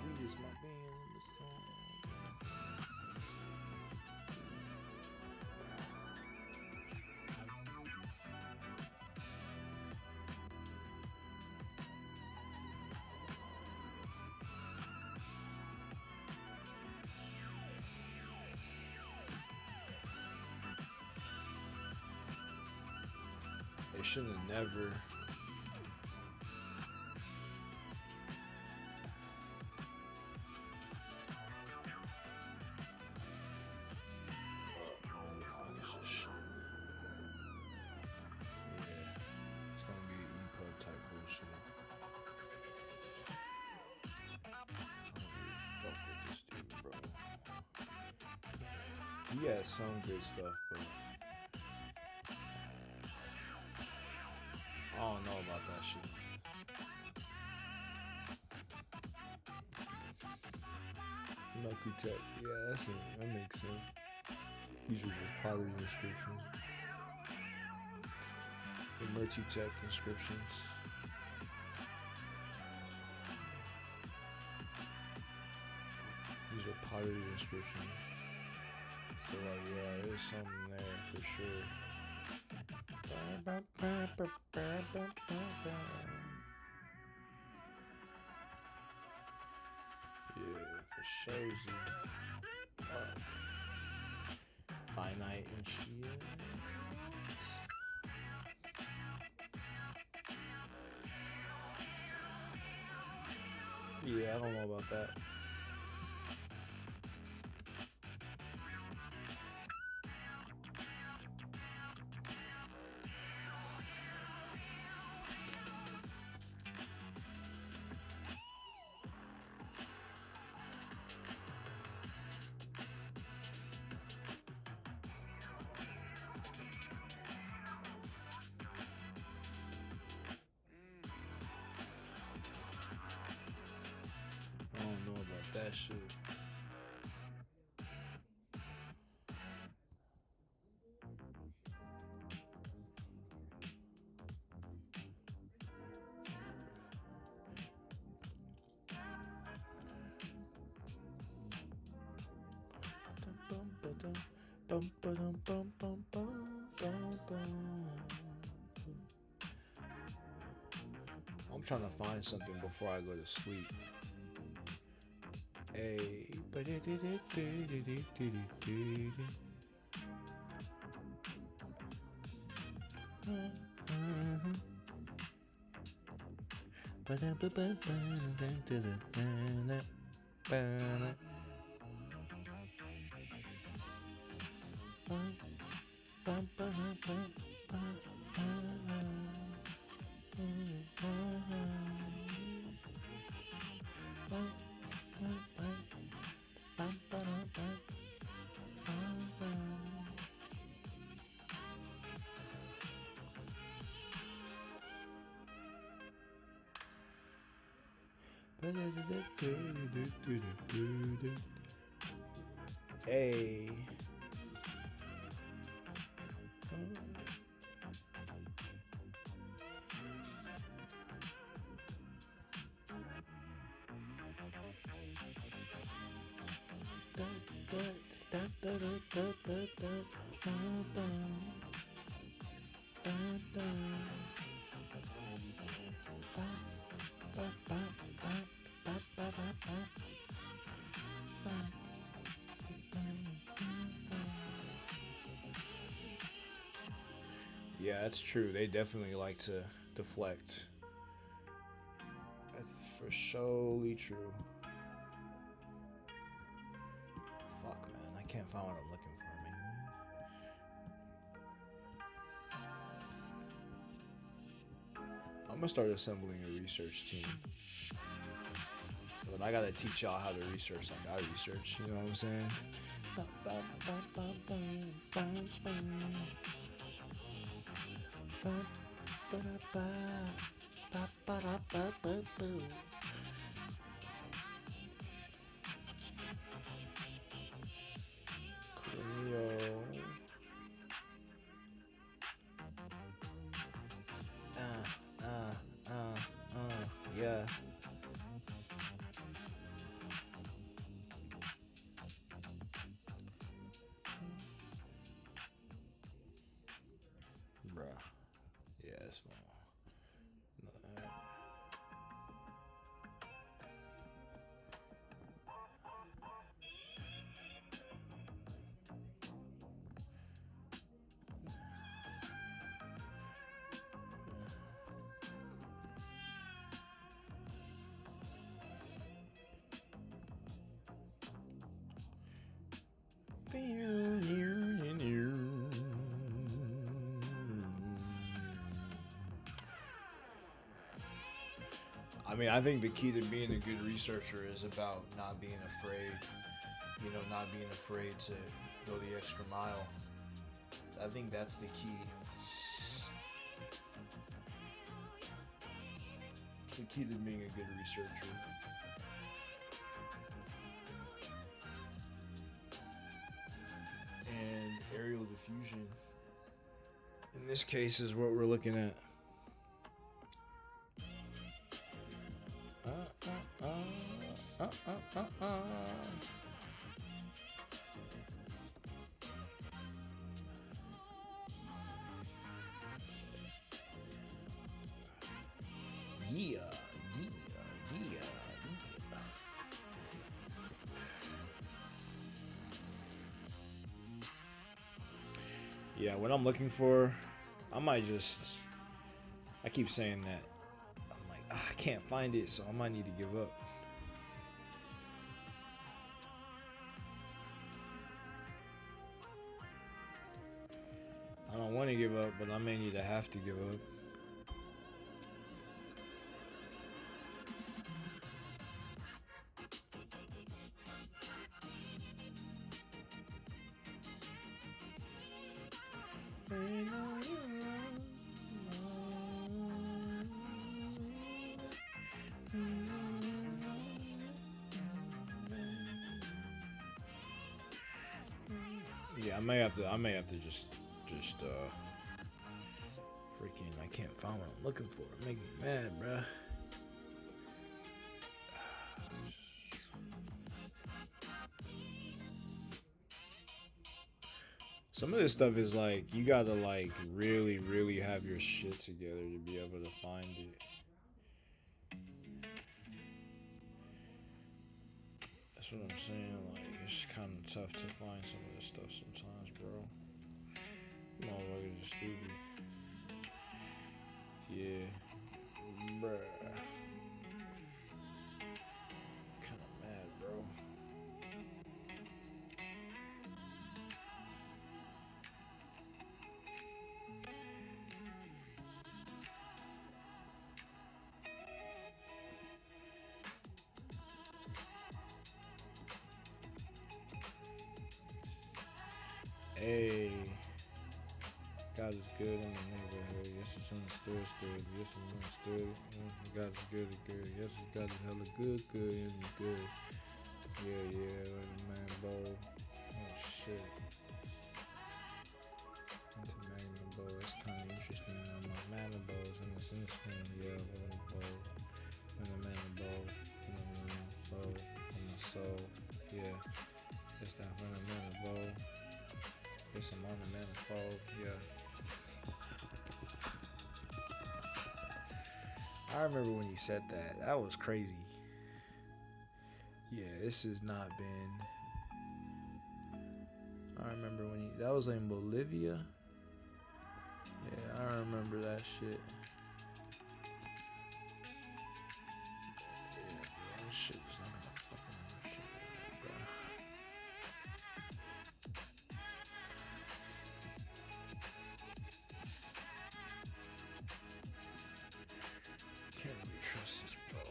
S1: Weed is my band this time. They should have never. He has some good stuff, but I don't know about that shit. Tech, yeah, that makes sense. These are just pottery inscriptions. The Tech inscriptions. These are pottery inscriptions. So like, yeah, there's something there for sure. Yeah, for sure. Finite and shit. Yeah, I don't know about that. I don't know about that shit. I'm trying to find something before I go to sleep. Hey, Hey. Yeah, that's true. They definitely like to deflect. That's for surely true. Fuck, man. I can't find what I'm looking for, man. I'm gonna start assembling a research team. But I gotta teach y'all how to research like I research. You know what I'm saying? Yeah. Bruh. Yeah, that's more. I mean, I think the key to being a good researcher is about not being afraid, you know, not being afraid to go the extra mile. I think that's the key. It's the key to being a good researcher. And aerial diffusion, in this case, is what we're looking at. Yeah. Yeah, what I'm looking for, I keep saying that. I'm like, I can't find it, so I might need to give up. I don't want to give up, but I may need to have to give up. Yeah, I may have to just freaking, I can't find what I'm looking for. It make me mad, bruh. Some of this stuff is like, you gotta like really, really have your shit together to be able to find it. That's what I'm saying. Like, it's kind of tough to find some of this stuff sometimes, bro. Motherfuckers are stupid. Yeah, bruh. Kind of mad, bro. Hey, God is good in the neighborhood. Yes, it's understood. Yes, it's understood. God is good. Yes, God is hella good. And good. Yeah. Man, bowl. Oh shit. Into Magnum bowl. That's kind of interesting. My Magnum bowls in this instant. Yeah, bowl. In the Magnum bowl. Soul. On my soul. Yeah. It's that Magnum bowl. It's some on the manifold, yeah. I remember when you said that. That was crazy. Yeah, this has not been. I remember when that was in Bolivia. Yeah, I remember that shit. Yeah, bro, this shit is not gonna fucking shit, bro. Can't really trust this, bro.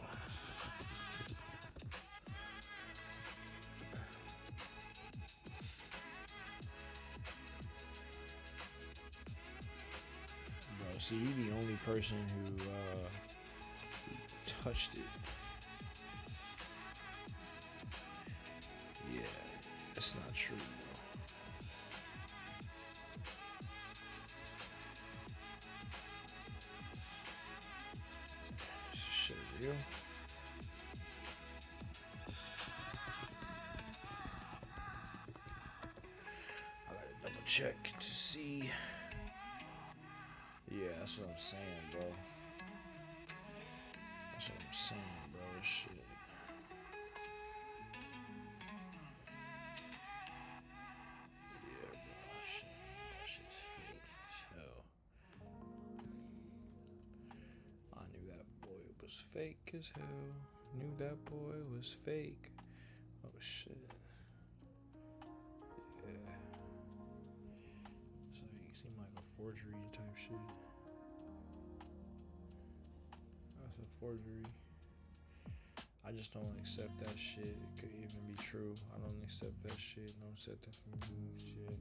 S1: Bro, see, you the only person who touched it. Yeah, that's not true, bro. This shit real. I gotta double check to see. Yeah, that's what I'm saying, bro. That's what I'm saying, bro. This shit. Yeah, bro. That shit's fake as hell. I knew that boy was fake as hell. Knew that boy was fake. Oh shit. Yeah. So you seem like a forgery type shit. That's a forgery. I just don't accept that shit. It could even be true. I don't accept that shit. Don't accept that from you shit.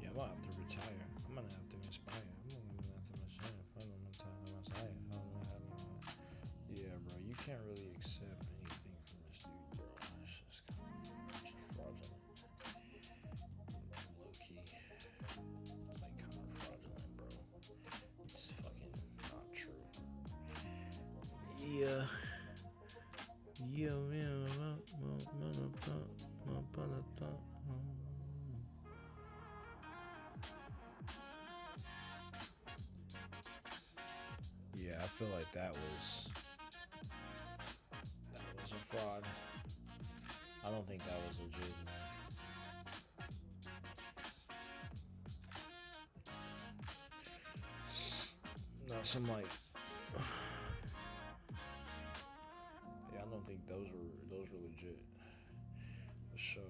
S1: Yeah, I'm gonna have to retire. I'm gonna have to inspire. I'm gonna have to retire. Yeah, bro, you can't really accept anything from this dude, bro. It's just kind of fraudulent. Low key. It's like kind of fraudulent, bro. It's fucking not true. Yeah. Yeah, I feel like that was a fraud. I don't think that was legit. No, some like yeah, I don't think those were legit. So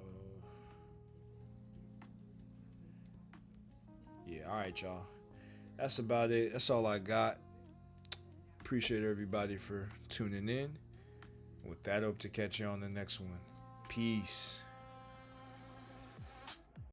S1: yeah, alright y'all. That's about it. That's all I got. Appreciate everybody for tuning in. With that, hope to catch you on the next one. Peace.